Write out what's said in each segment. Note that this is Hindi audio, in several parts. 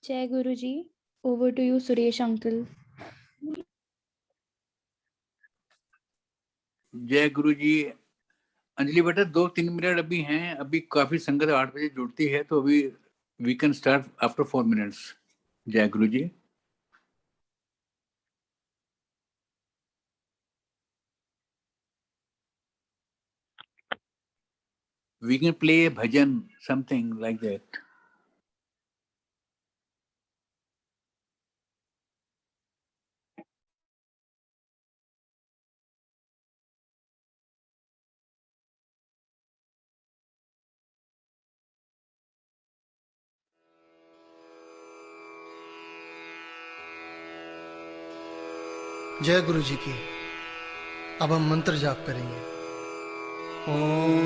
Jai Guruji. Over to you, Suresh uncle. जय गुरु जी। अंजलि बेटा 2-3 मिनट अभी हैं, अभी काफी संगत 8 बजे जुड़ती है, तो अभी we can start after 4 minutes. जय गुरु जी। We can play a bhajan, something like that. जय गुरु जी की। अब हम मंत्र जाप करेंगे। ओम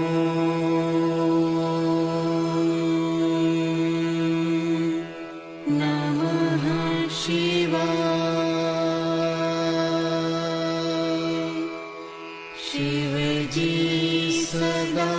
नमः शिवाय। शिव जी सदा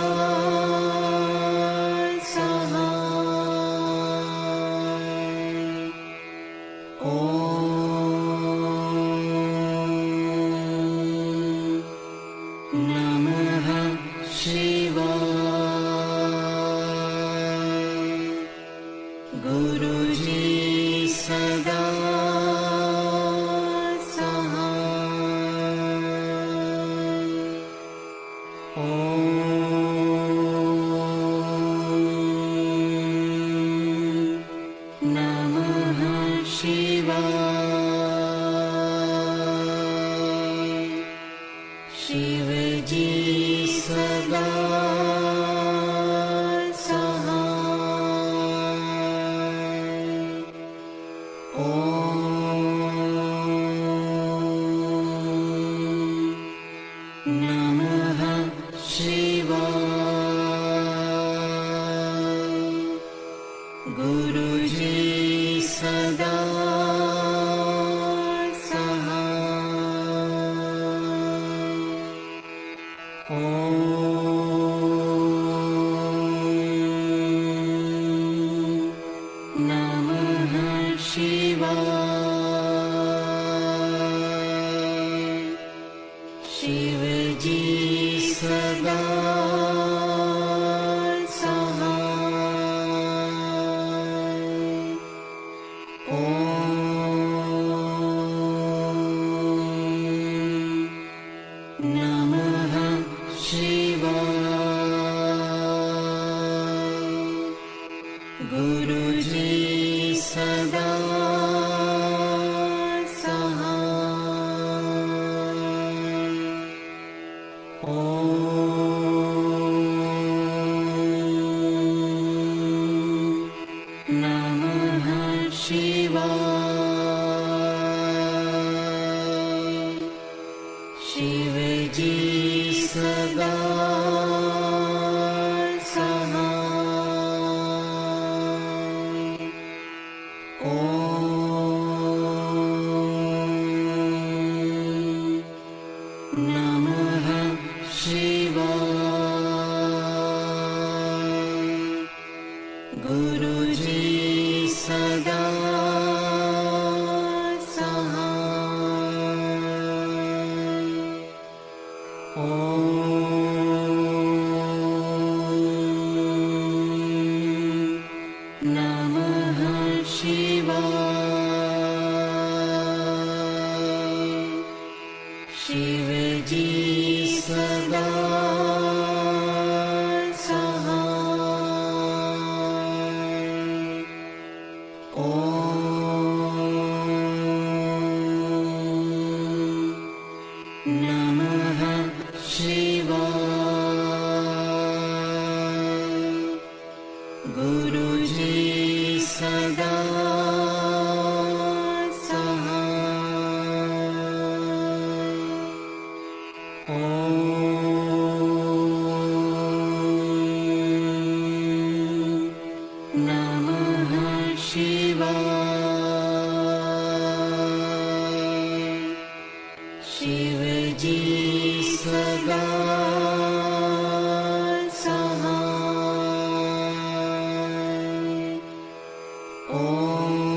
Om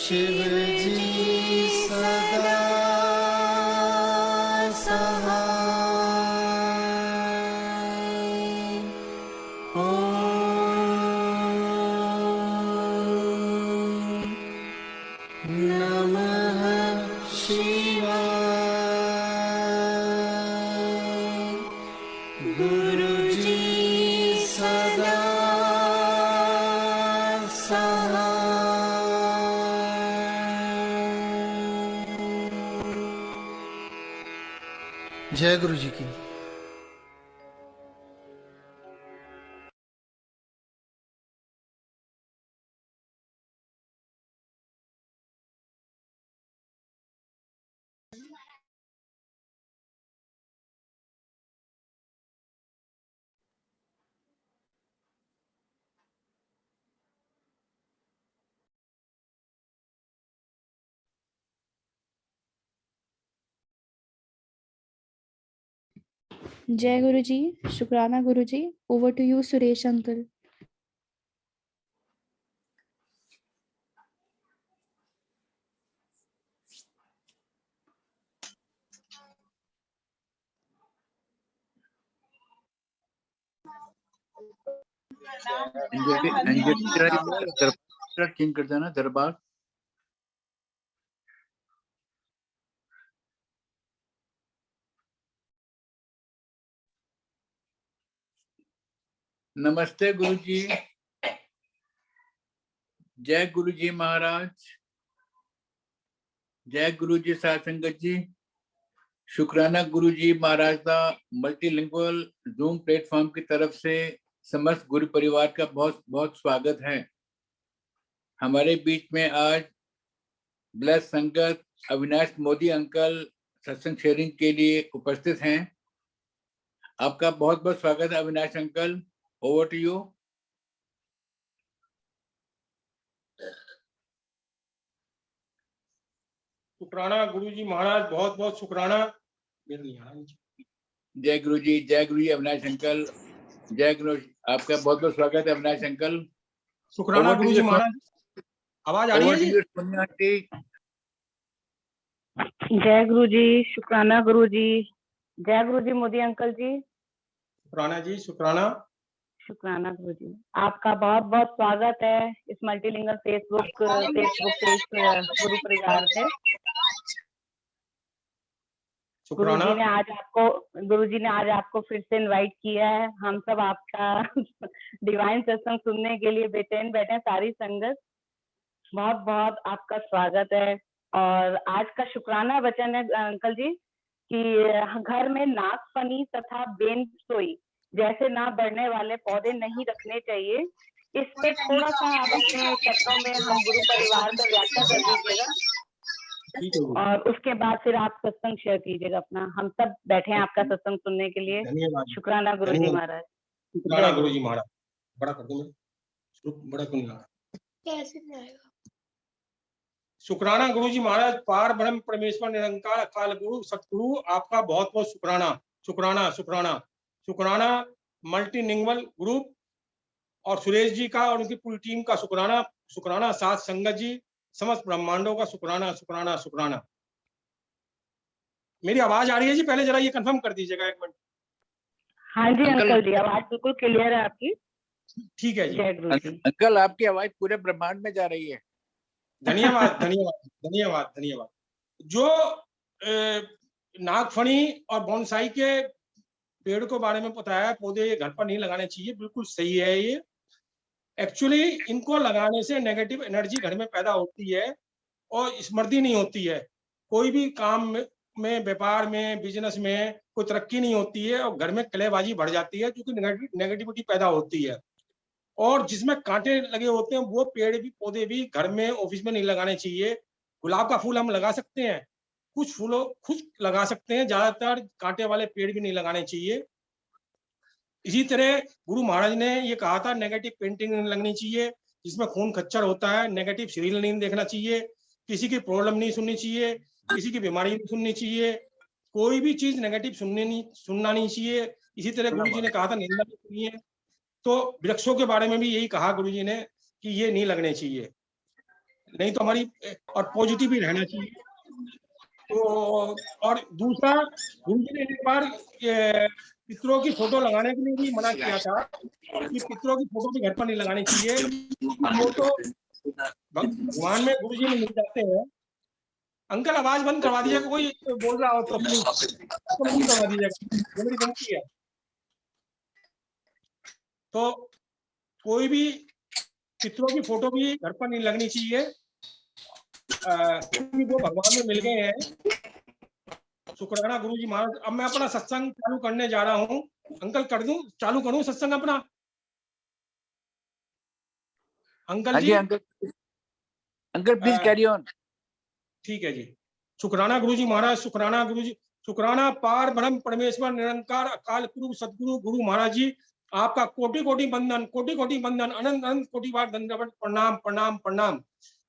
शिव जी सदा सहाय। ओम नमः शिवाय। गुरुजी सदा सहाय। जय गुरु जी की। Jai Guruji, Shukrana Guruji. Over to you, Suresh uncle. Anjali Anjali जरा दरबार चेंज कर देना, दरबार। नमस्ते गुरु जी। जय गुरु जी महाराज। जय गुरु जी साध संगत जी। शुक्राना गुरु जी महाराज का मल्टीलिंगुअल जूम प्लेटफॉर्म की तरफ से समस्त गुरु परिवार का बहुत बहुत स्वागत है। हमारे बीच में आज ब्लेस संगत अविनाश मोदी अंकल सत्संग शेयरिंग के लिए उपस्थित हैं। आपका बहुत बहुत स्वागत है Avinash uncle. Over to you. शुक्राना गुरु जी महाराज, बहुत बहुत शुक्राना। जय गुरु जी। जय गुरु जी अविनाश अंकल। जय गुरु। आपका बहुत बहुत स्वागत है अविनाश अंकल। शुक्राना गुरु जी महाराज। आवाज आ रही है जी? सोनिया आंटी। जय गुरु जी। शुक्राना गुरु जी। जय गुरु जी मोदी अंकल जी। शुक्राना जी, शुक्राना। शुक्राना गुरु जी। आपका बहुत बहुत स्वागत है इस मल्टीलिंगुअल फेसबुक पेज गुरु परिवार पे। शुक्राना। गुरुजी ने आज आपको फिर से इनवाइट किया है। हम सब आपका डिवाइन सत्संग सुनने के लिए बेचैन बैठे हैं, सारी संगत। बहुत बहुत आपका स्वागत है। और आज का शुक्राना वचन है अंकल जी कि घर में नागफनी तथा बेनसोई जैसे ना बढ़ने वाले पौधे नहीं रखने चाहिए। इस पे थोड़ा सा आप अपने शब्दों में हम गुरु परिवार का व्याख्या कर दीजिएगा और उसके बाद फिर आप सत्संग शेयर कीजिएगा अपना। हम सब बैठे हैं आपका सत्संग सुनने के लिए। धन्यवाद। शुक्राना गुरु जी महाराज। शुक्राना गुरु जी महाराज। बड़ा कर दूं मैं, बड़ा क्यों नहीं लगा? कैसे नहीं आएगा? शुक्राना गुरु जी महाराज। पार ब्रह्म परमेश्वर निरंकार अकाल गुरु सतगुरु, आपका बहुत बहुत शुक्राना। शुक्राना शुक्राना शुक्राना। मल्टीलिंगुअल ग्रुप और सुरेश जी का और उनकी पूरी टीम का शुक्राना। शुक्राना साथ संगत जी, समस्त ब्रह्मांडों का शुक्राना शुक्राना शुक्राना। मेरी आवाज आ रही है जी? पहले जरा ये कंफर्म कर दीजिएगा एक मिनट। हाँ जी अंकल जी, आवाज बिल्कुल क्लियर है आपकी। ठीक है जी। जय गुरु जी। अंकल आपकी आवाज पूरे ब्रह्मांड में जा रही है। धन्यवाद धन्यवाद धन्यवाद धन्यवाद। जो नागफनी और बोनसाई के पेड़ को बारे में बताया, पौधे घर पर नहीं लगाने चाहिए, बिल्कुल सही है ये। एक्चुअली इनको लगाने से नेगेटिव एनर्जी घर में पैदा होती है और स्मृति नहीं होती है। कोई भी काम में, व्यापार में, बिजनेस में कोई तरक्की नहीं होती है और घर में कलेबाजी बढ़ जाती है क्योंकि नेगेटिविटी पैदा होती है। और जिसमें कांटे लगे होते हैं वो पेड़ भी पौधे भी घर में, ऑफिस में नहीं लगाने चाहिए। गुलाब का फूल हम लगा सकते हैं, कुछ फूलों खुद लगा सकते हैं, ज्यादातर कांटे वाले पेड़ भी नहीं लगाने चाहिए। इसी तरह गुरु महाराज ने ये कहा था नेगेटिव पेंटिंग नहीं लगनी चाहिए, जिसमें खून खच्चर होता है। नेगेटिव सीरियल नहीं देखना चाहिए, किसी की प्रॉब्लम नहीं सुननी चाहिए, किसी की बीमारी नहीं सुननी चाहिए, कोई भी चीज नेगेटिव सुनना नहीं चाहिए। इसी तरह गुरु जी ने कहा था निंदा नहीं सुनिए। तो वृक्षों के बारे में भी यही कहा गुरु जी ने कि ये नहीं लगने चाहिए। नहीं तो हमारी और पॉजिटिव ही रहना चाहिए। तो और दूसरा, गुरु जी ने एक बार पितरों की फोटो लगाने के लिए भी मना किया था कि पितरों की फोटो भी घर पर नहीं लगानी चाहिए। वो तो भगवान में गुरु जी में मिल जाते हैं। अंकल आवाज बंद करवा दीजिएगा, कोई बोल रहा हो तो प्लीज बंद करवा दीजिएगा, ये मेरी विनती है। तो कोई भी पितरों की फोटो भी घर पर नहीं लगनी चाहिए, क्योंकि वो भगवान में मिल गए हैं। शुक्राना गुरु जी महाराज। अब मैं अपना सत्संग चालू करने जा रहा हूँ। अंकल कर दूं, चालू करूं सत्संग अपना? Uncle ji, uncle please carry on. ठीक है जी। शुक्राना गुरु जी महाराज, शुक्राना गुरु जी, शुक्राना पार ब्रह्म परमेश्वर निरंकार अकाल पुरुष सदगुरु गुरु महाराज जी, आपका कोटि कोटि बंदन, कोटि कोटि बंदन, अनंत अनंत कोटि बार दंडवत प्रणाम प्रणाम प्रणाम।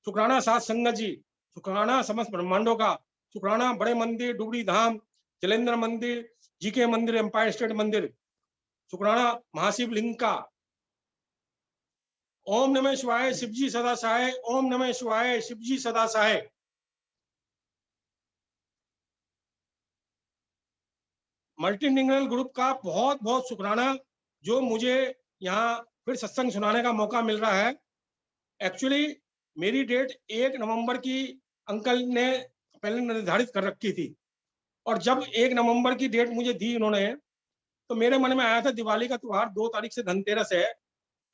शुक्राना सात संगत जी, शुक्राना समस्त ब्रह्मांडों का, शुक्राना बड़े मंदिर डुगरी धाम, जलेंद्र मंदिर, जीके मंदिर, एम्पायर स्टेट मंदिर, शुक्राना महाशिव लिंग का। ओम नमः शिवाय, शिवजी सदा सहाय, ओम नमः शिवाय, शिवजी सदा सहाय। मल्टीलिंगुअल ग्रुप का बहुत बहुत शुक्राना, जो मुझे यहाँ फिर सत्संग सुनाने का मौका मिल रहा है। एक्चुअली मेरी डेट 1 नवंबर की अंकल ने पहले निर्धारित कर रखी थी, और जब 1 नवंबर की डेट मुझे दी उन्होंने, तो मेरे मन में आया था दिवाली का त्योहार 2 तारीख से धनतेरस है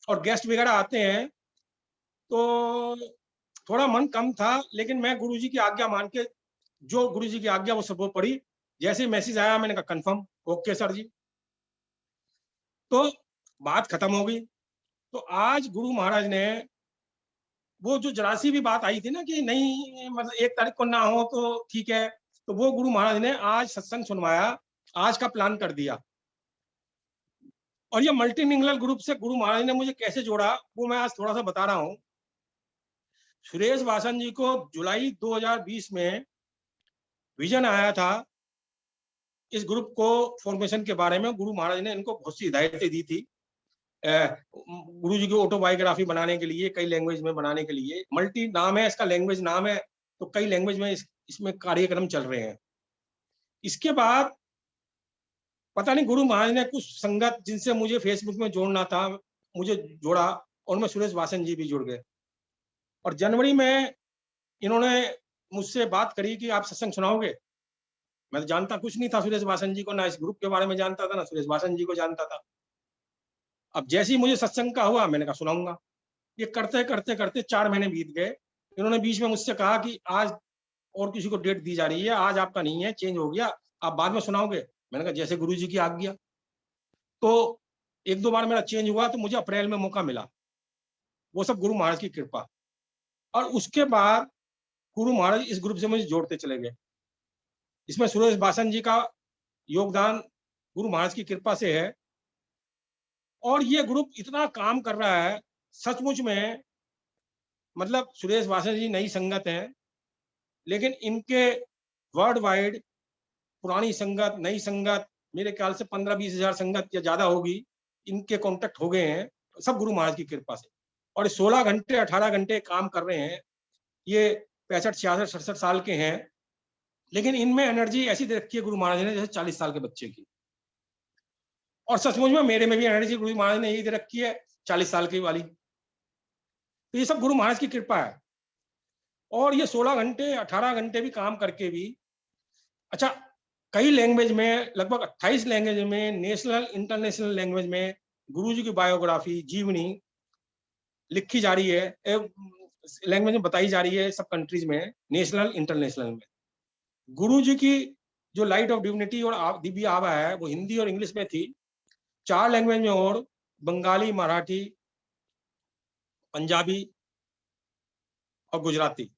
और गेस्ट वगैरह आते हैं, तो थोड़ा मन कम था। लेकिन मैं गुरुजी की आज्ञा मान के, जो गुरुजी की आज्ञा वो सब पड़ी। जैसे मैसेज आया मैंने कहा कंफर्म, ओके सर जी। तो बात खत्म हो गई। तो आज गुरु महाराज ने वो जो जरा सी भी बात आई थी ना कि नहीं मतलब 1 तारीख को ना हो तो ठीक है, तो वो गुरु महाराज ने आज सत्संग सुनवाया, आज का प्लान कर दिया। और ये मल्टीलिंगुअल ग्रुप से गुरु महाराज ने मुझे कैसे जोड़ा, वो मैं आज थोड़ा सा बता रहा हूँ। सुरेश वासन जी को जुलाई 2020 में विजन आया था इस ग्रुप को फॉर्मेशन के बारे में। गुरु महाराज ने इनको बहुत सी हिदायतें दी थी गुरु जी की ऑटोबायोग्राफी बनाने के लिए, कई लैंग्वेज में बनाने के लिए। मल्टी नाम है इसका, लैंग्वेज नाम है, तो कई लैंग्वेज में इसमें कार्यक्रम चल रहे हैं। इसके बाद पता नहीं गुरु महाराज ने कुछ संगत जिनसे मुझे फेसबुक में जोड़ना था, मुझे जोड़ा, और मैं सुरेश वासन जी भी जुड़ गए। और जनवरी में इन्होंने मुझसे बात करी कि आप सत्संग सुनाओगे। मैं तो जानता कुछ नहीं था सुरेश वासन जी को, ना इस ग्रुप के बारे में जानता था, ना सुरेश वासन जी को जानता था। अब जैसे ही मुझे सत्संग का हुआ, मैंने कहा सुनाऊंगा। ये करते करते करते 4 महीने बीत गए। इन्होंने बीच में मुझसे कहा कि आज और किसी को डेट दी जा रही है, आज आपका नहीं है, चेंज हो गया, आप बाद में सुनाओगे। मैंने कहा जैसे गुरु जी की आज्ञा। तो 1-2 बार मेरा चेंज हुआ, तो मुझे अप्रैल में मौका मिला। वो सब गुरु महाराज की कृपा। और उसके बाद गुरु महाराज इस ग्रुप से मुझे जोड़ते चले गए। इसमें सुरेश वासन जी का योगदान गुरु महाराज की कृपा से है। और ये ग्रुप इतना काम कर रहा है सचमुच में, मतलब सुरेश वासन जी नई संगत हैं, लेकिन इनके वर्ल्ड वाइड पुरानी संगत, नई संगत, मेरे ख्याल से 15-20 हजार संगत या ज्यादा होगी, इनके कांटेक्ट हो गए हैं, सब गुरु महाराज की कृपा से। और 16 घंटे 18 घंटे काम कर रहे हैं। ये 65, 66, 67 साल के हैं, लेकिन इनमें एनर्जी ऐसी दे रखी है गुरु महाराज ने जैसे 40 साल के बच्चे की। और सचमुच में मेरे में भी एनर्जी गुरु महाराज ने यही दे रखी है, 40 साल की वाली। तो ये सब गुरु महाराज की कृपा है। और ये 16 घंटे 18 घंटे भी काम करके भी, अच्छा, कई लैंग्वेज में, लगभग 28 लैंग्वेज में, नेशनल इंटरनेशनल लैंग्वेज में गुरु जी की बायोग्राफी, जीवनी लिखी जा रही है, लैंग्वेज में बताई जा रही है, सब कंट्रीज में, नेशनल इंटरनेशनल में। गुरु जी की जो लाइट ऑफ डिविनिटी और दिव्य आभा है, वो हिंदी और इंग्लिश में थी, 4 लैंग्वेज में, और बंगाली, मराठी, पंजाबी और गुजराती,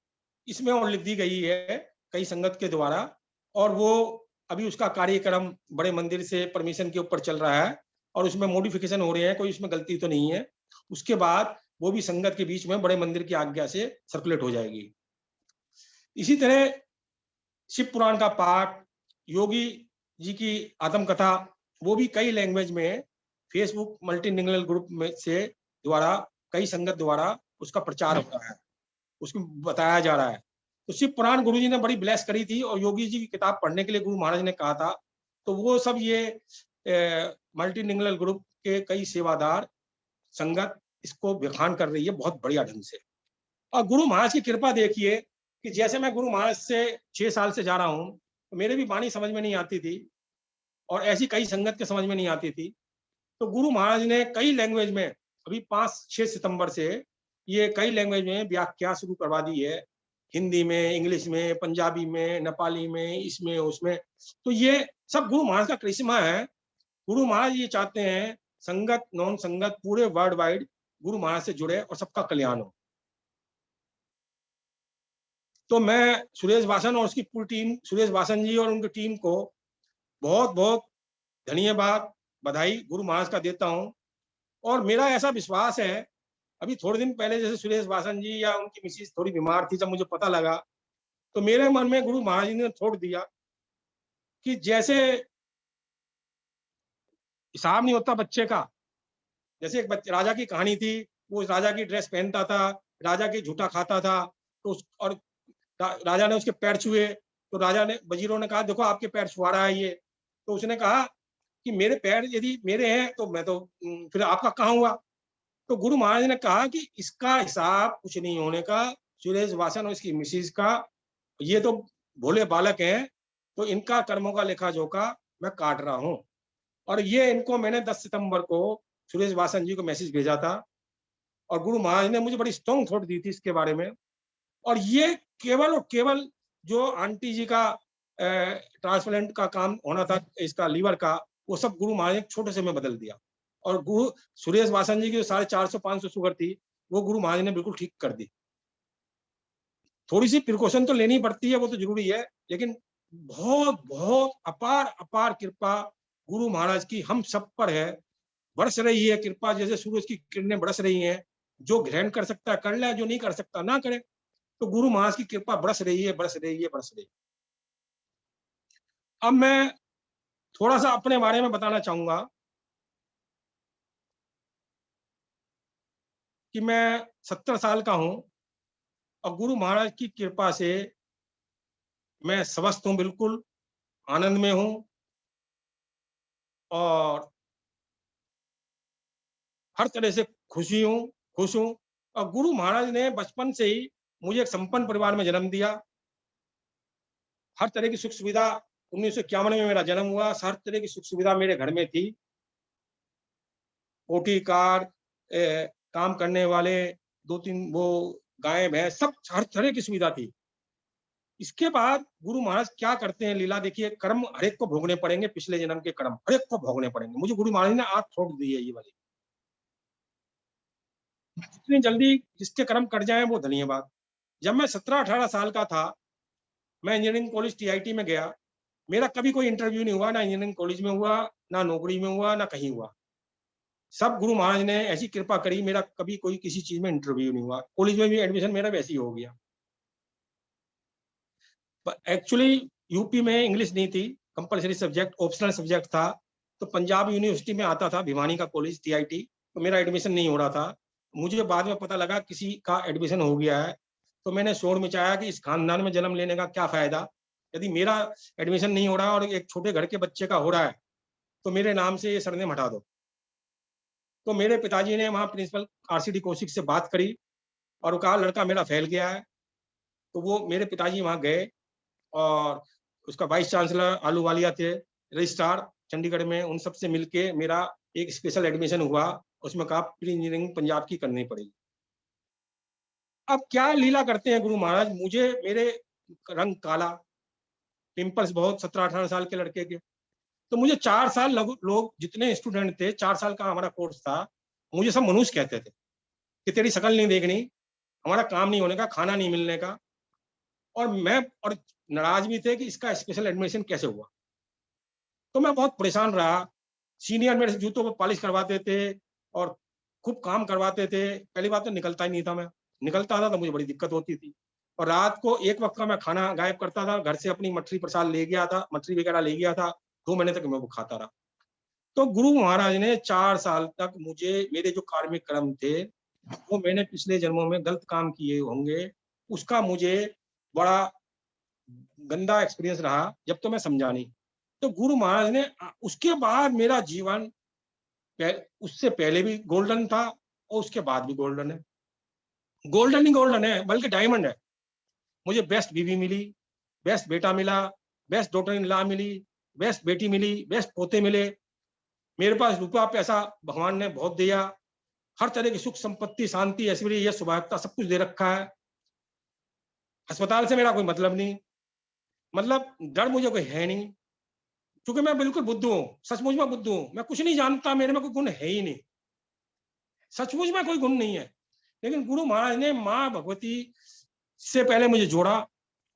इसमें और लिख दी गई है कई संगत के द्वारा। और वो अभी उसका कार्यक्रम बड़े मंदिर से परमिशन के ऊपर चल रहा है, और उसमें मॉडिफिकेशन हो रहे हैं, कोई उसमें गलती तो नहीं है। उसके बाद वो भी संगत के बीच में बड़े मंदिर की आज्ञा से सर्कुलेट हो जाएगी। इसी तरह शिव पुराण का पाठ, योगी जी की आत्मकथा, वो भी कई लैंग्वेज में फेसबुक मल्टीलिंगुअल ग्रुप में से द्वारा, कई संगत द्वारा उसका प्रचार हो रहा है। उसमें बताया जा रहा है। तो शिव पुराण गुरु जी ने बड़ी ब्लेस करी थी और योगी जी की किताब पढ़ने के लिए गुरु महाराज ने कहा था। तो वो सब ये मल्टीलिंगुअल ग्रुप के कई सेवादार संगत इसको व्याख्यान कर रही है बहुत बढ़िया ढंग से। और गुरु महाराज की कृपा देखिए कि जैसे मैं गुरु महाराज से 6 साल से जा रहा हूँ, तो मेरे भी वाणी समझ में नहीं आती थी और ऐसी कई संगत के समझ में नहीं आती थी। तो गुरु महाराज ने कई लैंग्वेज में अभी 5-6 सितंबर से ये कई लैंग्वेज में व्याख्या शुरू करवा दी है, हिंदी में, इंग्लिश में, पंजाबी में, नेपाली में, इसमें उसमें। तो ये सब गुरु महाराज का करिश्मा है। गुरु महाराज ये चाहते हैं संगत नॉन संगत पूरे वर्ल्ड वाइड गुरु महाराज से जुड़े और सबका कल्याण हो। तो मैं सुरेश वासन और उसकी पूरी टीम, सुरेश वासन जी और उनकी टीम को बहुत बहुत धन्यवाद, बधाई गुरु महाराज का देता हूँ। और मेरा ऐसा विश्वास है, अभी थोड़े दिन पहले जैसे सुरेश वासन जी या उनकी मिसेज थोड़ी बीमार थी, जब मुझे पता लगा तो मेरे मन में गुरु महाराज जी ने थोड़ दिया कि जैसे हिसाब नहीं होता बच्चे का, जैसे एक राजा की कहानी थी, वो राजा की ड्रेस पहनता था, राजा की झूठा खाता था, तो और राजा ने उसके पैर छुए, तो राजा ने, वजीरों ने कहा देखो आपके पैर छुआ रहा है ये। तो उसने कहा कि मेरे पैर यदि मेरे हैं तो मैं तो फिर आपका कहाँ हुआ। तो गुरु महाराज ने कहा कि इसका हिसाब कुछ नहीं होने का, सुरेश वासन और इसकी मिसेज का, ये तो भोले बालक हैं, तो इनका कर्मों का लेखा जोखा मैं काट रहा हूँ। और ये इनको मैंने 10 सितंबर को सुरेश वासन जी को मैसेज भेजा था और गुरु महाराज ने मुझे बड़ी स्ट्रॉन्ग थॉट दी थी इसके बारे में। और ये केवल और केवल जो आंटी जी का ट्रांसप्लांट का काम होना था, इसका लीवर का, वो सब गुरु महाराज ने छोटे से में बदल दिया। और गुरु सुरेश वासन जी की जो 450-500 शुगर थी, वो गुरु महाराज ने बिल्कुल ठीक कर दी। थोड़ी सी प्रिकॉशन तो लेनी पड़ती है, वो तो जरूरी है, लेकिन बहुत बहुत अपार अपार कृपा गुरु महाराज की हम सब पर है, बरस रही है कृपा, जैसे सूरज की किरणें बरस रही हैं। जो ग्रहण कर सकता है कर ले, जो नहीं कर सकता ना करे। तो गुरु महाराज की कृपा बरस रही है, बरस रही है, बरस रही है। अब मैं थोड़ा सा अपने बारे में बताना चाहूंगा कि मैं 70 साल का हूं और गुरु महाराज की कृपा से मैं स्वस्थ हूं, बिल्कुल आनंद में हूं और हर तरह से खुश हूं। और गुरु महाराज ने बचपन से ही मुझे एक संपन्न परिवार में जन्म दिया। हर तरह की सुख सुविधा, 1951 में मेरा जन्म हुआ, हर तरह की सुख सुविधा मेरे घर में थी। ओटी कार, काम करने वाले 2-3 वो गाय भैंस, सब हर तरह की सुविधा थी। इसके बाद गुरु महाराज क्या करते हैं लीला देखिए, कर्म हर एक को भोगने पड़ेंगे, पिछले जन्म के कर्म हर एक को भोगने पड़ेंगे। मुझे गुरु महाराज ने आग छोड़ दी है ये वाली, जितनी जल्दी जिसके कर्म कट जाए वो धन्यवाद। जब मैं 17-18 साल का था, मैं इंजीनियरिंग कॉलेज टीआईटी में गया। मेरा कभी कोई इंटरव्यू नहीं हुआ, ना इंजीनियरिंग कॉलेज में हुआ, ना नौकरी में हुआ, ना कहीं हुआ। सब गुरु महाराज ने ऐसी कृपा करी, मेरा कभी कोई किसी चीज में इंटरव्यू नहीं हुआ। कॉलेज में भी एडमिशन मेरा वैसे ही हो गया। एक्चुअली यूपी में इंग्लिश नहीं थी, कंपलसरी सब्जेक्ट, ऑप्शनल सब्जेक्ट था। तो पंजाब यूनिवर्सिटी में आता था, भिवानी का कॉलेज टीआईटी, तो मेरा एडमिशन नहीं हो रहा था। मुझे बाद में पता लगा किसी का एडमिशन हो गया है, तो मैंने शोर मचाया कि इस खानदान में जन्म लेने का क्या फायदा, यदि मेरा एडमिशन नहीं हो रहा और एक छोटे घर के बच्चे का हो रहा है तो मेरे नाम से ये सरनेम हटा दो। तो मेरे पिताजी ने वहाँ प्रिंसिपल आरसीडी कौशिक से बात करी और कहा लड़का मेरा फैल गया है। तो वो मेरे पिताजी वहाँ गए और उसका वाइस चांसलर आलूवालिया थे, रजिस्ट्रार चंडीगढ़ में, उन सब से मिलके मेरा एक स्पेशल एडमिशन हुआ। उसमें कहा प्री इंजीनियरिंग पंजाब की करनी पड़ेगी। अब क्या लीला करते हैं गुरु महाराज, मुझे मेरे रंग काला, पिंपल्स बहुत 17-18 साल के लड़के के। तो मुझे 4 साल लोग जितने स्टूडेंट थे, 4 साल का हमारा कोर्स था, मुझे सब मनुष्य कहते थे कि तेरी शकल नहीं देखनी, हमारा काम नहीं होने का, खाना नहीं मिलने का। और मैं और नाराज भी थे कि इसका स्पेशल एडमिशन कैसे हुआ। तो मैं बहुत परेशान रहा। सीनियर मेरे से जूतों पर पॉलिश करवाते थे और खूब काम करवाते थे। पहली बात तो निकलता ही नहीं था, मैं निकलता था तो मुझे बड़ी दिक्कत होती थी। और रात को एक वक्त का मैं खाना गायब करता था, घर से अपनी मठरी प्रसाद ले गया था, मठरी वगैरह ले गया था, 2 महीने तक मैं वो खाता रहा। तो गुरु महाराज ने 4 साल तक मुझे, मेरे जो कार्मिक कर्म थे वो मैंने पिछले जन्मों में गलत काम किए होंगे, उसका मुझे बड़ा गंदा एक्सपीरियंस रहा, जब तो मैं समझा नहीं। तो गुरु महाराज ने उसके बाद मेरा जीवन उससे पहले भी गोल्डन था और उसके बाद भी गोल्डन है। गोल्डन ही गोल्डन है, बल्कि डायमंड है। मुझे बेस्ट बीवी मिली, बेस्ट बेटा मिला, बेस्ट डॉटर इन लॉ मिली, बेस्ट बेटी मिली, बेस्ट पोते मिले। मेरे पास रुपया पैसा भगवान ने बहुत दिया, हर तरह की सुख संपत्ति, शांति, ऐश्वर्य, यश, सौभाग्यता सब कुछ दे रखा है। अस्पताल से मेरा कोई मतलब नहीं, मतलब डर मुझे कोई है नहीं, क्योंकि मैं बिल्कुल बुद्धू हूँ, सचमुच में बुद्धू हूँ। मैं कुछ नहीं जानता, मेरे में कोई गुण है ही नहीं, सचमुच में कोई गुण नहीं है। लेकिन गुरु महाराज ने माँ भगवती से पहले मुझे जोड़ा,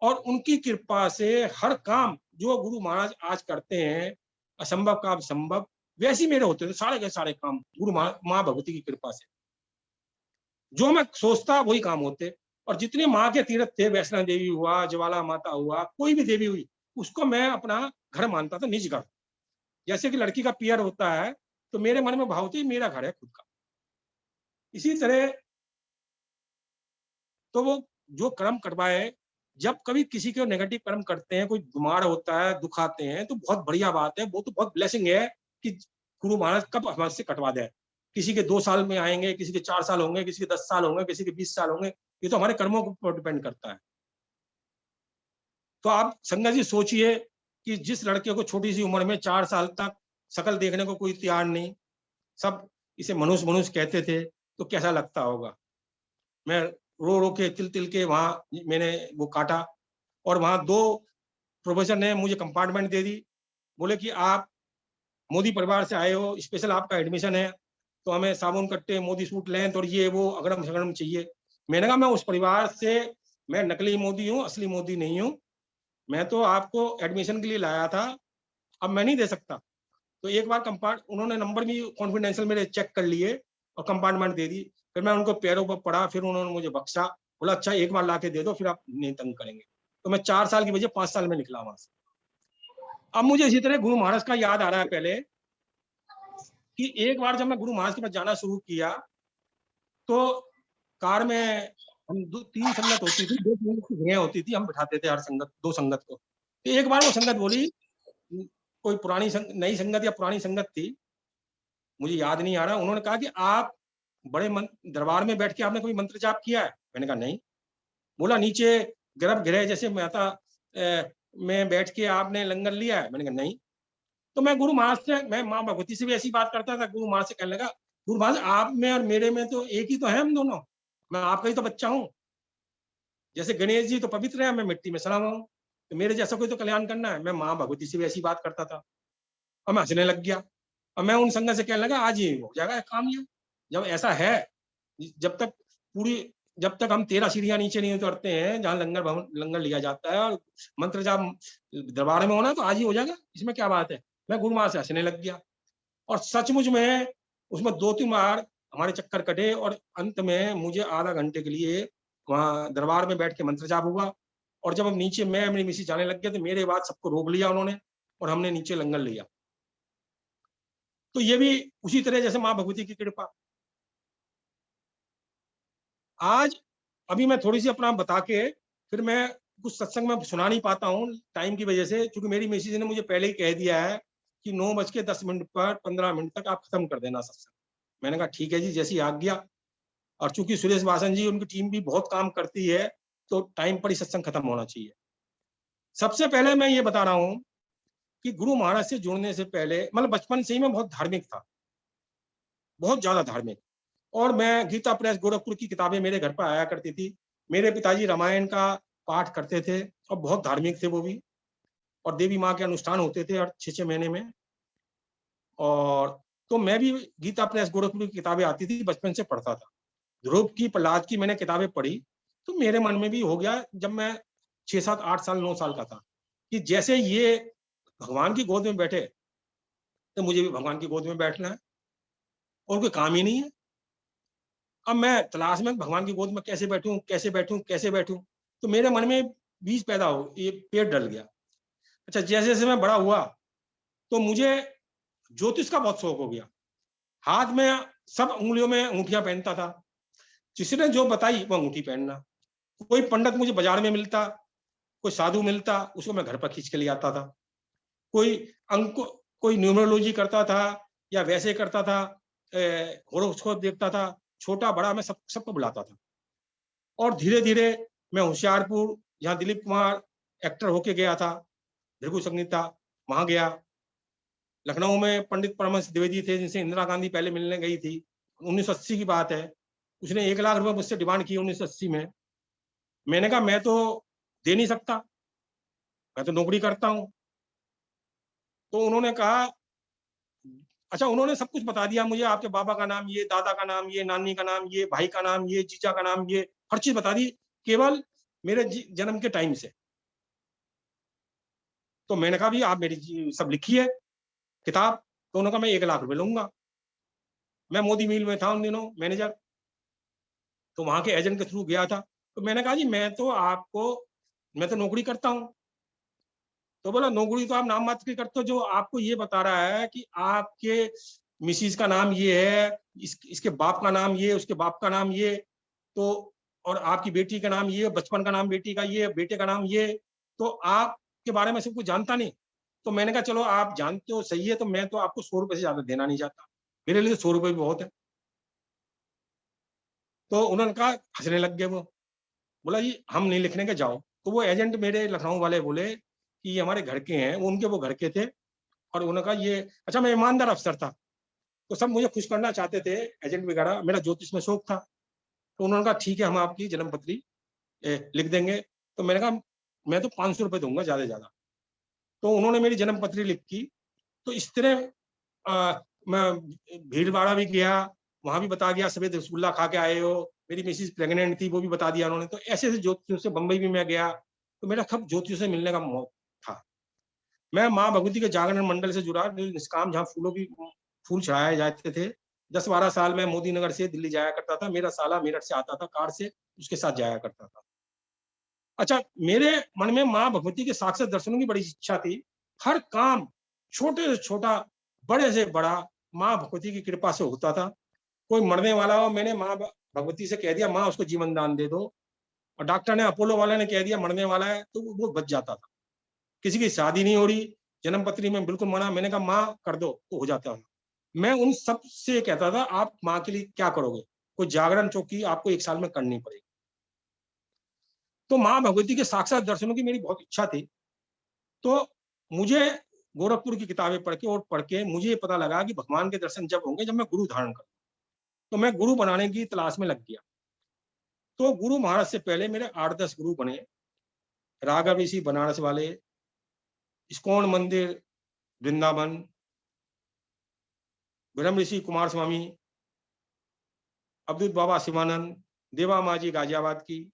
और उनकी कृपा से हर काम जो गुरु महाराज आज करते हैं, असंभव का संभव, वैसे ही मेरे होते थे सारे के सारे काम गुरु माँ भगवती की कृपा से। जो मैं सोचता वही काम होते। और जितने माँ के तीर्थ थे, वैष्णो देवी हुआ, ज्वाला माता हुआ, कोई भी देवी हुई, उसको मैं अपना घर मानता था, निज घर। जैसे कि लड़की का पियर होता है, तो मेरे मन में भाव थी मेरा घर है खुद का। इसी तरह तो वो जो कर्म करवाए, जब कभी किसी के नेगेटिव कर्म करते हैं, कोई बीमार होता है, दुखाते हैं, तो बहुत बढ़िया बात है, वो तो बहुत ब्लेसिंग है कि गुरु महाराज कब हमारे से कटवा दे। किसी के 2 साल में आएंगे, किसी के 4 साल होंगे, किसी के 10 साल होंगे, किसी के 20 साल होंगे, ये तो हमारे कर्मों के ऊपर डिपेंड करता है। तो आप संगत जी सोचिए कि जिस लड़के को छोटी सी उम्र में 4 साल तक शकल देखने को कोई तैयार नहीं, सब इसे मनुष्य मनुष्य कहते थे, तो कैसा लगता होगा। मैं रो रो के तिल तिल के वहां मैंने वो काटा, और वहां 2 प्रोफेसर ने मुझे कंपार्टमेंट दे दी। बोले कि आप मोदी परिवार से आए हो, स्पेशल आपका एडमिशन है, तो हमें साबुन कट्टे, मोदी सूट लें, और ये वो अगड़म सगड़म चाहिए। मैंने कहा मैं उस परिवार से, मैं नकली मोदी हूँ, असली मोदी नहीं हूँ। मैं तो आपको एडमिशन के लिए लाया था, अब मैं नहीं दे सकता। तो एक बार उन्होंने नंबर भी कॉन्फिडेंशियल मेरे चेक कर लिए और कंपार्टमेंट दे दी। फिर मैं उनको पैरों पर पड़ा, फिर उन्होंने मुझे बख्शा, बोला अच्छा एक बार ला के दे दो, फिर आप नहीं तंग करेंगे। तो मैं 4 साल की वजह 5 साल में निकला वहां से। अब मुझे इसी तरह गुरु महाराज का याद आ रहा है पहले, कि एक बार जब मैं गुरु महाराज के पास जाना शुरू किया, तो कार में हम 3 संगत होती थी, 2 संगत की भैया होती थी, हम बिठाते थे हर संगत 2 संगत को। तो एक बार वो संगत बोली, कोई पुरानी नई संगत या पुरानी संगत थी, मुझे याद नहीं आ रहा, उन्होंने कहा कि आप बड़े दरबार में बैठ के आपने कोई मंत्र जाप किया है? मैंने कहा नहीं। बोला नीचे गर्भगृह जैसे माता में बैठ के आपने लंगर लिया है? मैंने कहा नहीं। तो मैं गुरु महाराज से, मैं माँ भगवती से भी ऐसी बात करता था, गुरु महाराज से कहने लगा, गुरु महाराज आप में और मेरे में तो एक ही तो है, हम दोनों, मैं आपका ही तो बच्चा हूँ। जैसे गणेश जी तो पवित्र है, मैं मिट्टी में सड़ा हुआ हूँ, तो मेरे जैसा कोई तो कल्याण करना है। मैं माँ भगवती से भी ऐसी बात करता था, और मैं हंसने लग गया। और मैं उन संगत से कहने लगा आज ही हो जाएगा काम ये, जब ऐसा है, जब तक हम 13 सीढ़ियां नीचे नहीं उतरते हैं, जहाँ लंगर लिया जाता है और मंत्र जाप दरबार में होना, तो आज ही हो जाएगा, इसमें क्या बात है। मैं गुरु महाराज से हंसने लग गया, और सचमुच में उसमें 2-3 बार हमारे चक्कर कटे, और अंत में मुझे आधा घंटे के लिए वहां दरबार में बैठ के मंत्र जाप हुआ। और जब हम नीचे, मैं अपनी मिसी जाने लग गया, तो मेरे बाद सबको रोक लिया उन्होंने, और हमने नीचे लंगर लिया। तो ये भी उसी तरह जैसे माँ भगवती की कृपा। आज अभी मैं थोड़ी सी अपना बता के, फिर मैं कुछ सत्संग में सुना नहीं पाता हूँ टाइम की वजह से, क्योंकि मेरी मिसेज ने मुझे पहले ही कह दिया है कि 9:10 पर 15 मिनट तक आप खत्म कर देना सत्संग। मैंने कहा ठीक है जी, जैसी आज्ञा। और चूंकि सुरेश वासन जी, उनकी टीम भी बहुत काम करती है, तो टाइम पर ही सत्संग खत्म होना चाहिए। सबसे पहले मैं ये बता रहा हूँ कि गुरु महाराज से जुड़ने से पहले, मतलब बचपन से ही मैं बहुत धार्मिक था, बहुत ज्यादा धार्मिक। और मैं गीता प्रेस गोरखपुर की किताबें मेरे घर पर आया करती थी। मेरे पिताजी रामायण का पाठ करते थे, और बहुत धार्मिक थे वो भी। और देवी माँ के अनुष्ठान होते थे हर 6-6 महीने में। और तो मैं भी गीता प्रेस गोरखपुर की किताबें आती थी, बचपन से पढ़ता था। ध्रुव की, प्रहलाद की मैंने किताबें पढ़ी, तो मेरे मन में भी हो गया जब मैं 6-7-8 साल 9 साल का था, कि जैसे ये भगवान की गोद में बैठे, तो मुझे भी भगवान की गोद में बैठना है, और कोई काम ही नहीं है। अब मैं तलाश में भगवान की गोद में कैसे बैठूं, कैसे बैठूं, कैसे बैठूं, तो मेरे मन में बीज पैदा हो, ये पेड़ डल गया। अच्छा, जैसे जैसे मैं बड़ा हुआ, तो मुझे ज्योतिष का बहुत शौक हो गया। हाथ में सब उंगलियों में अंगूठियां पहनता था, जिसने जो बताई वो अंगूठी पहनना। कोई पंडित मुझे बाजार में मिलता, कोई साधु मिलता, उसको मैं घर पर खींच के ले आता था। कोई न्यूमरोलॉजी करता था या वैसे करता था, होरोस्कोप देखता था, छोटा बड़ा मैं सबको बुलाता था। और धीरे धीरे मैं होशियारपुर, जहाँ दिलीप कुमार एक्टर होके गया था, भृगु संगीता, वहां गया। लखनऊ में पंडित परमहंस द्विवेदी थे, जिनसे इंदिरा गांधी पहले मिलने गई थी, 1980 की बात है। उसने 1 लाख रुपए मुझसे डिमांड की 1980 में। मैंने कहा मैं तो दे नहीं सकता, मैं तो नौकरी करता हूँ। तो उन्होंने कहा, अच्छा, उन्होंने सब कुछ बता दिया मुझे, आपके बाबा का नाम ये, दादा का नाम ये, नानी का नाम ये, भाई का नाम ये, जीजा का नाम ये, हर चीज बता दी, केवल मेरे जन्म के टाइम से। तो मैंने कहा भी आप मेरी सब लिखी है किताब। तो उन्होंने कहा मैं 1 लाख रुपए लूंगा। मैं मोदी मिल में था उन दिनों मैनेजर, तो वहां के एजेंट के थ्रू गया था। तो मैंने कहा जी मैं तो नौकरी करता हूँ। तो बोला नौकरी तो आप नाम मात्र की करते हो, जो आपको ये बता रहा है कि आपके मिसिस का नाम ये है, इसके बाप का नाम ये, उसके बाप का नाम ये, तो और आपकी बेटी का नाम ये, बचपन का नाम बेटी का ये, बेटे का नाम ये, तो आपके बारे में सब कुछ जानता नहीं। तो मैंने कहा चलो आप जानते हो सही है, तो मैं तो आपको 100 रुपए से ज्यादा देना नहीं चाहता, मेरे लिए 100 रुपए भी बहुत है। तो उन्होंने कहा, हंसने लग गए वो। बोला जी हम नहीं लिखने के, जाओ। तो वो एजेंट मेरे लखनऊ वाले बोले कि ये हमारे घर के हैं, वो उनके वो घर के थे। और उन्होंने कहा ये, अच्छा मैं ईमानदार अफसर था, तो सब मुझे खुश करना चाहते थे, एजेंट वगैरह, मेरा ज्योतिष में शौक था। तो उन्होंने कहा ठीक है हम आपकी जन्म पत्री लिख देंगे। तो मैंने कहा मैं तो 500 रुपए दूंगा ज्यादा से ज्यादा। तो उन्होंने मेरी जन्म पत्री लिखी। तो इस तरह मैं भीलवाड़ा भी गया, वहां भी बता गया, सफेद रसगुल्ला खा के आए हो, मेरी मिसिस प्रेग्नेंट थी, वो भी बता दिया उन्होंने। तो ऐसे ऐसे ज्योतिषियों से, बंबई भी मैं गया, तो मेरा सब ज्योतिषियों से मिलने का मौका था। मैं माँ भगवती के जागरण मंडल से जुड़ा, निष्काम, जहाँ फूल चढ़ाए जाते थे। 10-12 साल में मोदी नगर से दिल्ली जाया करता था, मेरा साला मेरठ से आता था कार से, उसके साथ जाया करता था। अच्छा, मेरे मन में माँ भगवती के साक्षात दर्शनों की बड़ी इच्छा थी। हर काम छोटे से छोटा, बड़े से बड़ा, माँ भगवती की कृपा से होता था। कोई मरने वाला हो, मैंने माँ भगवती से कह दिया माँ उसको जीवन दान दे दो, और डॉक्टर ने, अपोलो वाले ने कह दिया मरने वाला है, तो वो बच जाता था। किसी की शादी नहीं हो रही, जन्म पत्री में बिल्कुल मना, मैंने कहा माँ कर दो, तो हो जाता है। मैं उन सब से कहता था आप माँ के लिए क्या करोगे, कोई जागरण चौकी आपको 1 साल में करनी पड़ेगी। तो माँ भगवती के साक्षात दर्शनों की मेरी बहुत इच्छा थी। तो मुझे गोरखपुर की किताबें पढ़ के मुझे पता लगा कि भगवान के दर्शन जब होंगे जब मैं गुरु धारण करूँ। तो मैं गुरु बनाने की तलाश में लग गया। तो गुरु महाराज से पहले मेरे 8-10 गुरु बने। राघव ऋषि बनारस वाले, इस्कॉन मंदिर वृंदावन, ब्रह्म ऋषि कुमार स्वामी, अवधूत बाबा शिवानंद, देवा माँ जी गाजियाबाद की,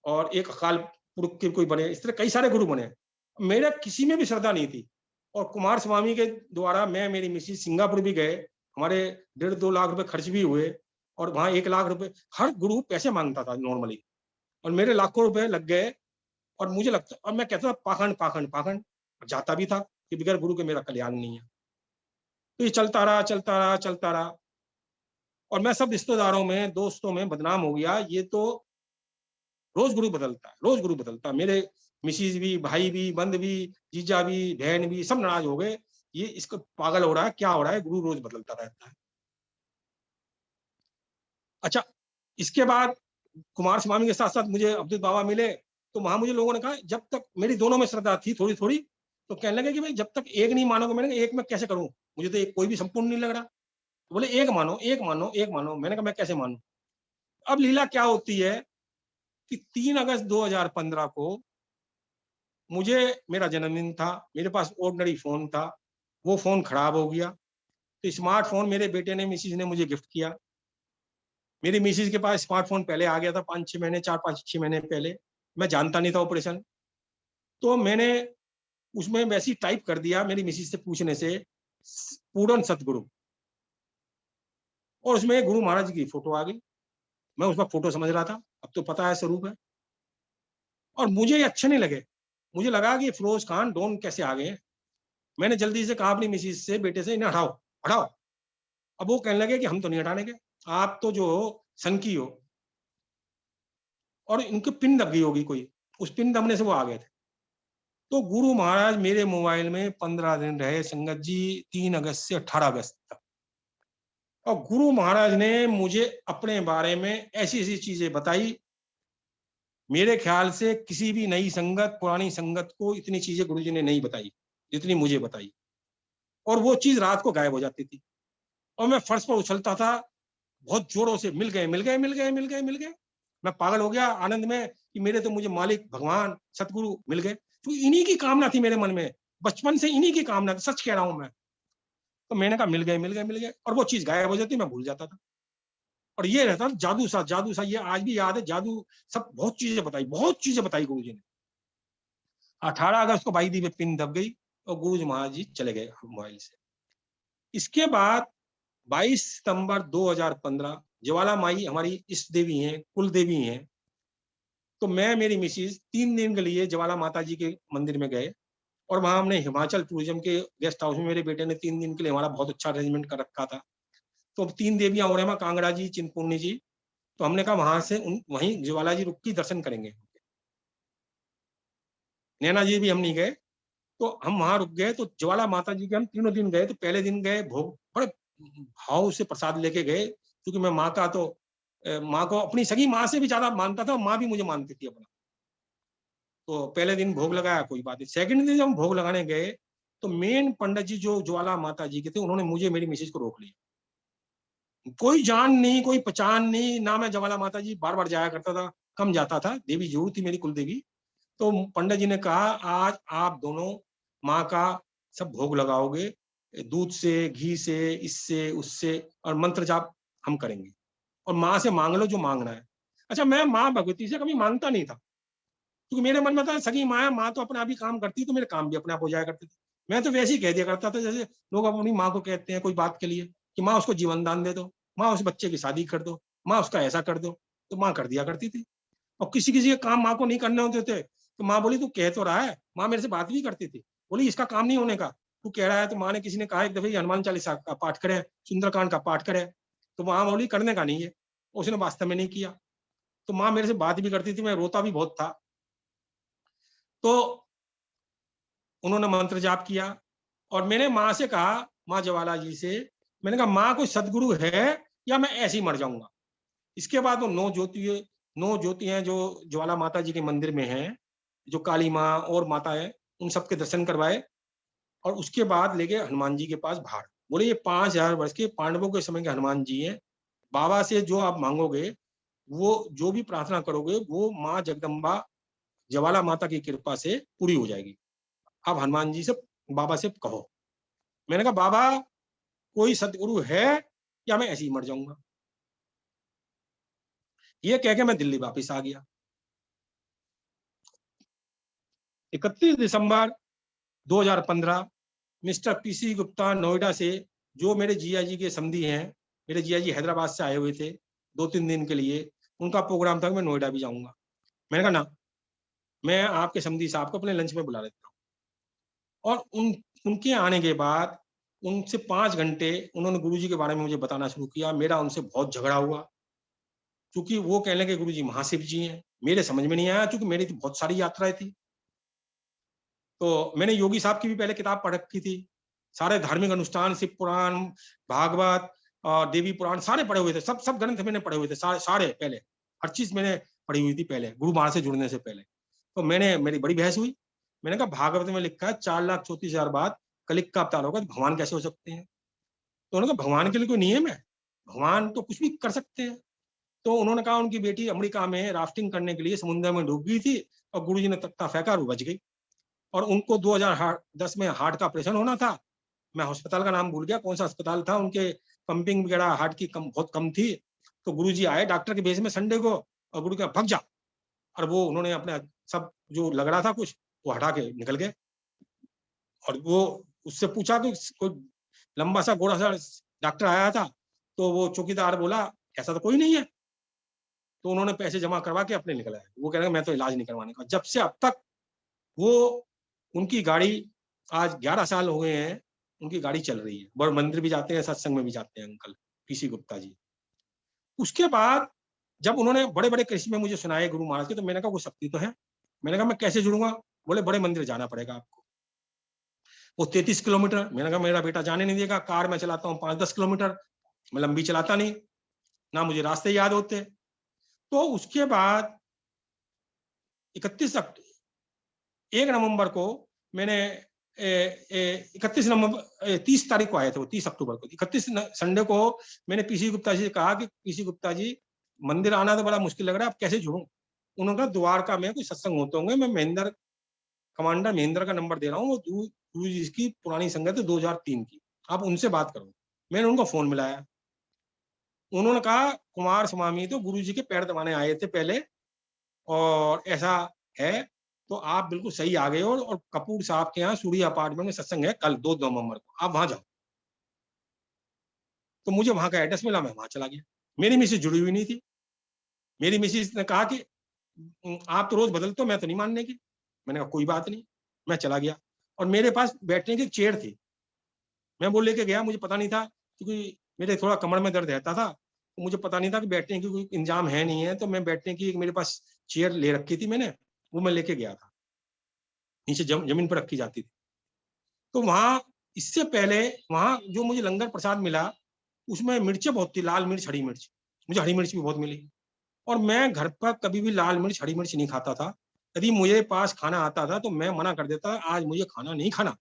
और एक अकाल पुरख के कोई बने। इस तरह कई सारे गुरु बने। मेरा किसी में भी श्रद्धा नहीं थी। और कुमार स्वामी के द्वारा मैं, मेरी मिसिस सिंगापुर भी गए, हमारे 1.5-2 लाख रुपए खर्च भी हुए, और वहां 1 लाख रुपए, हर गुरु पैसे मांगता था नॉर्मली, और मेरे लाखों रुपए लग गए। और मुझे लगता, और मैं कहता था पाखंड पाखंड पाखंड, जाता भी था कि बगैर गुरु के मेरा कल्याण नहीं है। तो ये चलता रहा चलता रहा चलता रहा, और मैं सब रिश्तेदारों में, दोस्तों में बदनाम हो गया। ये तो रोज गुरु बदलता है, रोज गुरु बदलता है। मेरे मिसिस भी, भाई भी, बंद भी, जीजा भी, बहन भी, सब नाराज हो गए। ये इसको पागल हो रहा है, क्या हो रहा है, गुरु रोज बदलता रहता है। अच्छा, इसके बाद कुमार स्वामी के साथ साथ मुझे अवधूत बाबा मिले। तो वहां मुझे लोगों ने कहा, जब तक मेरी दोनों में श्रद्धा थी थोड़ी थोड़ी, तो कहने लगे कि भाई जब तक एक नहीं मानोगे। मैंने कहा एक मैं कैसे करूं, मुझे तो एक कोई भी संपूर्ण नहीं लग रहा। तो बोले एक मानो, एक मानो, एक मानो। मैंने कहा मैं कैसे मानूं। अब लीला क्या होती है कि 3 अगस्त 2015 को मुझे, मेरा जन्मदिन था, मेरे पास ऑर्डिनरी फोन था, वो फोन खराब हो गया। तो स्मार्टफोन मेरे बेटे ने, मिसिस ने मुझे गिफ्ट किया। मेरी मिसिस के पास स्मार्टफोन पहले आ गया था, 5-6 महीने, 4-5-6 महीने पहले। मैं जानता नहीं था ऑपरेशन। तो मैंने उसमें वैसी टाइप कर दिया मेरी मिसिस से पूछने से, पूर्ण सतगुरु, और उसमें गुरु महाराज की फोटो आ गई। मैं उसका फोटो समझ रहा था, अब तो पता है स्वरूप है। और मुझे ये अच्छे नहीं लगे। मुझे लगा कि फिरोज खान डॉन कैसे आ गए। मैंने जल्दी से कहा अपनी मिसिस से, बेटे से, इन्हें हटाओ हटाओ। अब वो कहने लगे कि हम तो नहीं हटाने के, आप तो जो हो सनकी हो। और इनकी पिन दब गई होगी कोई, उस पिन दबने से वो आ गए थे। तो गुरु महाराज मेरे मोबाइल में 15 दिन रहे संगत जी, 3 अगस्त से 18 अगस्त तक। और गुरु महाराज ने मुझे अपने बारे में ऐसी ऐसी चीजें बताई, मेरे ख्याल से किसी भी नई संगत, पुरानी संगत को इतनी चीजें गुरुजी ने नहीं बताई जितनी मुझे बताई। और वो चीज रात को गायब हो जाती थी और मैं फर्श पर उछलता था बहुत जोरों से, मिल गए मिल गए मिल गए मिल गए मिल गए। मैं पागल हो गया आनंद में कि मेरे तो मुझे मालिक भगवान सतगुरु मिल गए। तो इन्हीं की कामना थी मेरे मन में, बचपन से इन्हीं की कामना थी, सच कह रहा हूं मैं। तो मैंने कहा मिल गए मिल गए मिल गए, और वो चीज गायब हो जाती, मैं भूल जाता था। और ये रहता जादू सा, ये आज भी याद है जादू। सब बहुत चीजें बताई गुरुजी ने। 18 अगस्त को 22 दी में पिन दब गई और गुरुजी महाराज जी चले गए मोबाइल से। इसके बाद 22 सितंबर 2015 ज्वाला माई हमारी इष्ट देवी हैं, कुल देवी हैं। तो मैं मेरी मिसिज 3 दिन के लिए ज्वाला माता जी के मंदिर में गए और वहां हमने हिमाचल टूरिज्म के गेस्ट हाउस में मेरे बेटे ने 3 दिन के लिए हमारा बहुत अच्छा अरेंजमेंट कर रखा था। तो 3 देवियां और हैं, कांगड़ा जी, चिंतपूर्णी जी। तो हमने कहा वहां से वहीं ज्वाला जी रुक के दर्शन करेंगे। नैना जी भी हम नहीं गए, तो हम वहां रुक गए। तो ज्वाला माता जी के हम तीनों दिन गए। तो पहले दिन गए भोग, बड़े भाव से प्रसाद लेके गए, क्योंकि मैं माँ का तो माँ को अपनी सगी माँ से भी ज्यादा मानता था, माँ भी मुझे मानती थी अपना। तो पहले दिन भोग लगाया, कोई बात नहीं। सेकंड दिन जब हम भोग लगाने गए तो मेन पंडित जी जो ज्वाला माता जी के थे, उन्होंने मुझे मेरी मिसेज को रोक लिया। कोई जान नहीं, कोई पहचान नहीं ना। मैं ज्वाला माता जी बार बार जाया करता था, कम जाता था, देवी जरूर थी मेरी कुल देवी। तो पंडित जी ने कहा आज आप दोनों माँ का सब भोग लगाओगे, दूध से, घी से, इससे उससे, और मंत्र जाप हम करेंगे और माँ से मांग लो जो मांगना है। अच्छा, मैं माँ भगवती से कभी मांगता नहीं था, क्योंकि मेरे मन में था सगी माँ है, माँ तो अपने आप ही काम करती, तो मेरे काम भी अपने आप हो जाया करते थे। मैं तो वैसे ही कह दिया करता था जैसे लोग अपनी माँ को कहते हैं कोई बात के लिए कि माँ उसको जीवन दान दे दो, माँ उस बच्चे की शादी कर दो, माँ उसका ऐसा कर दो। तो माँ कर दिया करती थी। और किसी किसी के काम माँ को नहीं करने होते थे तो माँ बोली तू कह तो रहा है। माँ मेरे से बात भी करती थी, बोली इसका काम नहीं होने का, तू कह रहा है। तो माँ ने, किसी ने कहा एक दफे हनुमान चालीसा का पाठ करे, सुंदरकांड का पाठ करे, तो माँ बोली करने का नहीं है। उसने वास्तव में नहीं किया। तो माँ मेरे से बात भी करती थी, मैं रोता भी बहुत था। तो उन्होंने मंत्र जाप किया और मैंने माँ से कहा, माँ ज्वाला जी से, मैंने कहा माँ कोई सदगुरु है या मैं ऐसे ही मर जाऊंगा। इसके बाद वो 9 ज्योतियां जो ज्वाला माता जी के मंदिर में हैं, जो काली माँ और माता है, उन सबके दर्शन करवाए और उसके बाद लेके हनुमान जी के पास भाड़। बोले ये 5000 वर्ष के पांडवों के समय के हनुमान जी हैं। बाबा से जो आप मांगोगे, वो जो भी प्रार्थना करोगे, वो माँ जगदम्बा ज्वाला माता की कृपा से पूरी हो जाएगी। आप हनुमान जी से, बाबा से कहो। मैंने कहा बाबा कोई सदगुरु है या मैं ऐसे ही मर जाऊंगा। ये कह के मैं दिल्ली वापस आ गया। 31 दिसंबर 2015 मिस्टर पीसी गुप्ता नोएडा से, जो मेरे जिया जी के समधी हैं, मेरे जिया जी हैदराबाद से आए हुए थे 2-3 दिन के लिए, उनका प्रोग्राम था कि मैं नोएडा भी जाऊंगा। मैंने कहा ना, मैं आपके समधी साहब को अपने लंच में बुला लेता हूँ। और उनके आने के बाद उनसे 5 घंटे उन्होंने गुरुजी के बारे में मुझे बताना शुरू किया। मेरा उनसे बहुत झगड़ा हुआ, क्योंकि वो कहने लगे गुरुजी महाशिव जी हैं। मेरे समझ में नहीं आया, क्योंकि मेरी तो बहुत सारी यात्राएं थी। तो मैंने योगी साहब की भी पहले किताब पढ़ रखी थी, सारे धार्मिक अनुष्ठान, शिव पुराण, भागवत और देवी पुराण सारे पढ़े हुए थे। सब ग्रंथ मैंने पढ़े हुए थे, सारे पहले, हर चीज मैंने पढ़ी हुई थी पहले, गुरु महाराज से जुड़ने से पहले। तो मेरी बड़ी बहस हुई। मैंने कहा भागवत में लिखा है 4,34,000 बाद कलिक का अवतार होगा, तो भगवान कैसे हो सकते हैं। तो उन्होंने कहा भगवान के लिए कोई नियम है, भगवान तो कुछ भी कर सकते हैं। तो उन्होंने कहा उनकी बेटी अमेरिका में राफ्टिंग करने के लिए समुद्र में डूब गई थी और गुरुजी ने तख्ता फेंका और वो बच गई। और उनको 2010 में हार्ट का ऑपरेशन होना था। मैं अस्पताल का नाम भूल गया, कौन सा अस्पताल था, उनके पंपिंग वगैरह हार्ट की बहुत कम थी। तो गुरुजी आए डॉक्टर के भेष में संडे को और गुरु का भग जा, और वो उन्होंने अपने सब जो लग रहा था कुछ वो हटा के निकल गए। और वो उससे पूछा कि कोई लंबा सा गोरा सा डॉक्टर आया था, तो वो चौकीदार बोला ऐसा तो कोई नहीं है। तो उन्होंने पैसे जमा करवा के अपने निकल आए। वो कह रहे हैं मैं तो इलाज नहीं करवाने का। जब से अब तक वो, उनकी गाड़ी, आज 11 साल हो गए हैं, उनकी गाड़ी चल रही है। बड़ मंदिर भी जाते हैं, सत्संग में भी जाते हैं अंकल पीसी गुप्ता जी। उसके बाद जब उन्होंने बड़े बड़े करिश्मे मुझे सुनाए गुरु महाराज के, तो मैंने कहा वो शक्ति तो है। मैंने कहा मैं कैसे जुड़ूंगा? बोले बड़े मंदिर जाना पड़ेगा आपको, वो 33 किलोमीटर। मैंने कहा मेरा बेटा जाने नहीं देगा, कार में चलाता हूँ 5-10 किलोमीटर, मैं लंबी चलाता नहीं, ना मुझे रास्ते याद होते। तो उसके बाद 1 नवंबर को मैंने 30 तारीख को आए थे वो, 30 अक्टूबर को, 31 संडे को मैंने पीसी गुप्ता जी से कहा कि पीसी गुप्ता जी मंदिर आना तो बड़ा मुश्किल लग रहा है, आप कैसे जुड़ूं? उन्होंने कहा द्वारका में कोई सत्संग होते होंगे, मैं महेंद्र कमांडर महेंद्र का नंबर दे रहा हूँ, वो गुरु जी की पुरानी संगत है 2003 की, आप उनसे बात करो। मैंने उनको फोन मिलाया, उन्होंने कहा कुमार स्वामी तो गुरु जी के पैर दबाने आए थे पहले, और ऐसा है तो आप बिल्कुल सही आ गए हो, और कपूर साहब के यहाँ सूर्य अपार्टमेंट में सत्संग है कल 2 नवंबर को, आप वहां जाओ। तो मुझे वहां का एड्रेस मिला, मैं वहां चला गया। मेरी मिसेज जुड़ी हुई नहीं थी। मेरी मिसेज ने कहा कि आप तो रोज बदलते हो, मैं तो नहीं मानने की। मैंने कहा कोई बात नहीं, मैं चला गया। और मेरे पास बैठने की चेयर थी, मैं वो लेके गया। मुझे पता नहीं था, क्योंकि मेरे थोड़ा कमर में दर्द रहता था, तो मुझे पता नहीं था कि बैठने की कोई इंतजाम है नहीं है। तो मैं बैठने की मेरे पास चेयर ले रखी थी मैंने, वो मैं लेके गया था, नीचे जमीन पर रखी जाती थी। तो वहां इससे पहले वहां जो मुझे लंगर प्रसाद मिला, उसमें मिर्चें बहुत थी, लाल मिर्च, हरी मिर्च। मुझे हरी मिर्च भी बहुत मिली, और मैं घर पर कभी भी लाल मिर्च, हरी मिर्च नहीं खाता था। यदि मुझे पास खाना आता था तो मैं मना कर देता, आज मुझे खाना नहीं खाना।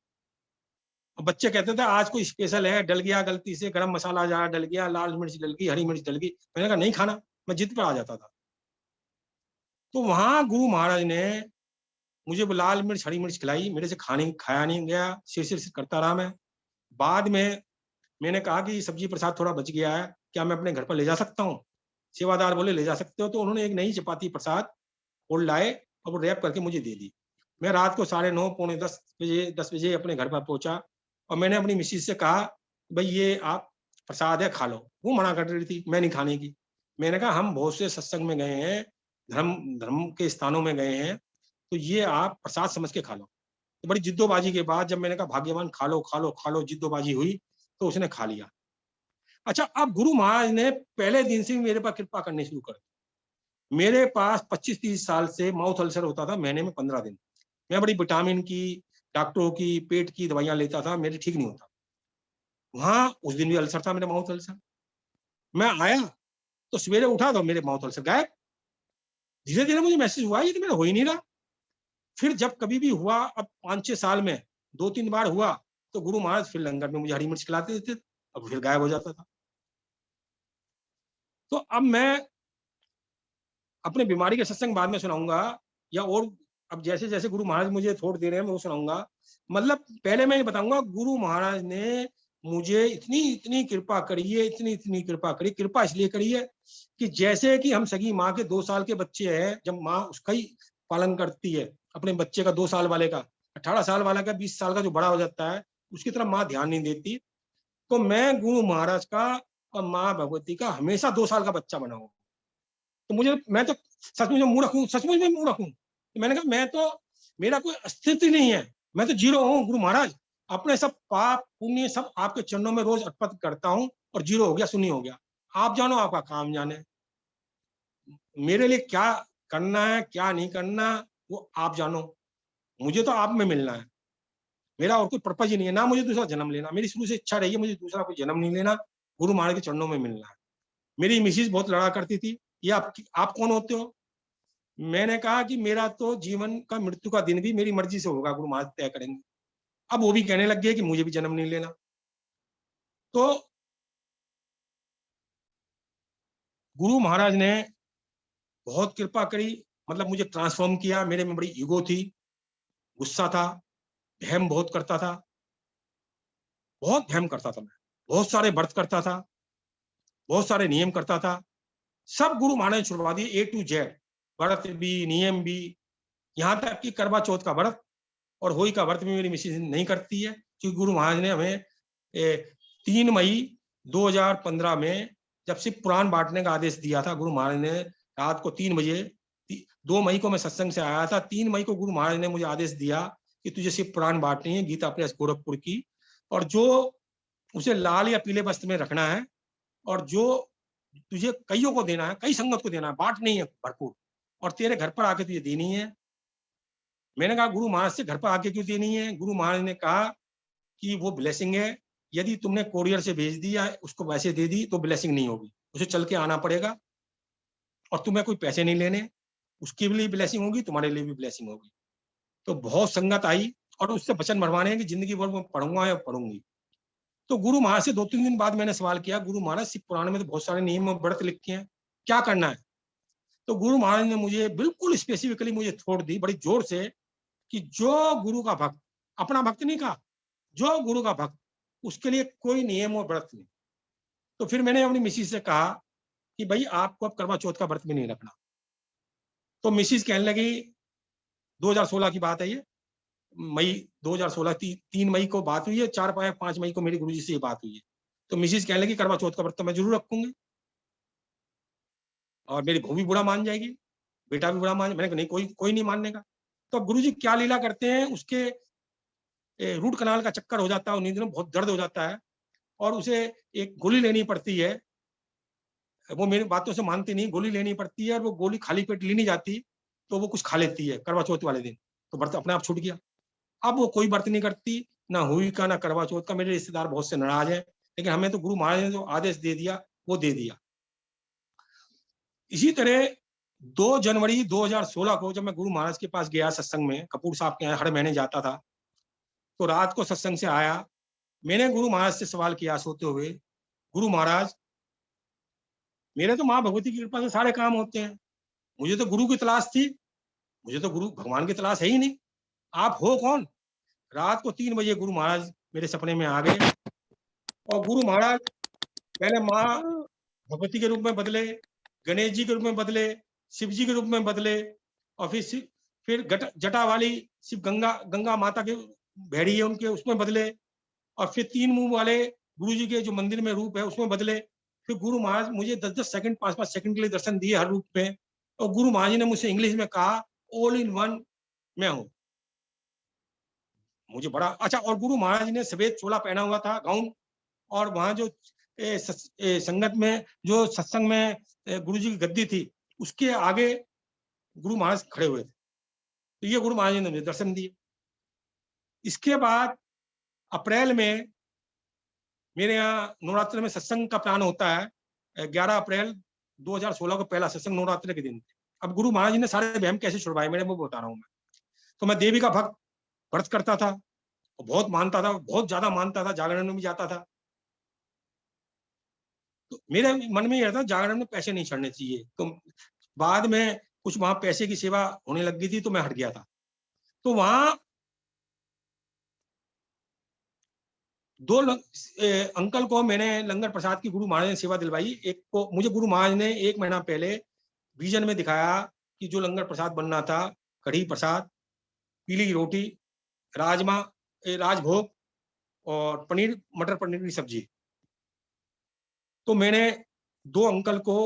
बच्चे कहते थे आज कोई स्पेशल है, डल गया गलती से, गरम मसाला जा डल गया, लाल मिर्च डल गई, हरी मिर्च डल गई, मैंने कहा नहीं खाना, मैं जिद पर आ जाता था। तो वहां गुरु महाराज ने मुझे वो लाल मिर्च, हरी मिर्च खिलाई, मेरे से खाया नहीं गया, सिर करता रहा मैं। बाद में मैंने कहा कि सब्जी प्रसाद थोड़ा बच गया है, क्या मैं अपने घर पर ले जा सकता हूँ? सेवादार बोले ले जा सकते हो। तो उन्होंने एक नई चपाती प्रसाद और लाए, और वो रैप करके मुझे दे दी। मैं रात को 9:30 पौने 10 बजे अपने घर पर पहुंचा, और मैंने अपनी मिसेज से कहा भाई ये आप प्रसाद है, खा लो। वो मना कर रही थी, मैं नहीं खाने की। मैंने कहा हम बहुत से सत्संग में गए हैं, धर्म के स्थानों में गए हैं, तो ये आप प्रसाद समझ के खा लो। तो बड़ी जिद्दोबाजी के बाद जब मैंने कहा भाग्यवान खा लो खा लो खा लो, जिद्दोबाजी हुई तो उसने खा लिया। अच्छा, अब गुरु महाराज ने पहले दिन से मेरे पर कृपा करनी शुरू कर दी। मेरे पास 25-30 साल से माउथ अल्सर होता था, महीने में 15 दिन। मैं बड़ी विटामिन की, डॉक्टरों की, पेट की दवाइयां लेता था, मेरे ठीक नहीं होता। वहां उस दिन भी अल्सर था, मेरे माउथ अल्सर। मैं आया तो सवेरे उठा तो मेरे माउथ अल्सर गायब। धीरे धीरे मुझे मैसेज हुआ ये तो मेरा हो ही नहीं रहा। फिर जब कभी भी हुआ, अब 5-6 साल में 2-3 बार हुआ, तो गुरु महाराज फिर लंगर में मुझे हरी मिर्च खिलाते थे, अब फिर गायब हो जाता था। तो अब मैं अपने बीमारी के सत्संग बाद में सुनाऊंगा, या और अब जैसे जैसे गुरु महाराज मुझे थोड़ दे रहे हैं मैं वो सुनाऊंगा। मतलब पहले मैं ये बताऊंगा, गुरु महाराज ने मुझे इतनी इतनी कृपा करी है, इतनी इतनी कृपा करी। कृपा इसलिए करी है कि जैसे कि हम सगी माँ के 2 साल के बच्चे हैं, जब माँ उसका ही पालन करती है, अपने बच्चे का 2 साल वाले का, 18 साल वाला का, 20 साल का जो बड़ा हो जाता है, उसकी तरफ माँ ध्यान नहीं देती। तो मैं गुरु महाराज का और माँ भगवती का हमेशा 2 साल का बच्चा बना हूँ। तो मैं तो सचमुच में मूर्ख हूँ, सचमुच में मूर्ख हूँ। तो मैंने कहा मेरा कोई अस्तित्व नहीं है, मैं तो जीरो हूँ गुरु महाराज। अपने सब पाप पुण्य सब आपके चरणों में रोज अर्पित करता हूँ, और जीरो हो गया, शून्य हो गया। आप जानो, आपका काम जाने। मेरे लिए क्या करना है क्या नहीं करना वो आप जानो, मुझे तो आप में मिलना है। मेरा और कोई पर्पज ही नहीं है, ना मुझे दूसरा जन्म लेना। मेरी शुरू से इच्छा रही है मुझे दूसरा कोई जन्म नहीं लेना, गुरु महाराज के चरणों में मिलना है। मेरी मिसेज बहुत लड़ा करती थी, ये आप कौन होते हो? मैंने कहा कि मेरा तो जीवन का, मृत्यु का दिन भी मेरी मर्जी से होगा, गुरु महाराज तय करेंगे। अब वो भी कहने लग गए कि मुझे भी जन्म नहीं लेना। तो गुरु महाराज ने बहुत कृपा करी, मतलब मुझे ट्रांसफॉर्म किया। मेरे में बड़ी ईगो थी, गुस्सा था, वहम बहुत करता था, बहुत वहम करता था मैं, बहुत सारे व्रत करता था, बहुत सारे नियम करता था। सब गुरु महाराज ने छुड़वा दिए, A to Z, व्रत भी, नियम भी, यहाँ तक कि करवा चौथ का व्रत और होली का व्रत भी मेरी मिसेज नहीं करती है, क्योंकि गुरु महाराज ने हमें 3 मई 2015 में जब से पुराण बांटने का आदेश दिया था, गुरु महाराज ने रात को 3 बजे, 2 मई को मैं सत्संग से आया था, 3 मई को गुरु महाराज ने मुझे आदेश दिया कि तुझे सिर्फ पुराण बांटनी है, गीता प्रेस गोरखपुर की, और जो उसे लाल या पीले वस्त्र में रखना है, और जो तुझे कईयों को देना है, कई संगत को देना है, बांटनी है भरपूर, और तेरे घर पर आके तुझे देनी है। मैंने कहा गुरु महाराज से घर पर आके क्यों देनी है? गुरु महाराज ने कहा कि वो ब्लेसिंग है, यदि तुमने कोरियर से भेज दिया, उसको वैसे दे दी, तो ब्लेसिंग नहीं होगी, उसे चल के आना पड़ेगा, और तुम्हें कोई पैसे नहीं लेने, उसके लिए ब्लेसिंग होगी, तुम्हारे लिए भी ब्लेसिंग होगी। तो बहुत संगत आई, और उससे वचन भरवाने हैं कि जिंदगी भर मैं पढ़ूंगा या पढ़ूंगी। तो गुरु महाराज से 2-3 दिन बाद मैंने सवाल किया, गुरु महाराज शिव पुराण में तो बहुत सारे नियम और व्रत लिखे हैं, क्या करना है? तो गुरु महाराज ने मुझे बिल्कुल स्पेसिफिकली मुझे छोड़ दी बड़ी जोर से, कि जो गुरु का भक्त, अपना भक्त नहीं कहा, जो गुरु का भक्त, उसके लिए कोई नियम और व्रत नहीं। तो फिर मैंने अपनी मिसिस से कहा कि भाई आपको अब करवा चौथ का व्रत भी नहीं रखना। तो मिसिस कहने लगी, 2016 की बात है ये, मई 2016, 3 मई को बात हुई है, 4-5 मई को मेरी गुरुजी से ये बात हुई है। तो मिसिस कहने लगी करवा चौथ का व्रत तो मैं जरूर रखूंगी, और मेरी बहू भी बुरा मान जाएगी, बेटा भी बुरा मान। मैंने कहा नहीं, कोई नहीं मानने का। तो अब गुरुजी क्या लीला करते हैं, उसके रूट कनाल का चक्कर हो जाता है, उन्हीं दिनों बहुत दर्द हो जाता है, और उसे एक गोली लेनी पड़ती है। वो मेरी बातों से मानती नहीं, गोली लेनी पड़ती है, और वो गोली खाली पेट ली नहीं जाती, तो वो कुछ खा लेती है करवा चौथ वाले दिन, तो व्रत अपने आप छूट गया। अब वो कोई व्रत नहीं करती, ना हुई का, ना करवा चौथ का। मेरे रिश्तेदार बहुत से नाराज हैं, लेकिन हमें तो गुरु महाराज ने जो आदेश दे दिया वो दे दिया। इसी तरह 2 जनवरी 2016 को जब मैं गुरु महाराज के पास गया सत्संग में, कपूर साहब के यहाँ हर महीने जाता था, तो रात को सत्संग से आया, मैंने गुरु महाराज से सवाल किया सोते हुए, गुरु महाराज, मेरे तो माँ भगवती की कृपा से सारे काम होते हैं, मुझे तो गुरु की तलाश थी, मुझे तो गुरु भगवान की तलाश है ही नहीं, आप हो कौन? रात को 3 बजे गुरु महाराज मेरे सपने में आ गए, और गुरु महाराज पहले माँ भगवती के रूप में बदले, गणेश जी के रूप में बदले, शिव जी के रूप में बदले, और फिर जटा वाली शिव गंगा माता के भेड़ी है उनके, उसमें बदले, और फिर 3 मुंह वाले गुरु जी के जो मंदिर में रूप है उसमें बदले। फिर गुरु महाराज मुझे 10-10 सेकंड 5-5 सेकंड के लिए दर्शन दिए हर रूप में, और गुरु महाराज ने मुझसे इंग्लिश में कहा, ऑल इन वन मैं हूं। मुझे बड़ा अच्छा। और गुरु महाराज ने सफेद चोला पहना हुआ था, गाउन, और वहां जो संगत में जो सत्संग में गुरु जी की गद्दी थी, उसके आगे गुरु महाराज खड़े हुए थे। तो ये गुरु महाराज ने मुझे दर्शन दिए। इसके बाद अप्रैल में मेरे यहाँ नवरात्र में सत्संग का प्लान होता है, 11 अप्रैल 2016 को पहला सत्संग नवरात्र के दिन। अब गुरु महाराज ने सारे वहम कैसे छुड़वाए मेरे, वो बता रहा हूँ मैं। तो मैं देवी का भक्त, व्रत करता था, बहुत मानता था, बहुत ज्यादा मानता था, जागरण में भी जाता था। तो मेरे मन में यह रहता जागरण में पैसे नहीं चढ़ने चाहिए। तो बाद में कुछ वहां पैसे की सेवा होने लग गई थी, तो मैं हट गया था। तो वहां 2 अंकल को मैंने लंगर प्रसाद की गुरु महाराज ने सेवा दिलवाई। एक को मुझे गुरु महाराज ने 1 महीना पहले विजन में दिखाया कि जो लंगर प्रसाद बनना था, कढ़ी प्रसाद, पीली रोटी, राजमा, राजभोग और पनीर, मटर पनीर की सब्जी। तो मैंने 2 अंकल को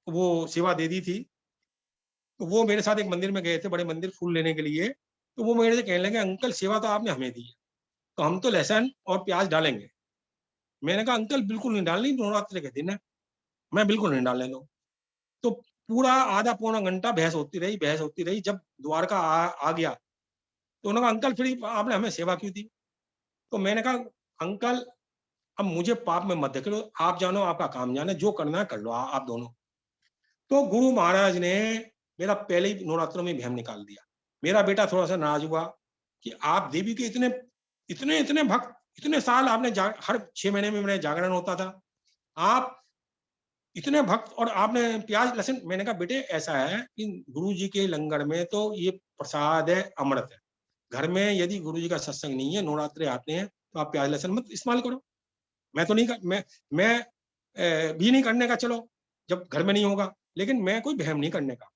वो सेवा दे दी थी। तो वो मेरे साथ एक मंदिर में गए थे, बड़े मंदिर, फूल लेने के लिए। तो वो मेरे से कहने लगे, अंकल सेवा तो आपने हमें दी है, तो हम तो लहसुन और प्याज डालेंगे। मैंने कहा अंकल बिल्कुल नहीं डालनी, नवरात्रि के दिन है, मैं बिल्कुल नहीं डालने दूँ। तो पूरा आधा पौना घंटा बहस होती रही। जब द्वारका आ गया तो उन्होंने कहा अंकल फिर आपने हमें सेवा क्यों दी? तो मैंने कहा अंकल अब मुझे पाप में मत देख लो, आप जानो, आपका काम जाने, जो करना है कर लो आप दोनों। तो गुरु महाराज ने मेरा पहले ही नवरात्रों में वहम निकाल दिया। मेरा बेटा थोड़ा सा नाराज हुआ कि आप देवी के इतने भक्त, इतने साल आपने हर 6 महीने में मेरा जागरण होता था, आप इतने भक्त और आपने प्याज लहसुन। मैंने कहा बेटे ऐसा है कि गुरु जी के लंगर में तो ये प्रसाद है, अमृत है। घर में यदि गुरु जी का सत्संग नहीं है, नवरात्रे आते हैं, तो आप प्याज लहसुन मत इस्तेमाल करो। मैं तो नहीं कर, मैं भी नहीं करने का, चलो जब घर में नहीं होगा, लेकिन मैं कोई वहम नहीं करने का।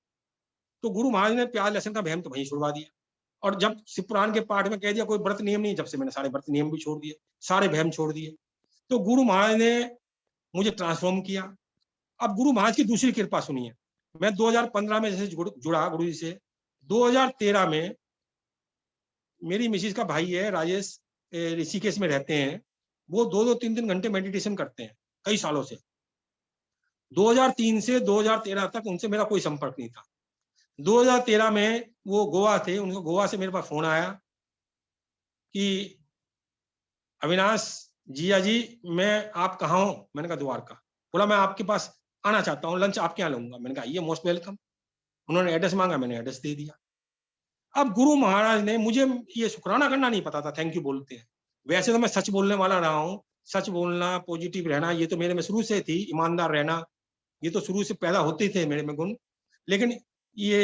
तो गुरु महाराज ने प्याज लहसुन का वहम तो वहीं छुड़वा दिया। और जब शिव पुराण के पाठ में कह दिया कोई व्रत नियम नहीं, जब से मैंने सारे व्रत नियम भी छोड़ दिए, सारे वहम छोड़ दिए। तो गुरु महाराज ने मुझे ट्रांसफॉर्म किया। अब गुरु महाराज की दूसरी कृपा सुनिए। मैं 2015 में जैसे जुड़ा गुरु जी से, 2013 में मेरी मिसिस का भाई है राजेश, ऋषिकेश में रहते हैं, वो 2-2 3-3 घंटे मेडिटेशन करते हैं कई सालों से। 2003 से 2013 तक उनसे मेरा कोई संपर्क नहीं था। 2013 में वो गोवा थे, उनको गोवा से मेरे पास फोन आया कि अविनाश जिया जी, मैं आप कहाँ हो? मैंने कहा द्वारका। बोला मैं आपके पास आना चाहता हूँ, लंच आपके यहाँ लूंगा। मैंने कहा ये मोस्ट वेलकम। उन्होंने एड्रेस मांगा, मैंने एड्रेस दे दिया। अब गुरु महाराज ने, मुझे ये शुक्राना करना नहीं पता था, थैंक यू बोलते हैं। वैसे तो मैं सच बोलने वाला रहा हूँ, सच बोलना, पॉजिटिव रहना, ये तो मेरे में शुरू से थी। ईमानदार रहना, ये तो शुरू से पैदा होते थे मेरे में गुण। लेकिन ये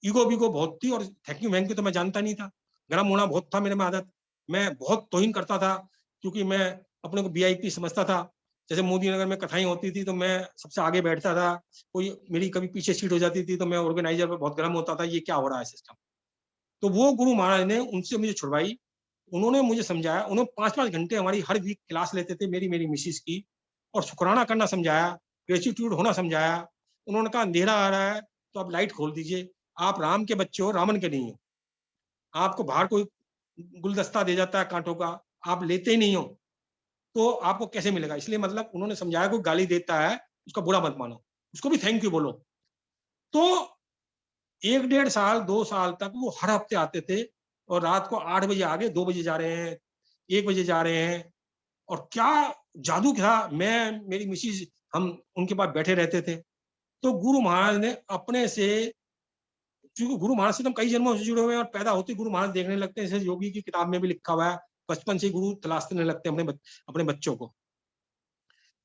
ईगो बीगो बहुत थी, और थैंक यू तो मैं जानता नहीं था। गर्म होना बहुत था मेरे में आदत। मैं बहुत तौहीन करता था, क्योंकि मैं अपने को वीआईपी समझता था। जैसे मोदी नगर में कथाएं होती थी तो मैं सबसे आगे बैठता था। कोई मेरी कभी पीछे सीट हो जाती थी तो मैं ऑर्गेनाइजर पे बहुत गर्म होता था, ये क्या हो रहा है सिस्टम। तो वो गुरु महाराज ने उनसे मुझे छुड़वाई। उन्होंने मुझे समझाया, उन्होंने 5-5 घंटे हमारी हर वीक क्लास लेते थे, मेरी मिसिस की, और शुक्राना करना समझाया, ग्रेटिट्यूड होना समझाया। उन्होंने कहा अंधेरा आ रहा है तो आप लाइट खोल दीजिए, आप राम के बच्चे हो, रावण के नहीं हो। आपको बाहर कोई गुलदस्ता दे जाता है कांटों का, आप लेते ही नहीं हो, तो आपको कैसे मिलेगा? इसलिए मतलब उन्होंने समझाया, कोई गाली देता है उसका बुरा मत मानो, उसको भी थैंक यू बोलो। तो 1 डेढ़ साल 2 साल तक वो हर हफ्ते आते थे, और रात को 8 बजे आ गए, 2 बजे जा रहे हैं, 1 बजे जा रहे हैं। और क्या जादू था, मैं मेरी मिसिस हम उनके पास बैठे रहते थे। तो गुरु महाराज ने अपने से, क्योंकि गुरु महाराज से तो हम कई जन्मों से जुड़े हुए हैं, और पैदा होते गुरु महाराज देखने लगते हैं। जैसे योगी की किताब में भी लिखा हुआ है, बचपन से गुरु तलाशने लगते हैं अपने बच्चों को।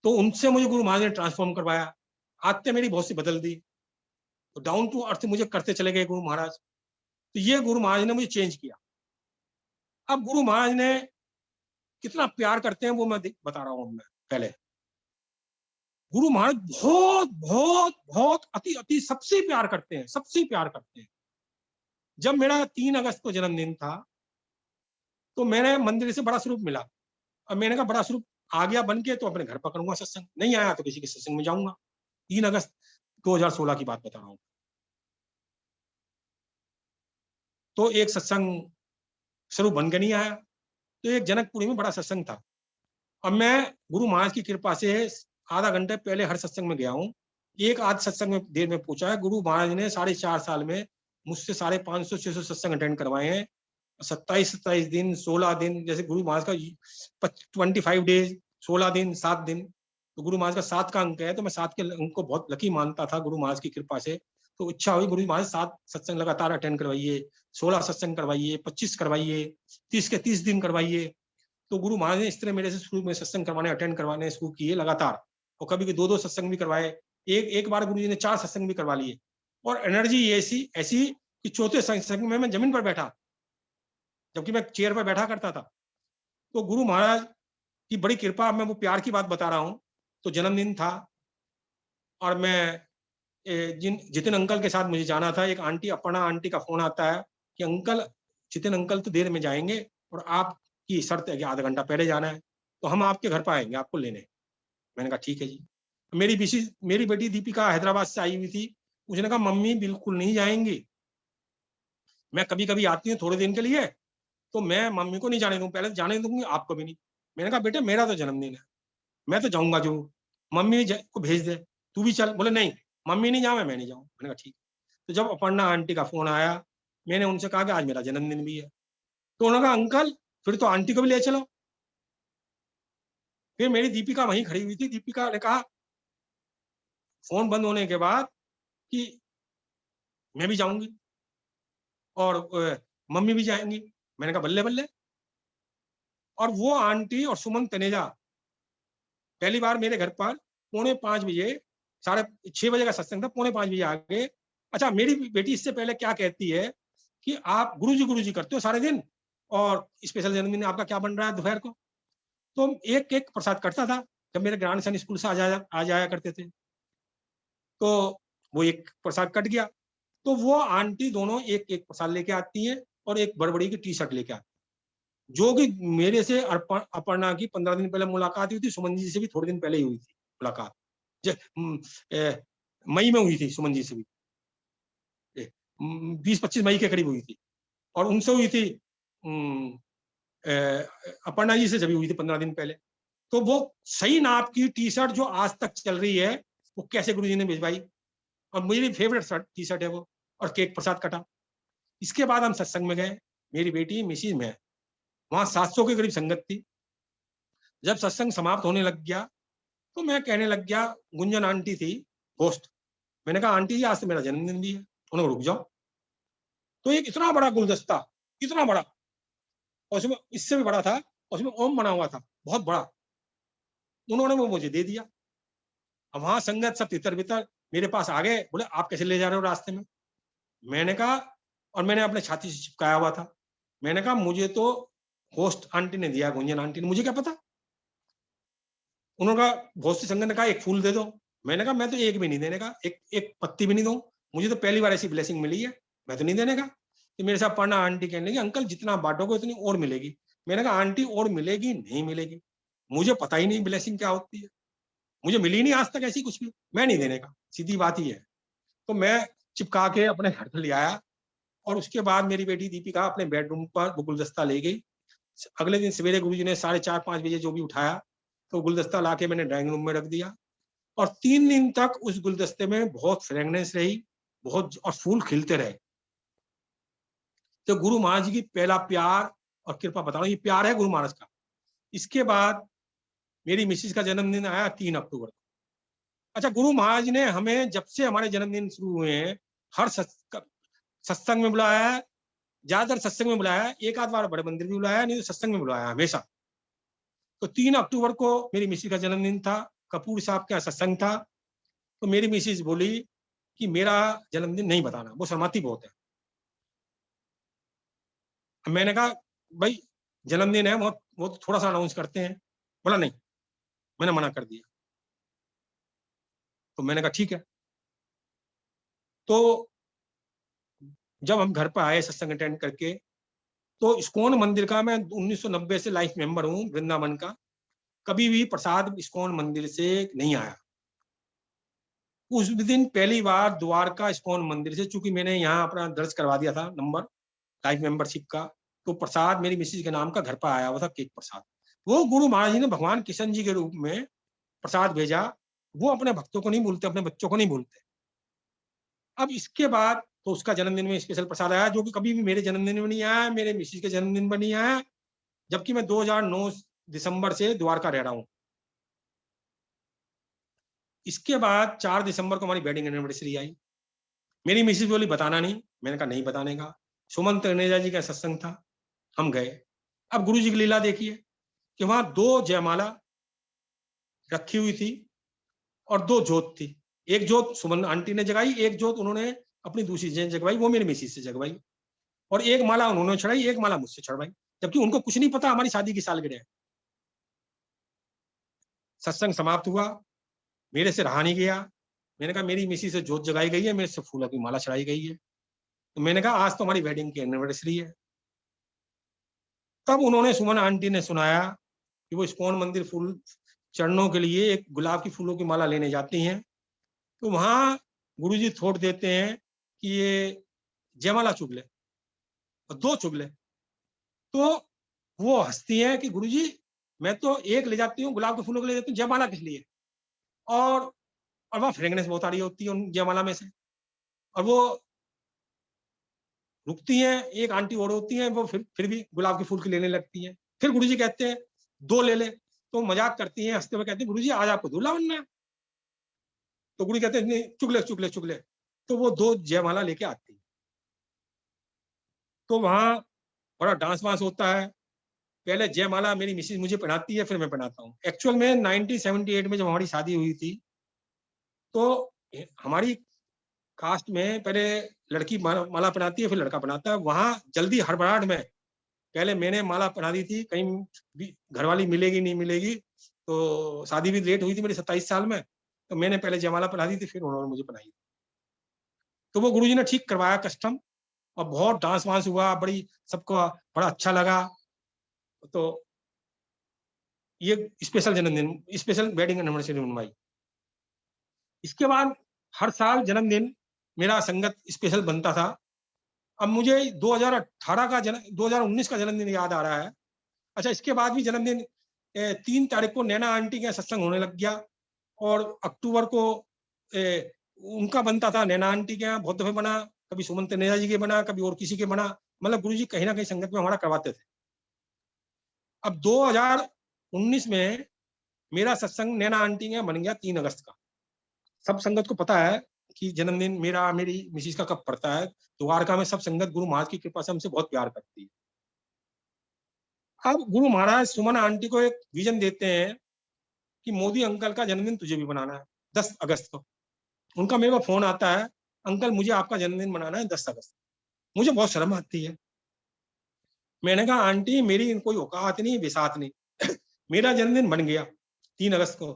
तो उनसे मुझे गुरु महाराज ने ट्रांसफॉर्म करवाया, आदतें मेरी बहुत सी बदल दी, तो डाउन टू अर्थ मुझे करते चले गए गुरु महाराज। तो ये गुरु महाराज ने मुझे चेंज किया। अब गुरु महाराज ने कितना प्यार करते हैं वो मैं बता रहा हूँ। मैं पहले गुरु महाराज बहुत बहुत बहुत अति अति सबसे प्यार करते हैं, सबसे प्यार करते हैं। जब मेरा 3 अगस्त को जन्मदिन था, तो मैंने मंदिर से बड़ा स्वरूप मिला, और मैंने कहा बड़ा स्वरूप आ गया बन के तो अपने घर पकड़ूंगा सत्संग, नहीं आया तो किसी के सत्संग में जाऊंगा। 3 अगस्त 2016 की बात बता रहा हूँ। तो एक सत्संग स्वरूप बन के नहीं आया, तो एक जनकपुरी में बड़ा सत्संग था। अब मैं गुरु महाराज की कृपा से आधा घंटे पहले हर सत्संग में गया हूँ। एक आध सत्संग में देर में पूछा है। गुरु महाराज ने 4.5 साल में मुझसे 550-600 सत्संग अटेंड करवाए हैं। 27 दिन 16 दिन, जैसे गुरु महाराज का 25 डेज 16 दिन 7 दिन, तो गुरु महाराज का 7 का अंक है, तो मैं 7 के अंक को बहुत लकी मानता था गुरु महाराज की कृपा से। तो इच्छा हुई गुरु महाराज 7 सत्संग लगातार अटेंड करवाइए, 16 सत्संग करवाइए, 25 करवाइए, 30 के 30 दिन करवाइए। तो गुरु महाराज ने इस तरह मेरे से शुरू में सत्संग करवाने, अटेंड करवाने शुरू किए लगातार, और कभी 2-2 सत्संग भी करवाए। एक बार गुरु जी ने 4 सत्संग भी करवा लिए। और एनर्जी ऐसी कि चौथे सत्संग में मैं जमीन पर बैठा, जबकि मैं चेयर पर बैठा करता था। तो गुरु महाराज की बड़ी कृपा, मैं वो प्यार की बात बता रहा हूँ। तो जन्मदिन था, और मैं जितिन अंकल के साथ मुझे जाना था। एक आंटी, अपर्णा आंटी का फोन आता है कि अंकल, जितिन अंकल तो देर में जाएंगे, और आपकी शर्त है कि आधा घंटा पहले जाना है, तो हम आपके घर पर आएंगे आपको लेने। मैंने कहा ठीक है जी। मेरी बेटी दीपिका हैदराबाद से आई हुई थी। उसने कहा मम्मी बिल्कुल नहीं जाएंगी, मैं कभी कभी आती हूँ थोड़े दिन के लिए, तो मैं मम्मी को नहीं जाने दूंगी, पहले जाने दूंगी, आपको भी नहीं। मैंने कहा बेटे मेरा तो जन्मदिन है, मैं तो जाऊंगा जरूर, मम्मी को भेज दे, तू भी चल। बोले नहीं, मम्मी नहीं जाए मैं नहीं जाऊँ। मैंने कहा ठीक। तो जब अपर्णा आंटी का फोन आया, मैंने उनसे कहा कि आज मेरा जन्मदिन भी है। तो उन्होंने कहा अंकल फिर तो आंटी को भी ले चलो। फिर मेरी दीपिका वहीं खड़ी हुई थी। दीपिका ने कहा फोन बंद होने के बाद कि मैं भी जाऊंगी और मम्मी भी जाएंगी। मैंने कहा बल्ले बल्ले। और वो आंटी और सुमन तनेजा पहली बार मेरे घर पर 4:45 बजे, 6:30 बजे का सत्संग था, 4:45 बजे आ गए। अच्छा, मेरी बेटी इससे पहले क्या कहती है कि आप गुरुजी करते हो सारे दिन, और स्पेशल जन्मदिन आपका क्या बन रहा है दोपहर को। तो एक एक प्रसाद कटता था जब मेरे ग्रैंडसन स्कूल से आ जाया करते थे। तो वो एक प्रसाद कट गया, तो वो आंटी दोनों एक एक प्रसाद लेके आती है, और एक बड़बड़ी की टी शर्ट लेके आती है, जो कि मेरे से अपर्णा की 15 दिन पहले मुलाकात हुई थी। सुमन जी से भी थोड़े दिन पहले ही हुई थी मुलाकात, मई में हुई थी सुमन जी से भी, 20-25 मई के करीब हुई थी। और उनसे हुई थी अपर्णा जी से जब हुई थी 15 दिन पहले। तो वो सही नाप की टी शर्ट जो आज तक चल रही है, वो कैसे गुरुजी ने भिजवाई, और मेरी फेवरेट टी शर्ट है वो, और केक प्रसाद कटा। इसके बाद हम सत्संग में गए, मेरी बेटी मिसिज में, वहां 700 के करीब संगत थी। जब सत्संग समाप्त होने लग गया तो मैं कहने लग गया, गुंजन आंटी थी होस्ट, मैंने कहा आंटी जी आज से मेरा जन्मदिन भी है। उन्होंने रुक जाओ। तो एक इतना बड़ा गुलदस्ता, इतना बड़ा, और उसमें इससे भी बड़ा था, उसमें ओम बना हुआ था बहुत बड़ा, उन्होंने वो मुझे दे दिया। अब वहां संगत सब तितर बितर मेरे पास आ गए, बोले आप कैसे ले जा रहे हो रास्ते में। मैंने कहा, और मैंने अपने छाती से चिपकाया हुआ था, मैंने कहा मुझे तो होस्ट आंटी ने दिया, गुंजन आंटी ने, मुझे क्या पता। उन्होंने कहा, बहुत सी संगत ने कहा एक फूल दे दो। मैंने कहा मैं तो एक भी नहीं देने का, एक पत्ती भी नहीं दूं, मुझे तो पहली बार ऐसी ब्लेसिंग मिली है, मैं तो नहीं देने का। तो मेरे साथ पढ़ना आंटी कहने लगी, अंकल जितना बांटोगे उतनी और मिलेगी। मैंने कहा आंटी और मिलेगी नहीं मिलेगी, मुझे पता ही नहीं ब्लेसिंग क्या होती है, मुझे मिली नहीं आज तक ऐसी कुछ भी, मैं नहीं देने का, सीधी बात ही है। तो मैं चिपका के अपने घर पर ले आया, और उसके बाद मेरी बेटी दीपिका अपने बेडरूम पर वो गुलदस्ता ले गई। अगले दिन सवेरे गुरुजी ने 4:30-5 बजे जो भी उठाया, तो गुलदस्ता लाके मैंने ड्राइंग रूम में रख दिया, और 3 दिन तक उस गुलदस्ते में बहुत फ्रेगनेंस रही, बहुत, और फूल खिलते रहे। तो गुरु महाराज जी की पहला प्यार और कृपा बता रहा हूं, ये प्यार है गुरु महाराज का। इसके बाद मेरी मिसिस का जन्मदिन आया 3 अक्टूबर को। अच्छा, गुरु महाराज ने हमें जब से हमारे जन्मदिन शुरू हुए हैं, हर सत्संग में बुलाया है, ज्यादातर सत्संग में बुलाया है, एक आध बार बड़े मंदिर भी बुलाया, नहीं तो सत्संग में बुलाया हमेशा। तो 3 अक्टूबर को मेरी मिसिस का जन्मदिन था, कपूर साहब का सत्संग था। तो मेरी मिसिस बोली कि मेरा जन्मदिन नहीं बताना, वो शर्माती बहुत है। मैंने कहा भाई जन्मदिन है, वो तो थोड़ा सा अनाउंस करते हैं। बोला नहीं, मैंने मना कर दिया। तो मैंने कहा ठीक है। तो जब हम घर पर आए सत्संग अटेंड करके, तो इस्कॉन मंदिर का मैं 1990 से लाइफ मेंबर हूँ वृंदावन का, कभी भी प्रसाद इस्कॉन मंदिर से नहीं आया। उस दिन पहली बार द्वारका इस्कॉन मंदिर से, चूंकि मैंने यहाँ अपना दर्ज करवा दिया था नंबर लाइफ मेंबरशिप का, तो प्रसाद मेरी मिसिज के नाम का घर पर आया हुआ था, केक प्रसाद। वो गुरु महाराज जी ने भगवान किशन जी के रूप में प्रसाद भेजा। वो अपने भक्तों को नहीं भूलते, अपने बच्चों को नहीं भूलते। अब इसके बाद तो उसका जन्मदिन में स्पेशल प्रसाद आया, जो कि कभी भी मेरे जन्मदिन में नहीं आया, मेरे मिसिज के जन्मदिन में नहीं आया, जबकि मैं 2009 दिसंबर से द्वारका रह रहा हूँ। इसके बाद 4 दिसंबर को हमारी वेडिंग एनिवर्सरी आई। मेरी मिसिज बोली बताना नहीं, मैंने कहा नहीं बताने का। सुमंत तनेजा जी का सत्संग था, हम गए। अब गुरु जी की लीला देखिए कि वहां 2 जयमाला रखी हुई थी और 2 जोत थी। एक जोत सुमन आंटी ने जगाई, एक जोत उन्होंने अपनी दूसरी जन जगवाई, वो मेरी मिसिज से जगवाई, और एक माला उन्होंने चढ़ाई, एक माला मुझसे चढ़वाई, जबकि उनको कुछ नहीं पता हमारी शादी की सालगिरह है। सत्संग समाप्त हुआ, मेरे से रहा नहीं गया। मैंने कहा मेरी मिसिज से जोत जगाई गई है, मेरे से फूलों की माला चढ़ाई गई है। तो मैंने कहा आज तो हमारी वेडिंग की एनिवर्सरी है। तब उन्होंने, सुमन आंटी ने सुनाया कि वो इस्कॉन मंदिर फूल चरणों के लिए एक गुलाब की फूलों की माला लेने जाती हैं। तो वहां गुरुजी थोट देते हैं कि ये जयमाला चुग ले, और 2 चुग ले। तो वो हंसती हैं कि गुरुजी मैं तो एक ले जाती हूँ, गुलाब के फूलों को ले जाती हूँ, जयमाला किस लिए। और वहां फ्रेगनेंस बहुत आ रही होती है उन जयमाला में से, और वो रुकती हैं, एक आंटी और होती हैं, वो फिर भी गुलाब के फूल की लेने लगती हैं। फिर गुरुजी कहते हैं 2 ले ले, तो मजाक करती हैं, हंसते हुए कहते हैं गुरुजी आज आपको दूल्हा बनना है। तो गुरु कहते हैं नहीं, चुग ले चुग ले चुग ले। तो वो 2 जयमाला लेके आती है। तो वहां बड़ा डांस वांस होता है। पहले जयमाला मेरी मिसिज मुझे पहनाती है, फिर मैं पहनाता हूँ। एक्चुअल में 1978 में जब हमारी शादी हुई थी, तो हमारी कास्ट में पहले लड़की माला पहनाती है, फिर लड़का पहनाता है। वहां जल्दी हड़बड़ाहट में पहले मैंने माला पहना दी थी, कहीं भी घरवाली मिलेगी नहीं मिलेगी। तो शादी भी लेट हुई थी मेरी 27 साल में, तो मैंने पहले जयमाला पहना दी थी, फिर उन्होंने मुझे पहनाई। तो वो गुरुजी ने ठीक करवाया कस्टम, और बहुत डांस वांस हुआ, बड़ी सबको बड़ा अच्छा लगा। तो ये स्पेशल जन्मदिन, स्पेशल वेडिंग एनिवर्सरी मनवाई। इसके बाद हर साल जन्मदिन मेरा संगत स्पेशल बनता था। अब मुझे 2019 का जन्मदिन याद आ रहा है। अच्छा, इसके बाद भी जन्मदिन 3 तारीख को नैना आंटी का सत्संग होने लग गया, और अक्टूबर को उनका बनता था, नैना आंटी के यहाँ बहुत दफे बना, कभी सुमंत नेजा जी के बना, कभी और किसी के बना, मतलब गुरुजी कहीं ना कहीं संगत में हमारा करवाते थे। अब 2019 में मेरा सत्संग नैना आंटी के यहाँ बन गया 3 अगस्त का। सब संगत को पता है कि जन्मदिन मेरा मेरी मिसिस का कब पड़ता है। द्वारका में सब संगत गुरु महाराज की कृपा से हमसे बहुत प्यार करती है। अब गुरु महाराज सुमन आंटी को एक विजन देते हैं कि मोदी अंकल का जन्मदिन तुझे भी मनाना है 10 अगस्त को। उनका मेरे को फोन आता है, अंकल मुझे आपका जन्मदिन मनाना है 10 अगस्त। मुझे बहुत शर्म आती है। मैंने कहा आंटी मेरी कोई औकात नहीं, बिसात नहीं। मेरा जन्मदिन बन गया 3 अगस्त को,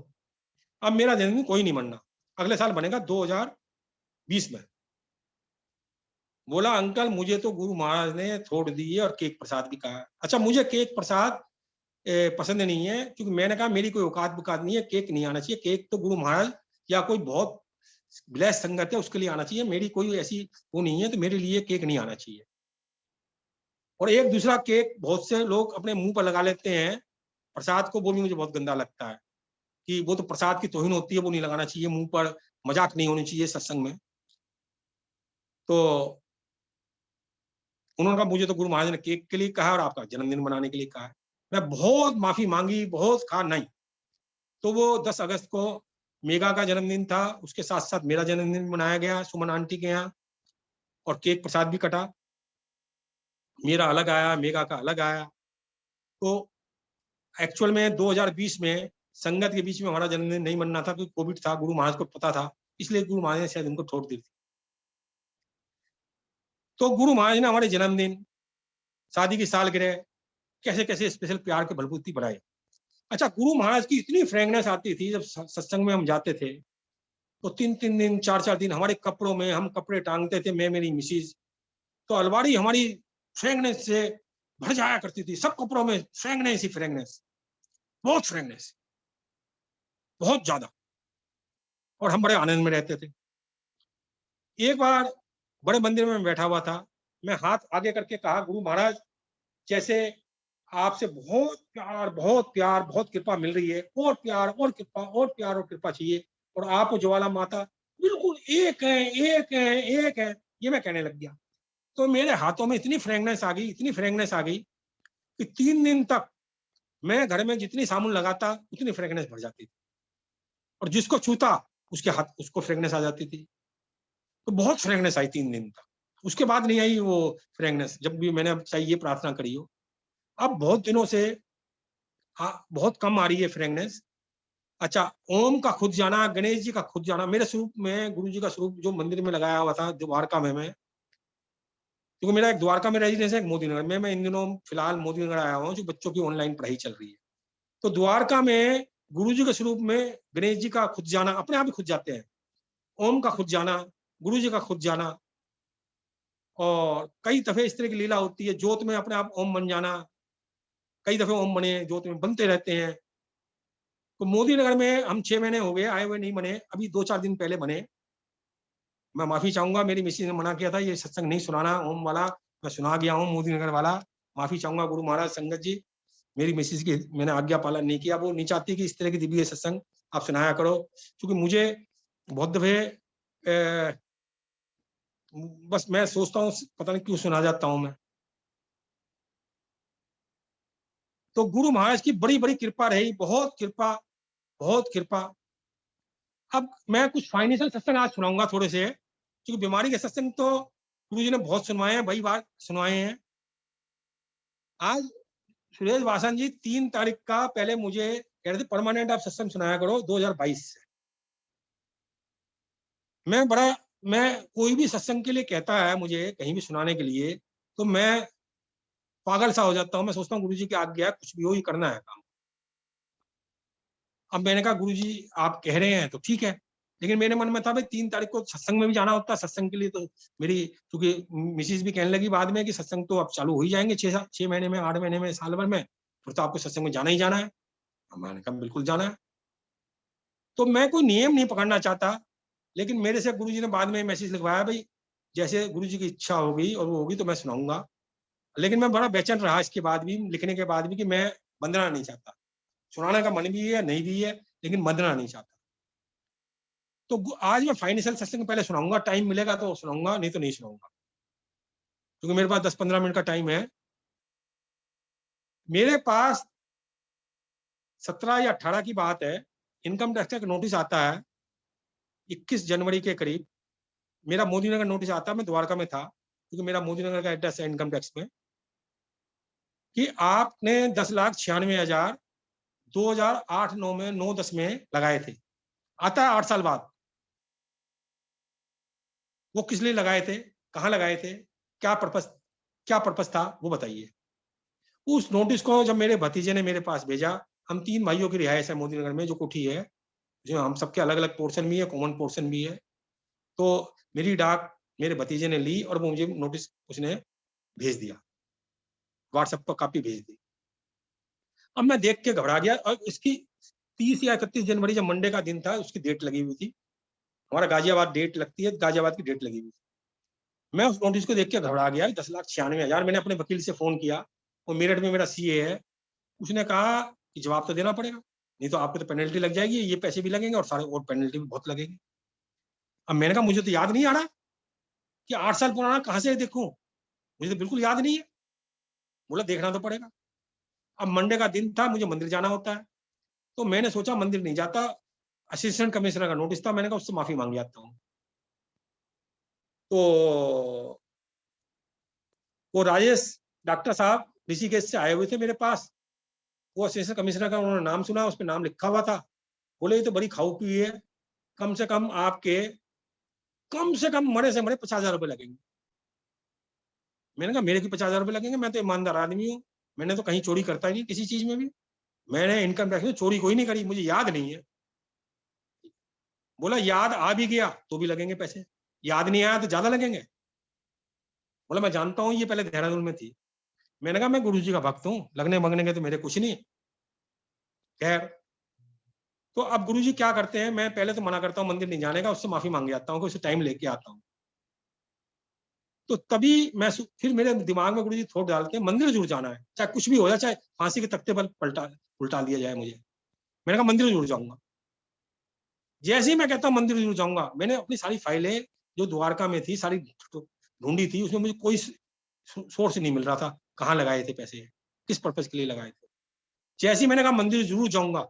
अब मेरा जन्मदिन कोई नहीं मनना, अगले साल बनेगा 2020 में। बोला अंकल मुझे तो गुरु महाराज ने छोड़ दी है और केक प्रसाद भी कहा। अच्छा मुझे केक प्रसाद पसंद नहीं है, क्योंकि मैंने कहा मेरी कोई औकात बुकात नहीं है, केक नहीं आना चाहिए। केक तो गुरु महाराज या कोई बहुत ब्लेस संगत है उसके लिए आना चाहिए, मेरी कोई ऐसी वो नहीं है, तो मेरे लिए केक नहीं आना चाहिए। और एक दूसरा केक बहुत से लोग अपने मुंह पर लगा लेते हैं प्रसाद को, वो भी मुझे बहुत गंदा लगता है कि वो तो प्रसाद की तौहीन होती है, वो नहीं लगाना चाहिए मुंह पर, मजाक नहीं होनी चाहिए सत्संग में। तो उन्होंने कहा मुझे तो गुरु महाराज ने केक के लिए कहा और आपका जन्मदिन मनाने के लिए कहा है। मैं बहुत माफी मांगी, बहुत कहा नहीं। तो वो 10 अगस्त को मेगा का जन्मदिन था, उसके साथ साथ मेरा जन्मदिन मनाया गया सुमन आंटी के यहाँ, और केक प्रसाद भी कटा। मेरा अलग आया, मेगा का अलग आया। तो एक्चुअल में 2020 में संगत के बीच में हमारा जन्मदिन नहीं मनना था, क्योंकि कोविड था, गुरु महाराज को पता था, इसलिए गुरु महाराज ने शायद उनको छोड़ दी थी। तो गुरु महाराज ने हमारे जन्मदिन, शादी की सालगिरह, कैसे कैसे स्पेशल प्यार के बलबूती बढ़ाए। अच्छा गुरु महाराज की इतनी फ्रेगनेस आती थी जब सत्संग में हम जाते थे, तो 3-3 दिन 4-4 दिन हमारे कपड़ों में हम कपड़े टांगते थे, मैं मेरी मिसिज, तो अलमारी हमारी फ्रेगनेस से भर जाया करती थी। सब कपड़ों में फ्रेगनेस ही फ्रेगनेस, बहुत फ्रेगनेस, बहुत ज्यादा, और हम बड़े आनंद में रहते थे। एक बार बड़े मंदिर में बैठा हुआ था, मैं हाथ आगे करके कहा गुरु महाराज जैसे आपसे बहुत प्यार बहुत प्यार बहुत कृपा मिल रही है, और प्यार और कृपा और प्यार और कृपा चाहिए, और आप और ज्वाला माता बिल्कुल एक है एक है एक है, ये मैं कहने लग गया। तो मेरे हाथों में इतनी फ्रेगनेस आ गई, इतनी फ्रेगनेस आ गई कि 3 दिन तक मैं घर में जितनी साबुन लगाता उतनी फ्रेगनेस भर जाती थी, और जिसको छूता उसके हाथ उसको फ्रेगनेस आ जाती थी। तो बहुत फ्रेगनेस आई 3 दिन तक। उसके बाद नहीं आई वो फ्रेगनेस, जब भी मैंने चाहिए ये प्रार्थना करी हो। अब बहुत दिनों से बहुत कम आ रही है फ्रेगनेस। अच्छा ओम का खुद जाना, गणेश जी का खुद जाना, मेरे स्वरूप में गुरु जी का स्वरूप जो मंदिर में लगाया हुआ था द्वारका में, मैं क्योंकि मेरा एक द्वारका में रेजिडेंस है, एक मोदी नगर में। मैं इन दिनों फिलहाल मोदी नगर आया हूँ, जो बच्चों की ऑनलाइन पढ़ाई चल रही है। तो द्वारका में गुरु जी के स्वरूप में गणेश जी का खुद जाना, अपने आप ही खुद जाते हैं। ओम का खुद जाना, गुरु जी का खुद जाना, और कई दफे इस तरह की लीला होती है, ज्योत में अपने आप ओम बन जाना। कई दफे ओम बने, ज्योत में बनते रहते हैं। तो मोदी नगर में हम 6 महीने हो गए आए हुए, नहीं बने, अभी 2-4 दिन पहले बने। मैं माफी चाहूंगा, मेरी मिसेज ने मना किया था ये सत्संग नहीं सुनाना ओम वाला, मैं सुना गया हूँ मोदी नगर वाला। माफी चाहूंगा गुरु महाराज संगत जी, मेरी मिसेज की मैंने आज्ञा पालन नहीं किया। वो नहीं चाहती कि इस तरह की दिव्य सत्संग आप सुनाया करो, क्योंकि मुझे बहुत दफे बस मैं सोचता हूँ पता नहीं क्यों सुना जाता हूँ मैं। तो गुरु महाराज की बड़ी बड़ी कृपा रही, बहुत कृपा बहुत कृपा। अब मैं कुछ फाइनेंशियल सत्संग आज सुनाऊंगा थोड़े से, क्योंकि बीमारी के सत्संग तो गुरु जी ने बहुत सुनवाए हैं, बड़ी बार सुनवाए हैं। आज सुरेश वासन जी 3 तारीख का पहले मुझे कह रहे थे परमानेंट आप सत्संग सुनाया करो 2022 से। मैं कोई भी सत्संग के लिए कहता है मुझे कहीं भी सुनाने के लिए, तो मैं पागल सा हो जाता हूँ। मैं सोचता हूँ गुरु जी की आज्ञा है, कुछ भी हो ही करना है काम। अब मैंने कहा गुरु जी आप कह रहे हैं तो ठीक है, लेकिन मेरे मन में था भाई 3 तारीख को सत्संग में भी जाना होता है। सत्संग के लिए तो मेरी, क्योंकि मिसिज भी कहने लगी बाद में कि सत्संग तो अब चालू हो ही जाएंगे 6 महीने में, 8 महीने में, साल भर में, फिर तो आपको सत्संग में जाना ही जाना है। मैंने कहा बिल्कुल जाना है। तो मैं कोई नियम नहीं पकड़ना चाहता, लेकिन मेरे से गुरु जी ने बाद में मैसेज लिखवाया भाई जैसे गुरु जी की इच्छा होगी और वो होगी तो मैं सुनाऊंगा। लेकिन मैं बड़ा बेचैन रहा इसके बाद भी, लिखने के बाद भी, कि मैं बंधना नहीं चाहता। सुनाने का मन भी है, नहीं भी है, लेकिन बंधना नहीं चाहता। तो आज मैं फाइनेंशियल सत्संग पहले सुनाऊंगा, टाइम मिलेगा तो सुनाऊंगा, नहीं तो नहीं सुनाऊंगा, क्योंकि मेरे पास 10-15 मिनट का टाइम है। मेरे पास 17 या 18 की बात है, इनकम टैक्स का नोटिस आता है 21 जनवरी के करीब। मेरा मोदी नगर नोटिस आता है, मैं द्वारका में था, क्योंकि मेरा मोदी नगर का एड्रेस है इनकम टैक्स में, कि आपने 10,96,000 2008-9 में 9-10 में लगाए थे। आता है 8 साल बाद। वो किस लिए लगाए थे, कहाँ लगाए थे, क्या पर्पस था, वो बताइए। उस नोटिस को जब मेरे भतीजे ने मेरे पास भेजा, हम 3 भाइयों की रिहाइश है मोदी नगर में, जो कोठी है, जो हम सबके अलग अलग पोर्शन भी है, कॉमन पोर्शन भी है। तो मेरी डाक मेरे भतीजे ने ली और वो मुझे नोटिस उसने भेज दिया, व्हाट्सएप पर कॉपी भेज दी। अब मैं देख के घबरा गया, और इसकी 30 या 31 जनवरी जब मंडे का दिन था, उसकी डेट लगी हुई थी। हमारा गाजियाबाद डेट लगती है, गाजियाबाद की डेट लगी हुई थी। मैं उस नोटिस को देख के घबरा गया, 10,96,000। मैंने अपने वकील से फोन किया, वो मेरठ में मेरा सीए है, उसने कहा कि जवाब तो देना पड़ेगा, नहीं तो आपको तो पेनल्टी लग जाएगी, ये पैसे भी लगेंगे और सारे और पेनल्टी भी बहुत लगेगी। अब मैंने कहा मुझे तो याद नहीं आ रहा कि 8 साल पुराना कहाँ से देखूं, मुझे तो बिल्कुल याद नहीं है। बोला देखना तो पड़ेगा। अब मंडे का दिन था, मुझे मंदिर जाना होता है, तो मैंने सोचा मंदिर नहीं जाता, असिस्टेंट कमिश्नर का नोटिस था, मैंने कहा उससे माफी मांग जाता हूँ। तो वो राजेश डॉक्टर साहब ऋषिकेश से आए हुए थे मेरे पास, वो असिस्टेंट कमिश्नर का उन्होंने नाम सुना, उस पर नाम लिखा हुआ था। बोले ये तो बड़ी खाऊ पी है, कम से कम आपके मरे से मरे 50,000 रुपए लगेंगे। मैंने कहा मेरे की 50,000 रुपए लगेंगे, मैं तो ईमानदार आदमी हूँ, मैंने तो कहीं चोरी करता ही नहीं किसी चीज में भी, मैंने इनकम टैक्स में चोरी कोई नहीं करी, मुझे याद नहीं है। बोला याद आ भी गया तो भी लगेंगे पैसे, याद नहीं आया तो ज्यादा लगेंगे। बोला मैं जानता हूँ, ये पहले देहरादून में थी। मैंने कहा मैं गुरुजी का भक्त हूँ, लगने मगने के तो मेरे कुछ नहीं। खैर, तो अब गुरुजी क्या करते हैं, मैं पहले तो मना करता हूँ मंदिर नहीं जाने का, उससे माफी मांग जाता हूँ कि उससे टाइम लेके आता हूँ। तो तभी मैं फिर मेरे दिमाग में गुरुजी थोट डालते हैं मंदिर जरूर जाना है, चाहे कुछ भी हो जाए, चाहे फांसी के तख्ते पर उल्टा दिया जाए मुझे। मैंने कहा मंदिर जरूर जाऊंगा। जैसे ही मैं कहता हूँ मंदिर जरूर जाऊंगा, मैंने अपनी सारी फाइलें जो द्वारका में थी सारी ढूंढी थी, उसमें मुझे कोई सोर्स नहीं मिल रहा था कहाँ लगाए थे पैसे, किस पर्पज के लिए लगाए थे। जैसे ही मैंने कहा मंदिर जरूर जाऊंगा,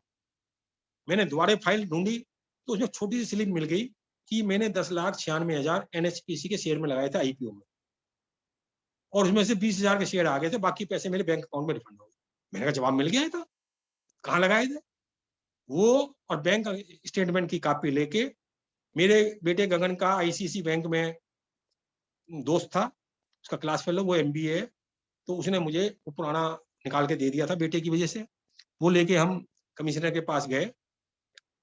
मैंने दोबारा फाइल ढूंढी, तो उसमें छोटी सी स्लिप मिल गई कि मैंने 10,96,000 एनएचपीसी के शेयर में लगाए थे आईपीओ में, और उसमें से 20,000 के शेयर आ गए थे, बाकी पैसे मेरे बैंक अकाउंट में रिफंड हो गए। मैंने कहा जवाब मिल गया था, कहाँ लगाए थे वो, और बैंक स्टेटमेंट की कॉपी लेके मेरे बेटे गगन का आईसीसी बैंक में दोस्त था, उसका क्लास फेलो, वो एमबीए है, तो उसने मुझे वो पुराना निकाल के दे दिया था बेटे की वजह से। वो लेके हम कमिश्नर के पास गए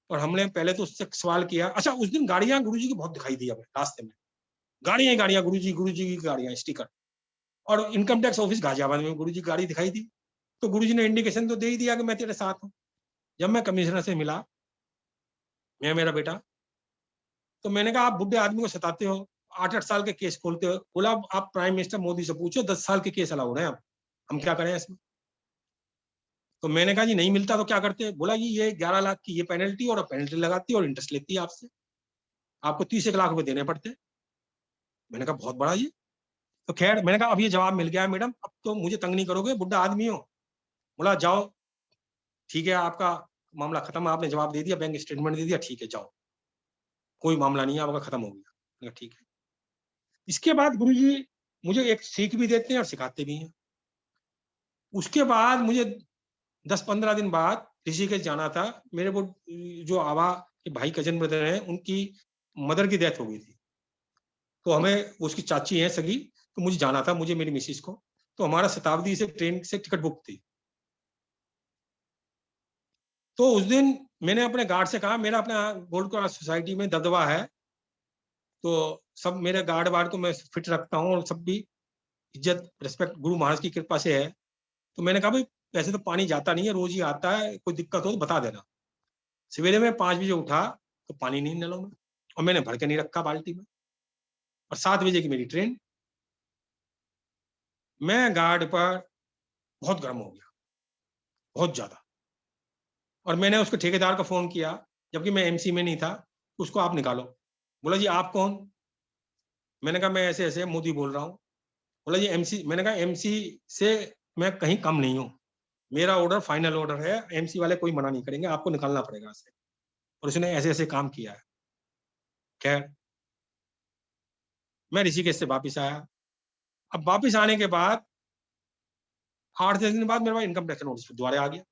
और हमने पहले तो उससे सवाल किया। अच्छा, उस दिन गाड़ियां गुरुजी की बहुत दिखाई दी हमें रास्ते में, गाड़ियां गुरुजी की गाड़ियां, स्टिकर, और इनकम टैक्स ऑफिस गाजियाबाद में गुरुजी की गाड़ी दिखाई दी। तो गुरुजी ने इंडिकेशन तो दे ही दिया कि मैं तेरे साथ हूँ। जब मैं कमिश्नर से मिला, मैं मेरा बेटा, तो मैंने कहा आप बुढ़े आदमी को सताते हो, 8-8 साल के केस खोलते हो। बोला आप प्राइम मिनिस्टर मोदी से पूछो, 10 साल के केस अलाउ हो रहे हैं, हम क्या करें इसमें। तो मैंने कहा जी नहीं मिलता तो क्या करते हैं। बोला जी ये 11 लाख की ये पेनल्टी, और पेनल्टी लगाती है और इंटरेस्ट लेती है आपसे, आपको 30 लाख रुपए देने पड़ते हैं। मैंने कहा बहुत बड़ा जी। तो खैर, मैंने कहा अब ये जवाब मिल गया मैडम, अब तो मुझे तंग नहीं करोगे, बुढ़ा आदमी हो। बोला जाओ, ठीक है आपका मामला खत्म, आपने जवाब दे दिया, बैंक स्टेटमेंट दे दिया, ठीक है जाओ, कोई मामला नहीं है आपका, खत्म हो गया। ठीक है। इसके बाद गुरुजी मुझे एक सीख भी देते हैं और सिखाते भी हैं। उसके बाद मुझे 10-15 दिन बाद ऋषिकेश जाना था। मेरे वो जो आवा के भाई कजन ब्रदर हैं, उनकी मदर की डेथ हो गई थी, तो हमें उसकी चाची है सगी, तो मुझे जाना था, मुझे मेरी मिसिस को। तो हमारा शताब्दी से ट्रेन से टिकट बुक थी। तो उस दिन मैंने अपने गार्ड से कहा, मेरा अपना गोल्ड क्रॉस सोसाइटी में दबदबा है, तो सब मेरे गार्ड वार्ड को मैं फिट रखता हूँ, और सब भी इज्जत रिस्पेक्ट गुरु महाराज की कृपा से है। तो मैंने कहा भाई वैसे तो पानी जाता नहीं है, रोज ही आता है, कोई दिक्कत हो तो बता देना। सवेरे में 5 बजे उठा तो पानी नहीं नलों में, और मैंने भर के नहीं रखा बाल्टी में, और 7 बजे की मेरी ट्रेन। मैं गार्ड पर बहुत गर्म हो गया, बहुत ज्यादा, और मैंने उसके ठेकेदार को फोन किया, जबकि मैं एमसी में नहीं था। उसको आप निकालो। बोला जी आप कौन? मैंने कहा मैं ऐसे ऐसे मोदी बोल रहा हूँ। बोला जी एमसी, मैंने कहा एमसी से मैं कहीं कम नहीं हूँ, मेरा ऑर्डर फाइनल ऑर्डर है, एमसी वाले कोई मना नहीं करेंगे, आपको निकालना पड़ेगा इससे। और उसने ऐसे ऐसे काम किया है। खैर मैं ऋषिकेश से वापिस आया। अब वापिस आने के बाद 8-10 दिन बाद मेरे पास इनकम टैक्स नोटिस दोबारा आ गया।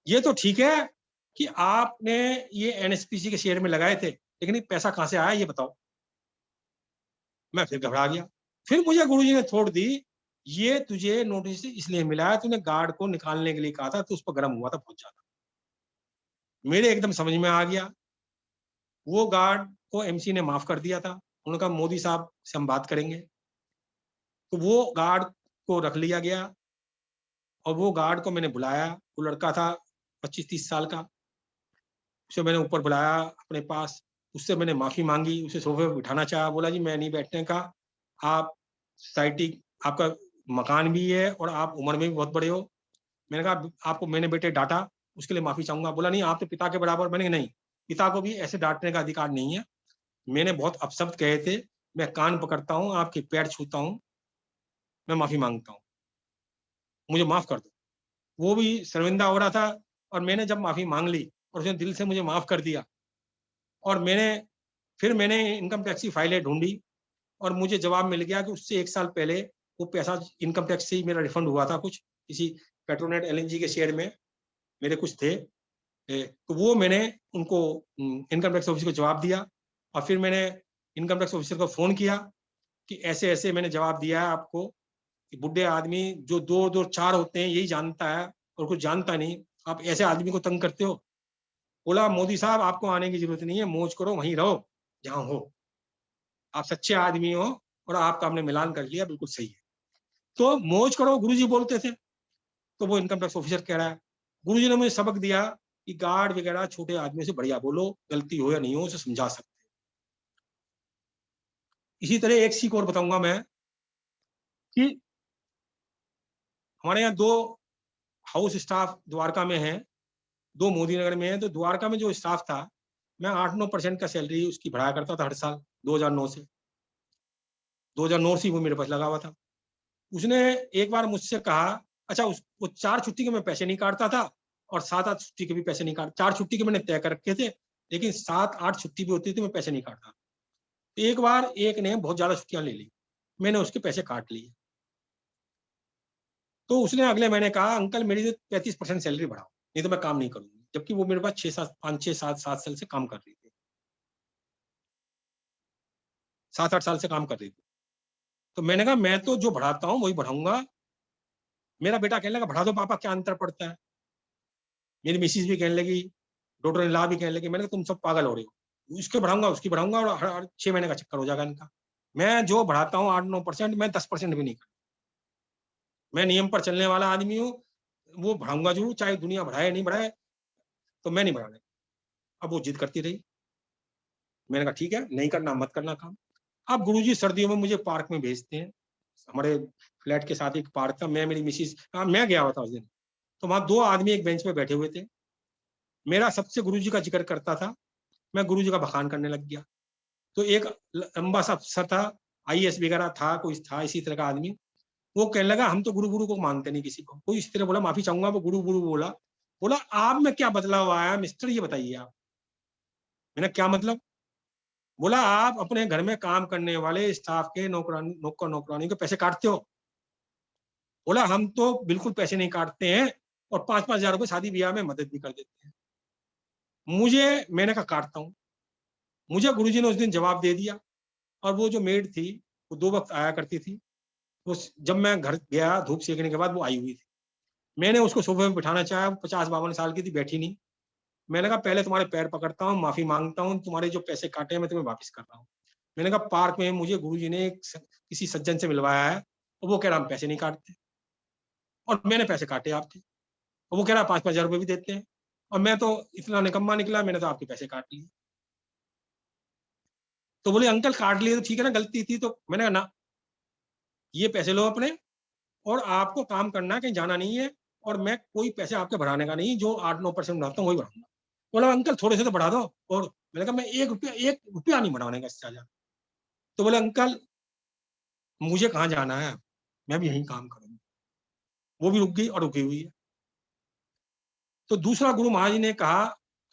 ये तो ठीक है कि आपने ये एनएसपीसी के शेयर में लगाए थे, लेकिन ये पैसा कहाँ से आया ये बताओ। मैं फिर घबरा गया। फिर मुझे गुरुजी ने छोड़ दी, ये तुझे नोटिस इसलिए मिला है, तूने गार्ड को निकालने के लिए कहा था, तो उस पर गर्म हुआ था बहुत ज्यादा। मेरे एकदम समझ में आ गया। वो गार्ड को एमसी ने माफ कर दिया था। उन्होंने कहा मोदी साहब से हम बात करेंगे। तो वो गार्ड को रख लिया गया और वो गार्ड को मैंने बुलाया। वो लड़का था 25-30 साल का। उसे मैंने ऊपर बुलाया अपने पास, उससे मैंने माफी मांगी, उसे सोफे पर बिठाना चाहा। बोला जी मैं नहीं बैठने का, आप सोसाइटी, आपका मकान भी है और आप उम्र में भी बहुत बड़े हो। मैंने कहा आपको मैंने बेटे डांटा, उसके लिए माफी चाहूंगा। बोला नहीं आप तो पिता के बराबर। मैंने नहीं, पिता को भी ऐसे डांटने का अधिकार नहीं है, मैंने बहुत अपशब्द कहे थे, मैं कान पकड़ता हूँ, आपके पैर छूता हूँ, मैं माफी मांगता हूँ, मुझे माफ कर दो। वो भी शर्मिंदा हो रहा था और मैंने जब माफी मांग ली और उसने दिल से मुझे माफ कर दिया, और मैंने इनकम टैक्स की फाइलें ढूंढी और मुझे जवाब मिल गया कि उससे 1 साल पहले वो पैसा इनकम टैक्स से ही मेरा रिफंड हुआ था, कुछ किसी पेट्रोनेट एलएनजी के शेयर में मेरे कुछ थे। तो वो मैंने उनको इनकम टैक्स ऑफिसर को जवाब दिया और फिर मैंने इनकम टैक्स ऑफिसर को फोन किया कि ऐसे ऐसे मैंने जवाब दिया है आपको कि बुढ़े आदमी जो 2-2-4 होते हैं यही जानता है और कुछ जानता नहीं, आप ऐसे आदमी को तंग करते हो। बोला मोदी साहब आपको आने की जरूरत नहीं है, मौज करो, वहीं रहो जहां हो, आप सच्चे आदमी हो और आपका हमने मिलान कर लिया, बिल्कुल सही है, तो मौज करो, गुरुजी बोलते थे। तो वो इनकम टैक्स ऑफिसर कह रहा है गुरुजी ने मुझे सबक दिया कि गार्ड वगैरह छोटे आदमी से बढ़िया बोलो, गलती हो या नहीं हो उसे समझा सकते। इसी तरह एक सीख और बताऊंगा मैं कि हमारे यहाँ 2 हाउस स्टाफ द्वारका में है, 2 मोदी नगर में है। तो द्वारका में जो स्टाफ था, मैं 8-9% का सैलरी उसकी बढ़ाया करता था हर साल 2009 से। 2009 से वो मेरे पास लगा हुआ था। उसने एक बार मुझसे कहा, अच्छा वो 4 छुट्टी के मैं पैसे नहीं काटता था और 7-8 छुट्टी के भी पैसे नहीं काट, 4 छुट्टी के मैंने तय कर रखे थे, लेकिन 7-8 छुट्टी भी होती थी मैं पैसे नहीं काटता। एक बार एक ने बहुत ज्यादा छुट्टियां ले ली, मैंने उसके पैसे काट लिए। तो उसने अगले महीने कहा अंकल मेरी 35% सैलरी बढ़ाओ, नहीं तो मैं काम नहीं करूंगी, जबकि वो मेरे पास 5-6-7 साल से काम कर रही थी, 7-8 साल से काम कर रही थी। तो मैंने कहा मैं तो जो बढ़ाता हूँ वही बढ़ाऊंगा। मेरा बेटा कहने लगा बढ़ा दो पापा, क्या अंतर पड़ता है। मेरी मिसिज भी कहने लगी, डॉक्टर इन लॉ भी कहने लगी। मैंने कहा तुम सब पागल हो रहे हो, उसके बढ़ाऊंगा उसकी बढ़ाऊंगा और हर 6 महीने का चक्कर हो जाएगा इनका। मैं जो बढ़ाता हूँ 8-9%, मैं 10% भी नहीं करता। मैं नियम पर चलने वाला आदमी हूँ, वो बढ़ाऊंगा जरूर, चाहे दुनिया बढ़ाए नहीं बढ़ाए, तो मैं नहीं बढ़ाने। अब वो जिद करती रही, मैंने कहा ठीक है नहीं करना मत करना काम। अब गुरुजी सर्दियों में मुझे पार्क में भेजते हैं, हमारे फ्लैट के साथ एक पार्क था, मैं मेरी मिसिज, मैं गया हुआ था उस दिन। तो वहां 2 आदमी एक बेंच पे बैठे हुए थे, मेरा सबसे गुरुजी का जिक्र करता था, मैं गुरुजी का बखान करने लग गया। तो एक लंबा सा अफसर था, आईएएस वगैरह था, कोई था इसी तरह का आदमी, वो कहने लगा हम तो गुरु गुरु को मानते नहीं किसी को। कोई इस तरह बोला, माफी चाहूंगा, वो गुरु गुरु बोला। बोला आप में क्या बदलाव आया मिस्टर, ये बताइए आप। मैंने क्या मतलब। बोला आप अपने घर में काम करने वाले स्टाफ के नौकर नौकरानी के पैसे काटते हो। बोला हम तो बिल्कुल पैसे नहीं काटते हैं और 5-5 हजार रुपए शादी ब्याह में मदद भी कर देते हैं। मैंने कहा काटता हूँ। मुझे गुरुजी ने उस दिन जवाब दे दिया। और वो जो मेड थी वो 2 वक्त आया करती थी, वो जब मैं घर गया धूप सेकने के बाद वो आई हुई थी। मैंने उसको सोफे पे बिठाना चाहा, 50-52 साल की थी, बैठी नहीं। मैंने कहा पहले तुम्हारे पैर पकड़ता हूँ, माफी मांगता हूँ, तुम्हारे जो पैसे काटे हैं मैं तुम्हें वापस कर रहा हूँ। मैंने कहा पार्क में मुझे गुरुजी ने किसी सज्जन से मिलवाया है और वो कह रहा हम पैसे नहीं काटते, और मैंने पैसे काटे आपके, और वो कह रहा 5-5 हजार रुपए भी देते हैं, और मैं तो इतना निकम्मा निकला, मैंने तो आपके पैसे काट लिए। तो बोले अंकल काट लिए तो ठीक है ना, गलती थी तो। मैंने कहा ना, ये पैसे लो अपने, और आपको काम करना है, कहीं जाना नहीं है, और मैं कोई पैसे आपके बढ़ाने का नहीं, जो 8-9% बढ़ाता हूँ वही बढ़ाऊंगा। बोला अंकल थोड़े से तो बढ़ा दो, और मैंने कहा मैं एक रुपया नहीं बढ़ाने का इससे ज्यादा। तो बोले अंकल मुझे कहाँ जाना है, मैं भी यहीं काम करूंगा। वो भी रुक गई और रुकी हुई है। तो दूसरा गुरु महाराज जी ने कहा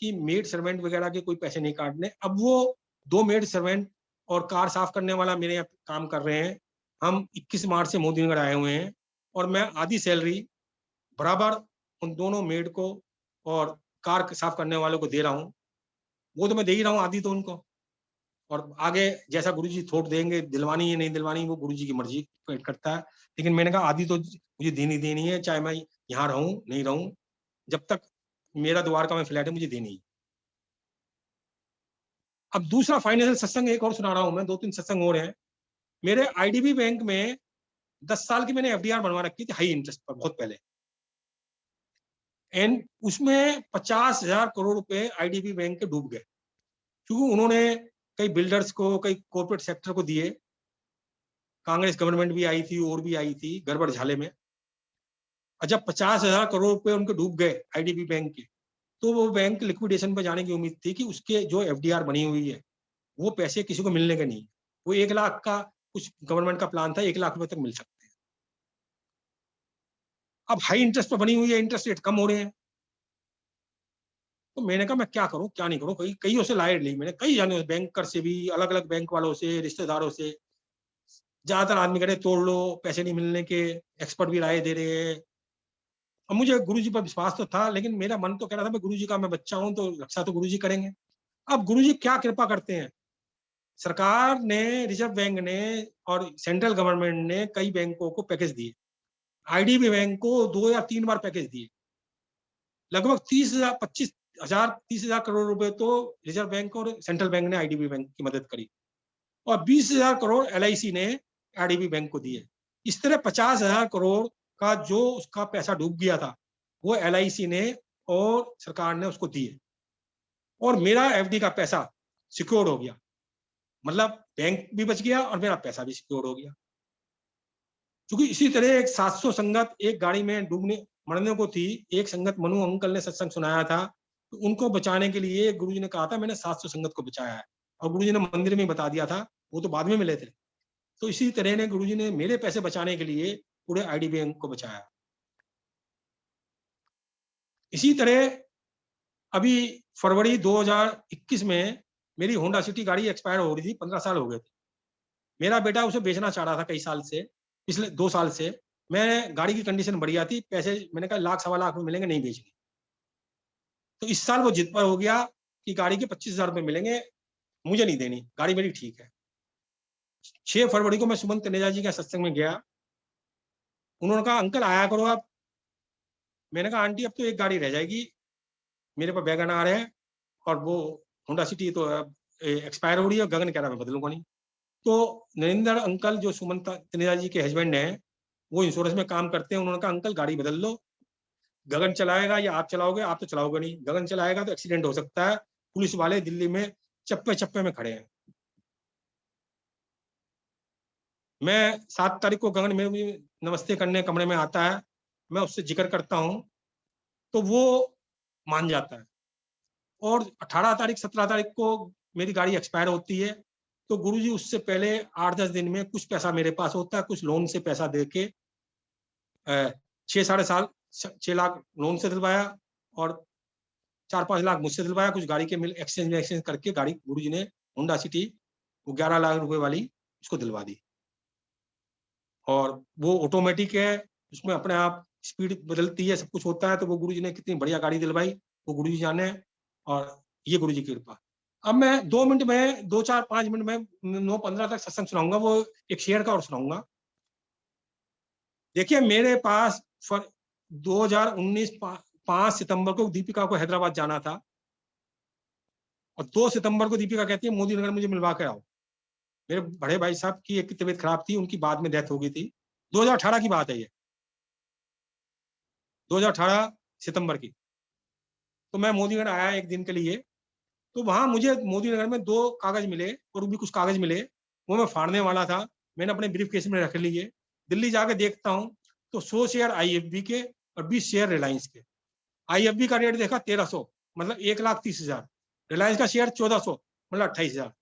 कि मेड सर्वेंट वगैरह के कोई पैसे नहीं काटने। अब वो 2 मेड सर्वेंट और कार साफ करने वाला मेरे यहाँ काम कर रहे हैं। हम 21 मार्च से मोदीनगर आए हुए हैं और मैं आधी सैलरी बराबर उन दोनों मेड को और कार साफ करने वालों को दे रहा हूँ। वो तो मैं दे ही रहा हूँ आधी तो उनको, और आगे जैसा गुरुजी थोट देंगे, दिलवानी है नहीं दिलवानी वो गुरुजी की मर्जी करता है। लेकिन मैंने कहा आधी तो मुझे देनी है, चाहे मैं यहाँ रहूं नहीं रहूं, जब तक मेरा द्वारका में फ्लैट है मुझे देनी है। अब दूसरा फाइनेंशियल सत्संग एक और सुना रहा हूं मैं, 2-3 सत्संग और हैं। मेरे आईडीबी बैंक में 10 साल की मैंने एफडीआर बनवा रखी थी हाई इंटरेस्ट पर, बहुत पहले, एंड उसमें 50,000 करोड़ रुपए आईडीबी बैंक के डूब गए, क्योंकि उन्होंने कई बिल्डर्स को, कई कॉर्पोरेट सेक्टर को दिए। कांग्रेस गवर्नमेंट भी आई थी और भी आई थी गड़बड़ झाले में। और जब 50,000 करोड़ रुपए उनके डूब गए आईडीबी बैंक के, तो वो बैंक लिक्विडेशन पर जाने की उम्मीद थी कि उसके जो एफडीआर बनी हुई है वो पैसे किसी को मिलने के नहीं। वो 1 लाख का कुछ गवर्नमेंट का प्लान था, 1 लाख रुपए तक मिल सकते हैं। अब हाई इंटरेस्ट पर बनी हुई है, इंटरेस्ट रेट कम हो रहे हैं। तो मैंने कहा मैं क्या करूं क्या नहीं करूं, कईयों से लाइट ली मैंने, कई जाने बैंकर से भी, अलग अलग बैंक वालों से, रिश्तेदारों से। ज्यादातर आदमी कह रहे तोड़ लो, पैसे नहीं मिलने के, एक्सपर्ट भी राय दे रहे हैं। अब मुझे गुरुजी पर विश्वास तो था, लेकिन मेरा मन तो कह रहा था मैं गुरुजी का मैं बच्चा हूं तो रक्षा तो गुरुजी करेंगे। अब गुरुजी क्या कृपा करते हैं, सरकार ने, रिजर्व बैंक ने और सेंट्रल गवर्नमेंट ने कई बैंकों को पैकेज दिए। आईडीबी बैंक को 2 या 3 बार पैकेज दिए। लगभग 30,000 करोड़ रुपए तो रिजर्व बैंक और सेंट्रल बैंक ने आईडीबी बैंक की मदद करी, और 20,000 करोड़ एलआईसी ने आईडीबी बैंक को दिए। इस तरह 50,000 करोड़ का जो उसका पैसा डूब गया था वो एलआईसी ने और सरकार ने उसको दिए, और मेरा एफडी का पैसा सिक्योर हो गया। मतलब बैंक भी बच गया और मेरा पैसा भी सिक्योर हो गया। क्योंकि इसी तरह एक 700 संगत एक गाड़ी में डूबने मरने को थी। एक संगत मनु अंकल ने सत्संग सुनाया था, तो उनको बचाने के लिए गुरुजी ने कहा था मैंने 700 संगत को बचाया है, और गुरुजी ने मंदिर में बता दिया था, वो तो बाद में मिले थे। तो इसी तरह ने गुरुजी ने मेरे पैसे बचाने के लिए पूरे आईडीबी बैंक को बचाया। इसी तरह अभी फरवरी 2021 में मेरी होंडा सिटी गाड़ी एक्सपायर हो रही थी, 15 साल हो गए थे। मेरा बेटा उसे बेचना चाह रहा था कई साल से, पिछले 2 साल से। मैं गाड़ी की कंडीशन बढ़िया थी, पैसे मैंने कहा 1 लाख 1.25 लाख में मिलेंगे, नहीं बेचनी। तो इस साल वो जिद पर हो गया कि गाड़ी के 25,000 रुपए मिलेंगे, मुझे नहीं देनी, गाड़ी मेरी ठीक है। 6 फरवरी को मैं सुमंत तनेजा जी के सत्संग में गया। उन्होंने कहा अंकल आया करो आप। मैंने कहा आंटी अब तो एक गाड़ी रह जाएगी, मेरे पास वैगन आ रहे हैं और वो होंडा सिटी तो एक्सपायर हो रही है, गगन कह रहा मैं बदलूंगा नहीं। तो नरेंद्र अंकल जो सुमंत तनेजा जी के हस्बैंड हैं, वो इंश्योरेंस में काम करते हैं। उन्होंने कहा अंकल गाड़ी बदल लो, गगन चलाएगा या आप चलाओगे, आप तो चलाओगे नहीं, गगन चलाएगा तो एक्सीडेंट हो सकता है। पुलिस वाले दिल्ली में चप्पे चप्पे में खड़े हैं। मैं 7 तारीख को गगन में भी नमस्ते करने कमरे में आता है, मैं उससे जिक्र करता हूँ तो वो मान जाता है। और 18 तारीख 17 तारीख को मेरी गाड़ी एक्सपायर होती है, तो गुरुजी उससे पहले 8-10 दिन में कुछ पैसा मेरे पास होता है, कुछ लोन से पैसा दे के 6 लाख लोन से दिलवाया और 4-5 लाख मुझसे दिलवाया। कुछ गाड़ी के मिल एक्सचेंज करके गाड़ी गुरुजी ने होंडा सिटी वो 11 लाख रुपए वाली उसको दिलवा दी। और वो ऑटोमेटिक है, उसमें अपने आप स्पीड बदलती है, सब कुछ होता है। तो वो गुरुजी ने कितनी बढ़िया गाड़ी दिलवाई, वो गुरुजी जाने, और ये गुरुजी की कृपा। अब मैं 2 मिनट में 2, 4, 5 मिनट में 9-15 तक सत्संग सुनाऊंगा, वो एक शेयर का और सुनाऊंगा। देखिए मेरे पास 2019 5 सितंबर को दीपिका को हैदराबाद जाना था, और 2 सितंबर को दीपिका कहती है मोदी नगर मुझे मिलवा के आओ। मेरे बड़े भाई साहब की एक तबीयत खराब थी, उनकी बाद में डेथ हो गई थी। 2018 की बात है ये, 2018 सितंबर की। तो मैं मोदी नगर आया एक दिन के लिए, तो वहां मुझे मोदी नगर में 2 कागज मिले और भी कुछ कागज मिले, वो मैं फाड़ने वाला था। मैंने अपने ब्रीफ केस में रख लिए। दिल्ली जाके देखता हूँ तो 100 शेयर आईएफबी के और 20 शेयर रिलायंस के। आईएफबी का रेट देखा 1300 मतलब 1,30,000। रिलायंस का शेयर 1400 मतलब 28,000।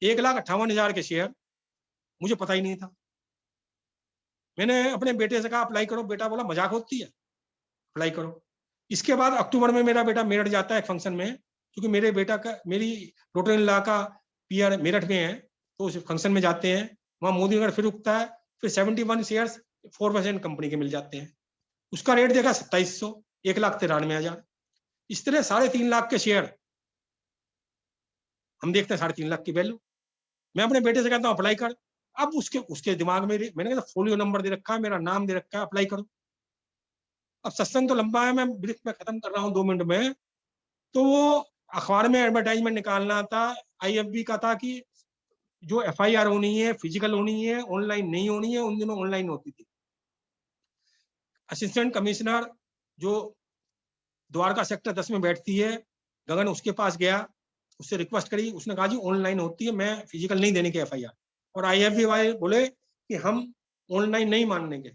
1,58,000 के शेयर मुझे पता ही नहीं था। मैंने अपने बेटे से कहा अप्लाई करो, बेटा बोला मजाक होती है, अप्लाई करो। इसके बाद अक्टूबर में मेरा बेटा मेरठ जाता है फंक्शन में, क्योंकि मेरी रोटरी ला का पीआर मेरठ में है, तो उस फंक्शन में जाते हैं, वहां मोदी नगर फिर रुकता है, फिर 71 शेयर्स 4% कंपनी के मिल जाते हैं। उसका रेट देखा 2700, 1,93,000। इस तरह 3.5 लाख के शेयर हम देखते हैं, 3.5 लाख की वैल्यू। मैं अपने बेटे से कहता हूँ अप्लाई कर। अब उसके दिमाग में मैंने कहा फोलियो नंबर दे रखा है, मेरा नाम दे रखा है, अप्लाई करो। अब सत्संग तो लंबा है, मैं ब्रीफ में खत्म कर रहा हूँ 2 मिनट में। तो वो अखबार में एडवर्टाइजमेंट निकालना था, IFB का था कि जो FIR होनी है फिजिकल होनी है, ऑनलाइन नहीं होनी है। उन दिनों ऑनलाइन होती थी। असिस्टेंट कमिश्नर जो द्वारका सेक्टर 10 में बैठती है, गगन, उसके पास गया, उससे रिक्वेस्ट करी, उसने कहा जी ऑनलाइन होती है, मैं फिजिकल नहीं देने के FIR। और IFB वाले बोले कि हम ऑनलाइन नहीं मानने के।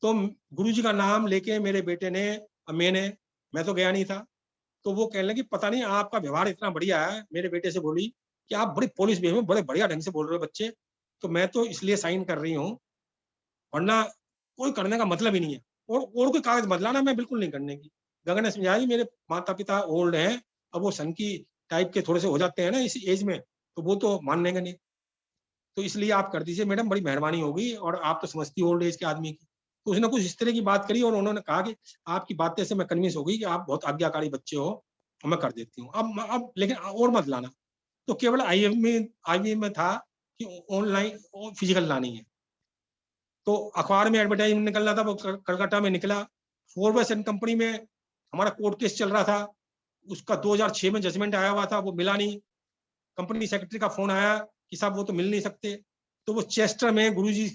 तो गुरुजी का नाम लेके मेरे बेटे ने, मैं तो गया नहीं था, तो वो कहने लगी पता नहीं आपका व्यवहार इतना बढ़िया है। मेरे बेटे से बोली कि आप बड़ी पुलिस वे में बड़े बढ़िया ढंग से बोल रहे हो बच्चे, तो मैं तो इसलिए साइन कर रही हूँ, वरना कोई करने का मतलब ही नहीं है। और कोई कागज बदलाना मैं बिल्कुल नहीं करने की। गगन ने समझाया मेरे माता पिता ओल्ड हैं, अब वो सन की टाइप के थोड़े से हो जाते हैं ना इस एज में, तो वो तो मानने का नहीं, तो इसलिए आप कर दीजिए मैडम, बड़ी मेहरबानी होगी, और आप तो समझती ओल्ड एज के आदमी की। तो उसने कुछ इस तरह की बात करी, और उन्होंने कहा कि आपकी बातें से मैं कन्विंस हो गई कि आप बहुत आज्ञाकारी बच्चे हो, और मैं कर देती हूँ। अब लेकिन और मत लाना। तो केवल IIM में था कि ऑनलाइन और फिजिकल लानी है। तो अखबार में एडवर्टाइजमेंट निकलना था, वो कलकत्ता में निकला। 4% कंपनी में हमारा कोर्ट केस चल रहा था, उसका 2006 में जजमेंट आया हुआ था, वो मिला नहीं। कंपनी सेक्रेटरी का फोन आया कि साहब वो तो मिल नहीं सकते। तो वो चेस्टर में गुरुजी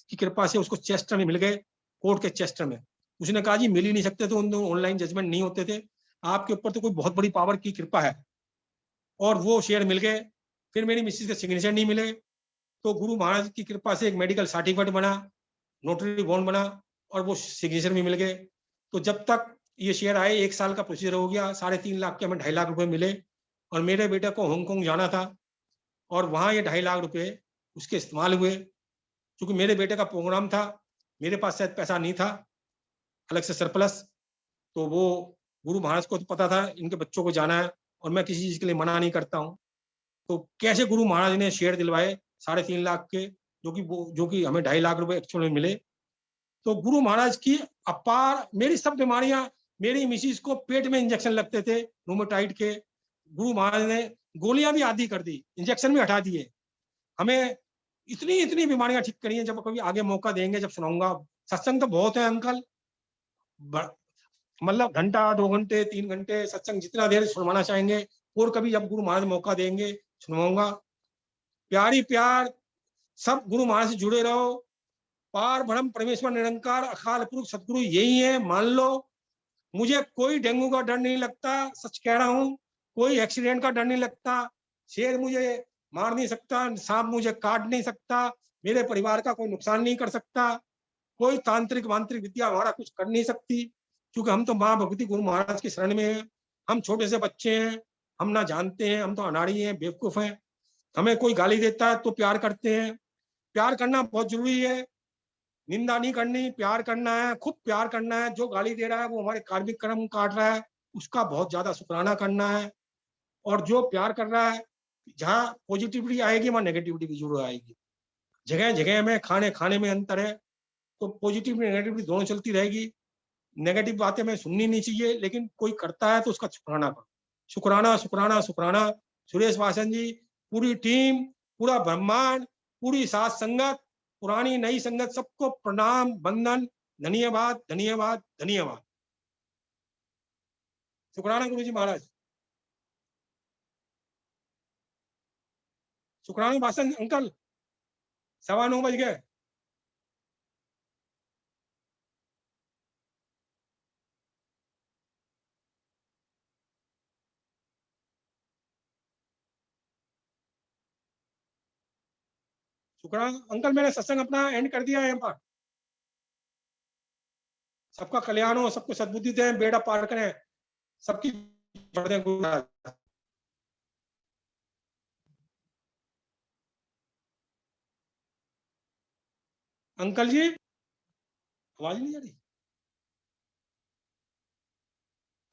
की कृपा से उसको चेस्टर में मिल गए, कोर्ट के चेस्टर में। उसने कहा जी मिल ही नहीं सकते, तो उन ऑनलाइन जजमेंट नहीं होते थे, आपके ऊपर तो कोई बहुत बड़ी पावर की कृपा है। और वो शेयर मिल गए। फिर मेरी मिसेज के सिग्नेचर नहीं मिले, तो गुरु महाराज की कृपा से एक मेडिकल सर्टिफिकेट बना, नोटरी बॉन्ड बना, और वो सिग्नेचर भी मिल गए। तो जब तक ये शेयर आए 1 साल का प्रोसीजर हो गया, 3.5 लाख के हमें 2.5 लाख रुपए मिले। और मेरे बेटे को हांगकांग जाना था, और वहां ये 2.5 लाख रुपए उसके इस्तेमाल हुए। क्योंकि मेरे बेटे का प्रोग्राम था, मेरे पास शायद पैसा नहीं था अलग से सरप्लस, तो वो गुरु महाराज को तो पता था इनके बच्चों को जाना है, और मैं किसी चीज के लिए मना नहीं करता हूँ। तो कैसे गुरु महाराज ने शेयर दिलवाए 3.5 लाख के, जो कि हमें 2.5 लाख रुपए एक्चुअल में मिले। तो गुरु महाराज की अपार, मेरी सब बीमारियां, मेरी मिसिस को पेट में इंजेक्शन लगते थे रूमेटाइड के, गुरु महाराज ने गोलियां भी आधी कर दी, इंजेक्शन भी हटा दिए, हमें इतनी इतनी बीमारियां ठीक करी हैं। जब कभी आगे मौका देंगे, जब सुनाऊंगा। सत्संग तो बहुत है अंकल, मतलब घंटा 2 घंटे 3 घंटे सत्संग जितना देर सुनवाना चाहेंगे, और कभी जब गुरु महाराज मौका देंगे सुनवाऊंगा। प्यारी प्यार, सब गुरु महाराज से जुड़े रहो। पार ब्रह्म परमेश्वर निरंकार अकाल पुरुष सदगुरु यही है, मान लो। मुझे कोई डेंगू का डर नहीं लगता, सच कह रहा हूँ। कोई एक्सीडेंट का डर नहीं लगता, शेर मुझे मार नहीं सकता, सांप मुझे काट नहीं सकता, मेरे परिवार का कोई नुकसान नहीं कर सकता, कोई तांत्रिक मांत्रिक विद्या हमारा कुछ कर नहीं सकती, क्योंकि हम तो माँ भगवती गुरु महाराज की शरण में हैं। हम छोटे से बच्चे हैं, हम ना जानते हैं, हम तो अनाड़ी हैं, बेवकूफ हैं। हमें कोई गाली देता है तो प्यार करते हैं। प्यार करना बहुत जरूरी है, निंदा नहीं करनी, प्यार करना है, खूब प्यार करना है। जो गाली दे रहा है वो हमारे कार्मिक कर्म काट रहा है, उसका बहुत ज्यादा शुक्राना करना है। और जो प्यार कर रहा है, जहाँ पॉजिटिविटी आएगी वहां नेगेटिविटी भी जरूर आएगी। जगह जगह में खाने खाने में अंतर है, तो पॉजिटिव नेगेटिविटी दोनों चलती रहेगी। नेगेटिव बातें हमें सुननी नहीं चाहिए, लेकिन कोई करता है तो उसका शुक्राना करो। शुक्राना शुक्राना शुक्राना। सुरेश वासन जी, पूरी टीम, पूरा ब्रह्मांड, पूरी साथ संगत, पुरानी नई संगत, सबको प्रणाम वंदन, धन्यवाद धन्यवाद धन्यवाद। शुक्राना गुरु जी महाराज। शुक्राना वासन अंकल, 9:15 बज गए। शुक्राना अंकल, मैंने सत्संग अपना एंड कर दिया है यहाँ पर। सबका कल्याण हो, सबको सद्बुद्धि दें, बेड़ा पार करें, सबकी पढ़ते हैं गुरु महाराज। अंकल जी आवाज नहीं आ रही,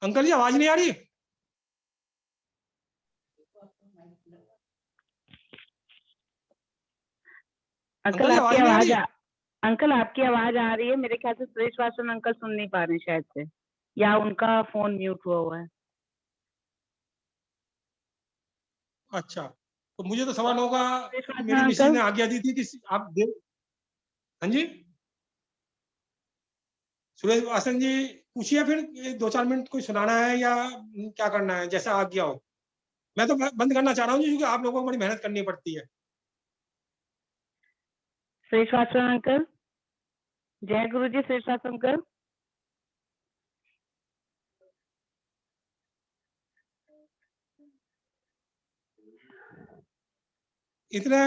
अंकल जी आवाज नहीं आ रही। अंकल जी, आपकी आवाज नहीं आ आवाज रही? अंकल आपकी आवाज आ रही है। मेरे ख्याल से सुरेश वासन अंकल सुन नहीं पा रहे हैं शायद से, या उनका फोन म्यूट हुआ है। अच्छा, तो मुझे तो 9:15 का सुरेश वासन मेरी मिसेज अंकल, ने आज्ञा दी थी कि आप दे। हाँ जी सुरेश वासन जी, पूछिए फिर 2-4 मिनट कोई सुनाना है या क्या करना है, जैसा आज्ञा हो। मैं तो बंद करना चाह रहा हूँ क्योंकि आप लोगों को बड़ी मेहनत करनी पड़ती है। सुरेश वासन अंकल, जय गुरु जी। सुरेश वासन अंकल, इतने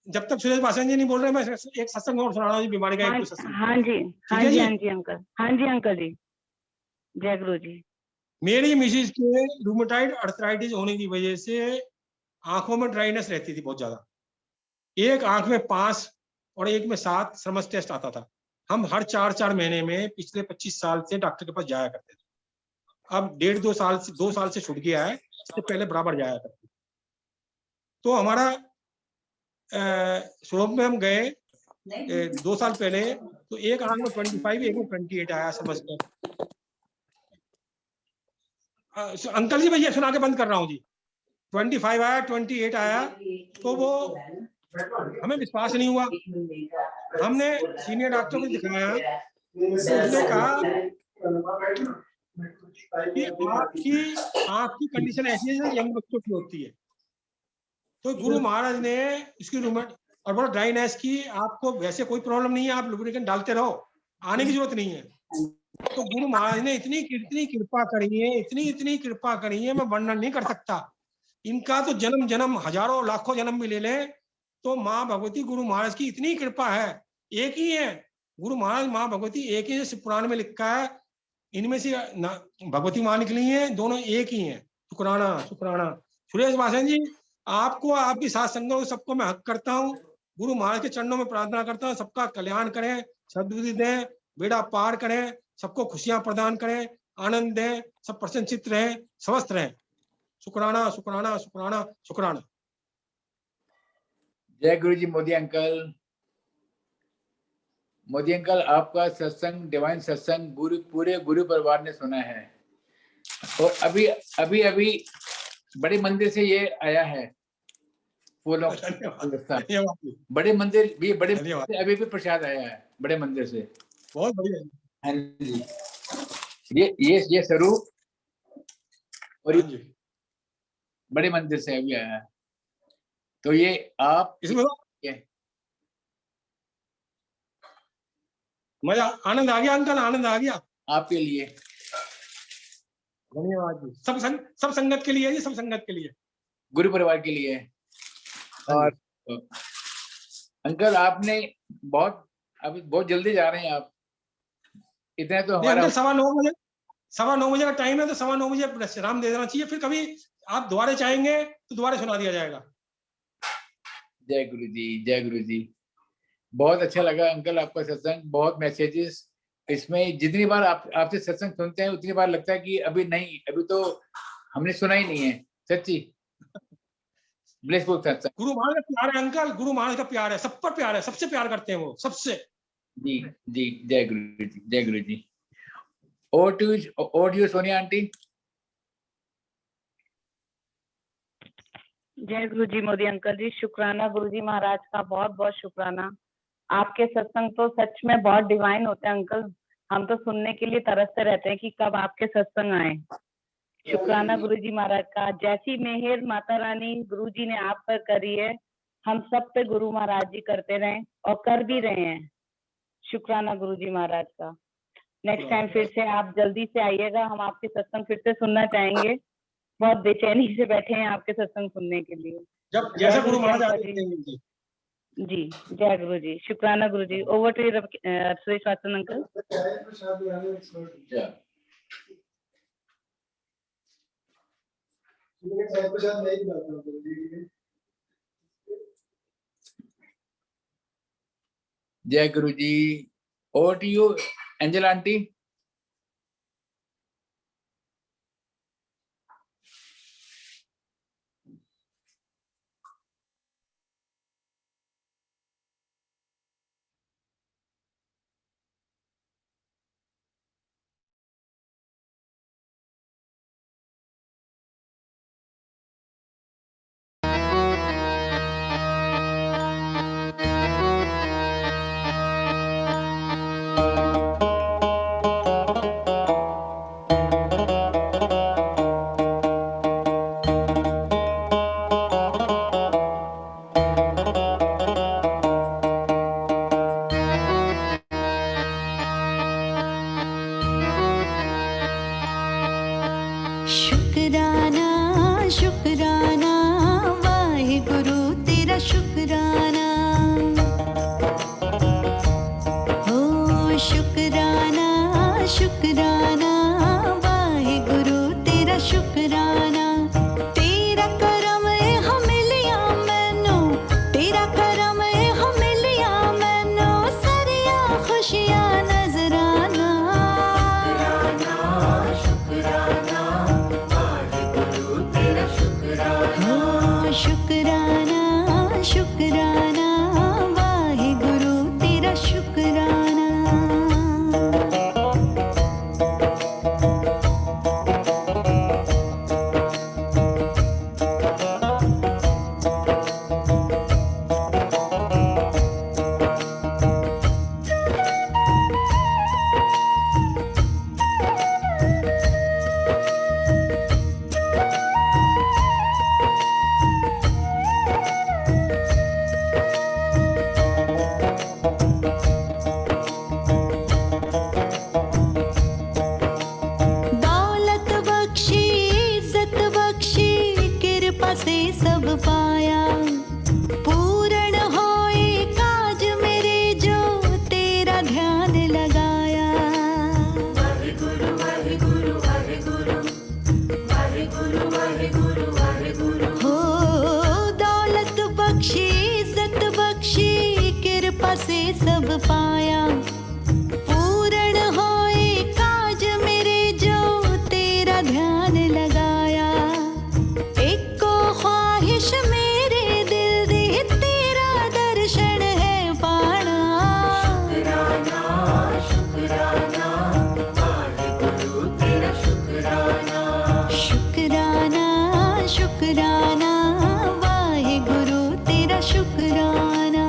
जब तक सुरेश वासन जी नहीं बोल रहे, मैं एक सत्संग और सुना रहा हूँ, बीमारी का एक हाँ कोई सत्संग। हाँ जी, ठीक हाँ है जी, जी। हाँ जी अंकल, हाँ जी अंकल जी, जय गुरु जी। मेरी मिसेज के रूमेटाइड अर्थराइटिस होने की वजह से आंखों में ड्राइनेस रहती थी बहुत ज्यादा। एक आंख में 5 और एक में 7 थर्मस टेस्ट आता था। हम हर 4-4 महीने में पिछले 25 साल से डॉक्टर के पास जाया करते थे। अब 2 साल से छूट गया है, इससे पहले बराबर जाया करते थे। तो हमारा शुरू में हम गए 2 साल पहले, तो एक आंख में 25 एक में 28 आया समझ कर। अंकल जी भैया सुना के बंद कर रहा हूँ जी। 25 आया, 28 आया, तो वो हमें विश्वास नहीं हुआ। हमने सीनियर डॉक्टर को दिखाया, तो उसने कहा कि आपकी आंख की कंडीशन ऐसी है जैसे यंग बच्चों की होती है। तो गुरु महाराज ने इसकी रूमेट और बोला ड्राइनेस की आपको वैसे कोई प्रॉब्लम नहीं है, आप लुब्रिकेंट डालते रहो, आने की जरूरत नहीं है। तो गुरु महाराज ने इतनी कृपा करी है, इतनी कृपा करी है, मैं वर्णन नहीं कर सकता। इनका तो जन्म जन्म हजारों लाखों जन्म भी ले लें तो माँ भगवती गुरु महाराज की इतनी कृपा है। एक ही है गुरु महाराज, माँ भगवती एक ही है। शिव पुराण में लिखा है, इनमें से भगवती माँ निकली है, दोनों एक ही है। शुक्राना शुक्राना। सुरेश वासन जी, आपको आपकी साथ संगत सबको मैं हक करता हूँ। गुरु महाराज के चरणों में प्रार्थना करता हूँ, सबका कल्याण करें, सद्बुद्धि दें, बेड़ा पार करें, सबको खुशियां प्रदान करें, आनंद दें, सब प्रसन्नचित्त रहें, स्वस्थ रहें। शुक्राना शुक्राना शुक्राना शुक्राना। जय गुरु जी। मोदी अंकल, मोदी अंकल, आपका सत्संग, डिवाइन सत्संग पूरे गुरु परिवार ने सुना है। और अभी बड़े मंदिर से ये आया है फूलों बड़े मंदिर से अभी भी प्रसाद आया है बड़े मंदिर से। बहुत बढ़िया। हाँ जी, ये स्वरूप और ये बड़े मंदिर से अभी आया है। तो ये आप इसमें मजा, आनंद आ गया अंकल, आनंद आ गया आपके लिए। धन्यवाद जी। सब संगत के लिए जी, सब संगत के लिए, गुरु परिवार के लिए। और अंकल आपने अभी बहुत जल्दी जा रहे हैं आप, इतना तो हमारा अंकल 9:15 बजे का टाइम है, तो 9:15 बजे विश्राम दे देना चाहिए। फिर कभी आप दोबारा चाहेंगे तो दोबारा सुना दिया जाएगा। जय गुरु जी, जय गुरु जी। बहुत अच्छा लगा अंकल आपका सत्संग, बहुत मैसेजेस इसमें। जितनी बार आपसे सत्संग सुनते हैं उतनी बार लगता है कि अभी तो हमने सुना ही नहीं है। सच्ची ब्लेसफुल सत्संग। गुरु महाराज का प्यार है अंकल, गुरु महाराज का प्यार है, सब पर प्यार है, सबसे प्यार करते हैं वो, सबसे। जी जी, जय गुरु जी, जय Guru ji. Over to you Sonia aunty. जय गुरु जी मोदी अंकल जी। शुक्राना गुरु जी महाराज का, बहुत बहुत शुक्राना। आपके सत्संग तो सच में बहुत डिवाइन होते हैं अंकल। हम तो सुनने के लिए तरसते रहते हैं कि कब आपके सत्संग आए। शुक्राना गुरु जी महाराज का। जैसी मेहर माता रानी गुरु जी ने आप पर करी है, हम सब पे गुरु महाराज जी करते रहें और कर भी रहे हैं। शुक्राना गुरु जी महाराज का। नेक्स्ट टाइम फिर से आप जल्दी से आइएगा, हम आपके सत्संग फिर से सुनना चाहेंगे। बहुत बेचैनी से बैठे हैं आपके सत्संग सुनने के लिए। जब जैसा गुरु महाराज आते हैं जी, जय गुरु जी। शुक्राना Guru ji. Over to Suresh Vasan uncle. जय Guru ji. Over to you Angel aunty. शुक्राना शुक्राना वाहे गुरु तेरा शुक्राना, हो शुक्राना शुक्राना वाहे गुरु तेरा शुक्राना। तेरा करम है हम लिया मैनू, तेरा करम है हम लिया मैनू, सरिया खुशियां नजराना। शुक्राना शुक्राना वाहे गुरु तेरा शुक्राना। दौलत बख्शी इज्जत बख्शी कृपा से सब पाया, पूर्ण होए काज मेरे जो तेरा ध्यान लगाया। वाहे गुरु वाहे गुरु वाहे गुरु वाहे गुरु वाहे गुरु वाहे गुरु। हो दौलत बख्शी इज्जत बख्शी कृपा से सब पाया, पूर्ण होए काज मेरे जो तेरा ध्यान लगाया। एको ख्वाहिश मेरे दिल दी तेरा दर्शन है पाना। शुक्राना वाहे गुरु तेरा शुक्राना। शुक्राना शुक्राना वाहे गुरु तेरा शुक्राना।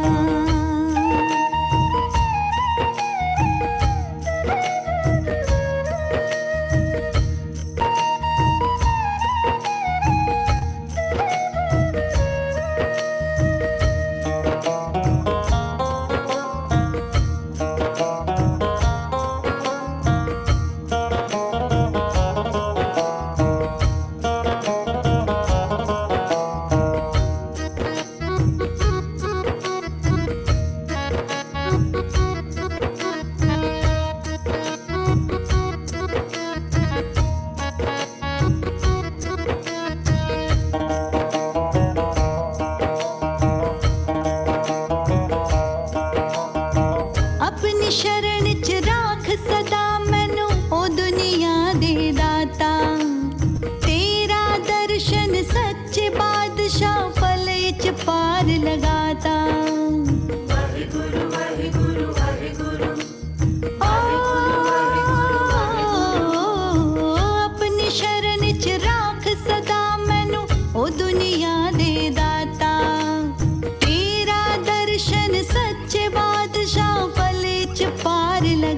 अपनी शरण च राख सदा मैनू ओ दुनिया दे दाता, तेरा दर्शन सच्चे बादशाह पल च पार लगाता। वाहे गुरु वाहे गुरु वाहे गुरु अपनी शरण च राख सदा मैनू ओ दुनिया दे दाता, तेरा दर्शन सच्चे बादशाह पल च पार लगा।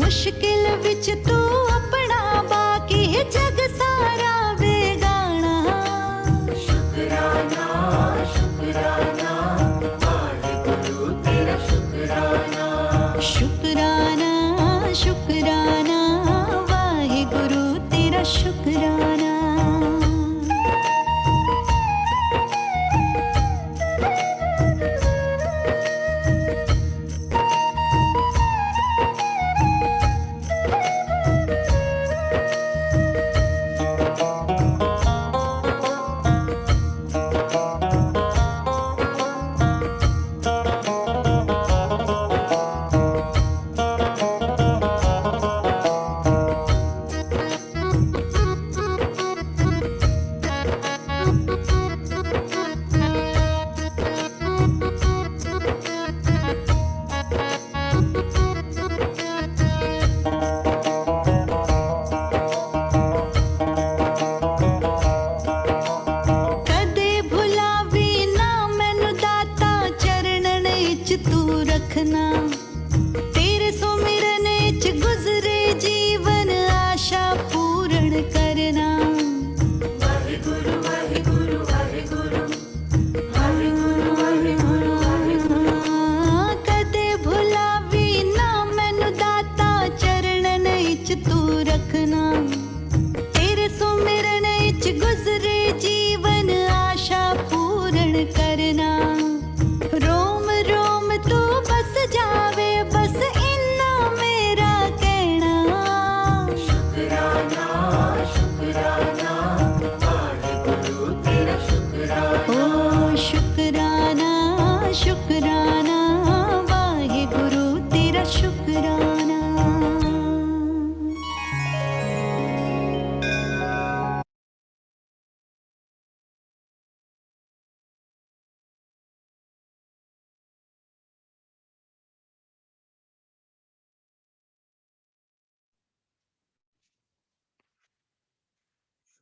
मुश्किल विच तू अपना बाकी जग सारा बेगाना शुकराना शुकराना वाहिगुरु तेरा शुकराना शुकराना शुकराना वाहिगुरु तेरा शुकराना तेरे सुमिरन च गुजरे जीवन आशा पूर्ण करना वाहिगुरु वाहिगुरु वाहिगुरु वाहिगुरु वाहिगुरु वाहिगुरु कदे भुलावी ना मैनू दाता चरणन च तू रखना तेरे सुमिरन च गुजरे जीवन आशा पूर्ण करना रोम रोम तू बस जावे बस इन्ना मेरा कहना शुकराना शुकराना वाहिगुरु तेरा शुकराना ओ शुकराना शुकराना वाहिगुरु तेरा शुकराना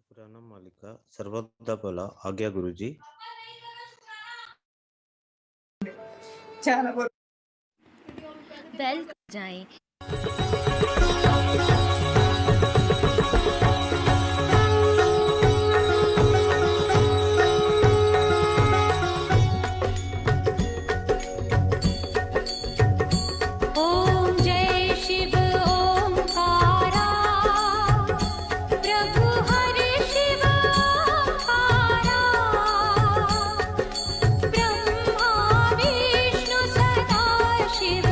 शुक्राना मालिका सर्वदा बोला आज्ञा गुरुजी। बेल जाएं। ओम जय शिव ओंकारा प्रभु हरि शिव ओंकारा ब्रह्मा विष्णु सदा शिव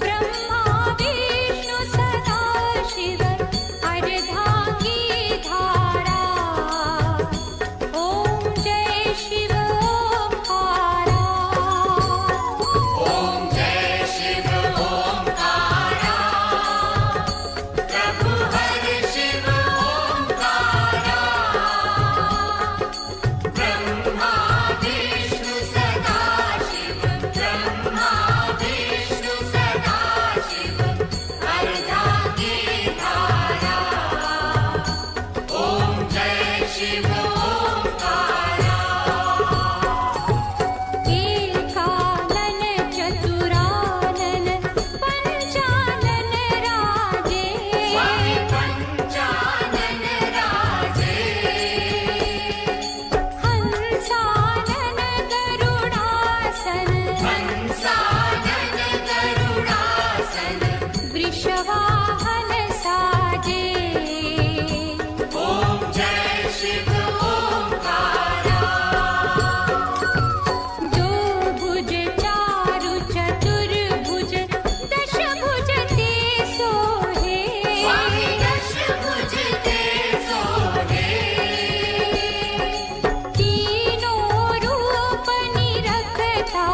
ब्रह्मा विष्णु सदा शिव अर्धांगी धारा ओम जय शिव ओंकारा ओम जय शिव ओंकारा प्रभु हरि शिव ओंकारा ब्रह्मा विष्णु सदा शिव ब्रह्मा विष्णु सदा शिव अर्धांगी धारा ओम जय शिव ओंकारा एकानन चतुरानन पंचानन राजे स्वामी पंचानन राजे हंसानन गरुडासन वृषवाहन साजे ओम जय शिव ओंकारा दो भुज चारु चतुर्भुज दश भुज ते सोहे स्वामी दश भुज ते सोहे तीनों रूप निरखता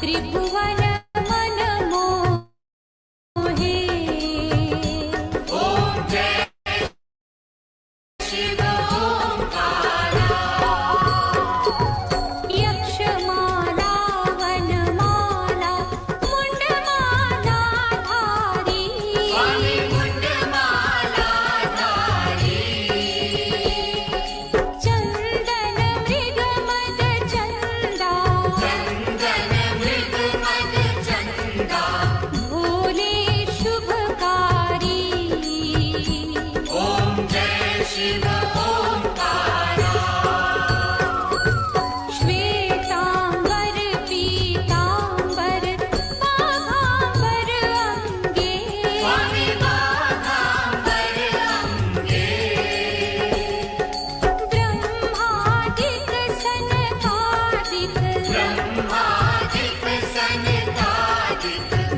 त्रिभुवन मन मोहे ओम जय शिव ओंकारा यक्षमाला वनमाला मुंडमाला धारी स्वामी मुंडमाला धारी चंदन मृग मद चंदा चंदन मृग मद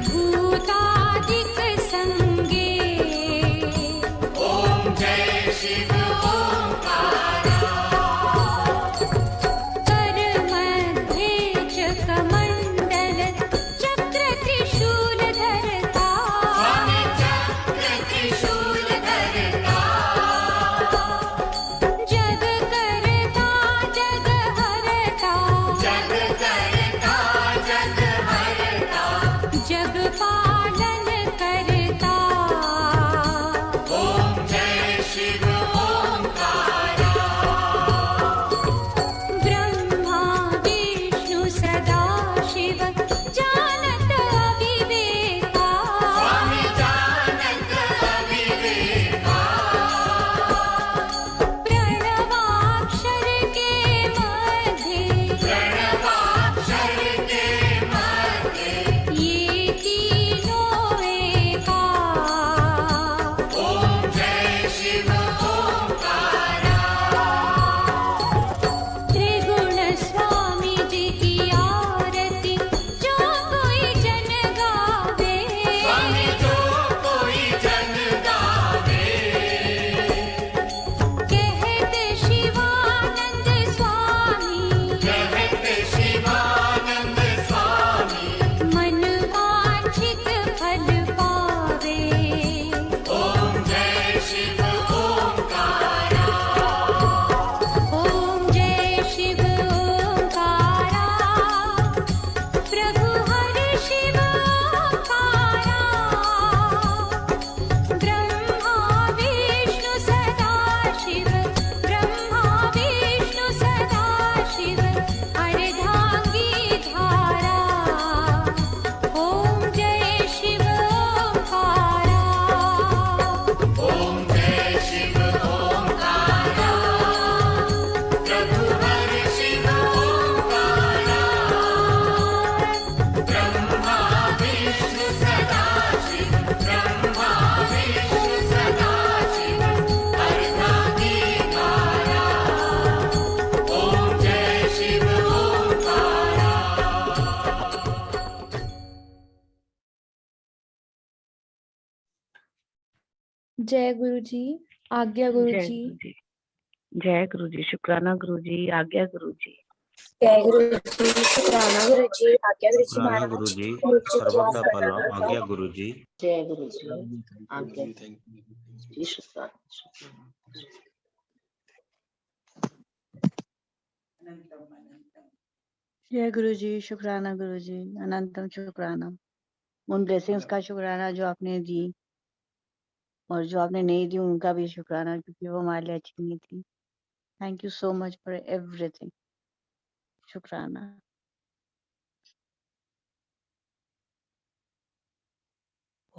भूतादिक संगे ओम जय शिव ओंकारा कर मध्ये चक्रमंडल चक्र त्रिशूल धरता स्वामी चक्र त्रिशूल धरता जग करता जग हरता जग करता जग हरता जग पालन करता ओम जय शिव ओंकारा ब्रह्मा विष्णु सदा शिव जानत अविवेका स्वामी जानत अविवेका प्रणवाक्षर के मध्य ये तीनों एका ओम जय शिव ओंकारा त्रिगुण स्वामी जी की आरती जो कोई जन गावे स्वामी जो कोई जन गावे कहते शिवानंद स्वामी मन वांछित फल पावे ओम जय शिव ओंकारा ओम जय शिव ओंकारा प्रभु हरि शिव ओंकारा ब्रह्मा विष्णु सदा शिव ब्रह्मा विष्णु सदा शिव अर्धांगी धारा ओम जय शिव ओंकारा ओम जय शिव ओंकारा प्रभु हरि शिव ओंकारा ब्रह्मा विष्णु सदा शिव ब्रह्मा विष्णु सदा शिव अर्धांगी धारा ओम जय शिव ओंकारा जय गुरु जी, आज्ञा गुरु जय जी। गुरु जी, जय गुरु जी, शुक्राना गुरु जी, आज्ञा गुरु जी। जय गुरु जी, शुक्राना गुरु जी, आज्ञा गुरु जी शुक्राना महाराज। गुरु जी, गुरु जी की सर्वदा आज्ञा। भला आज्ञा गुरु जी। जय गुरु जी, आज्ञा जी, शुक्राना। जय गुरु जी, शुक्राना गुरु जी, अनंतम शुक्राना। उन ब्लेसिंग्स का शुक्राना जो आपने दी और जो आपने नहीं दी उनका भी शुक्राना, क्योंकि वो हमारे लिए अच्छी नहीं थी। Thank you so much for everything. शुक्राना।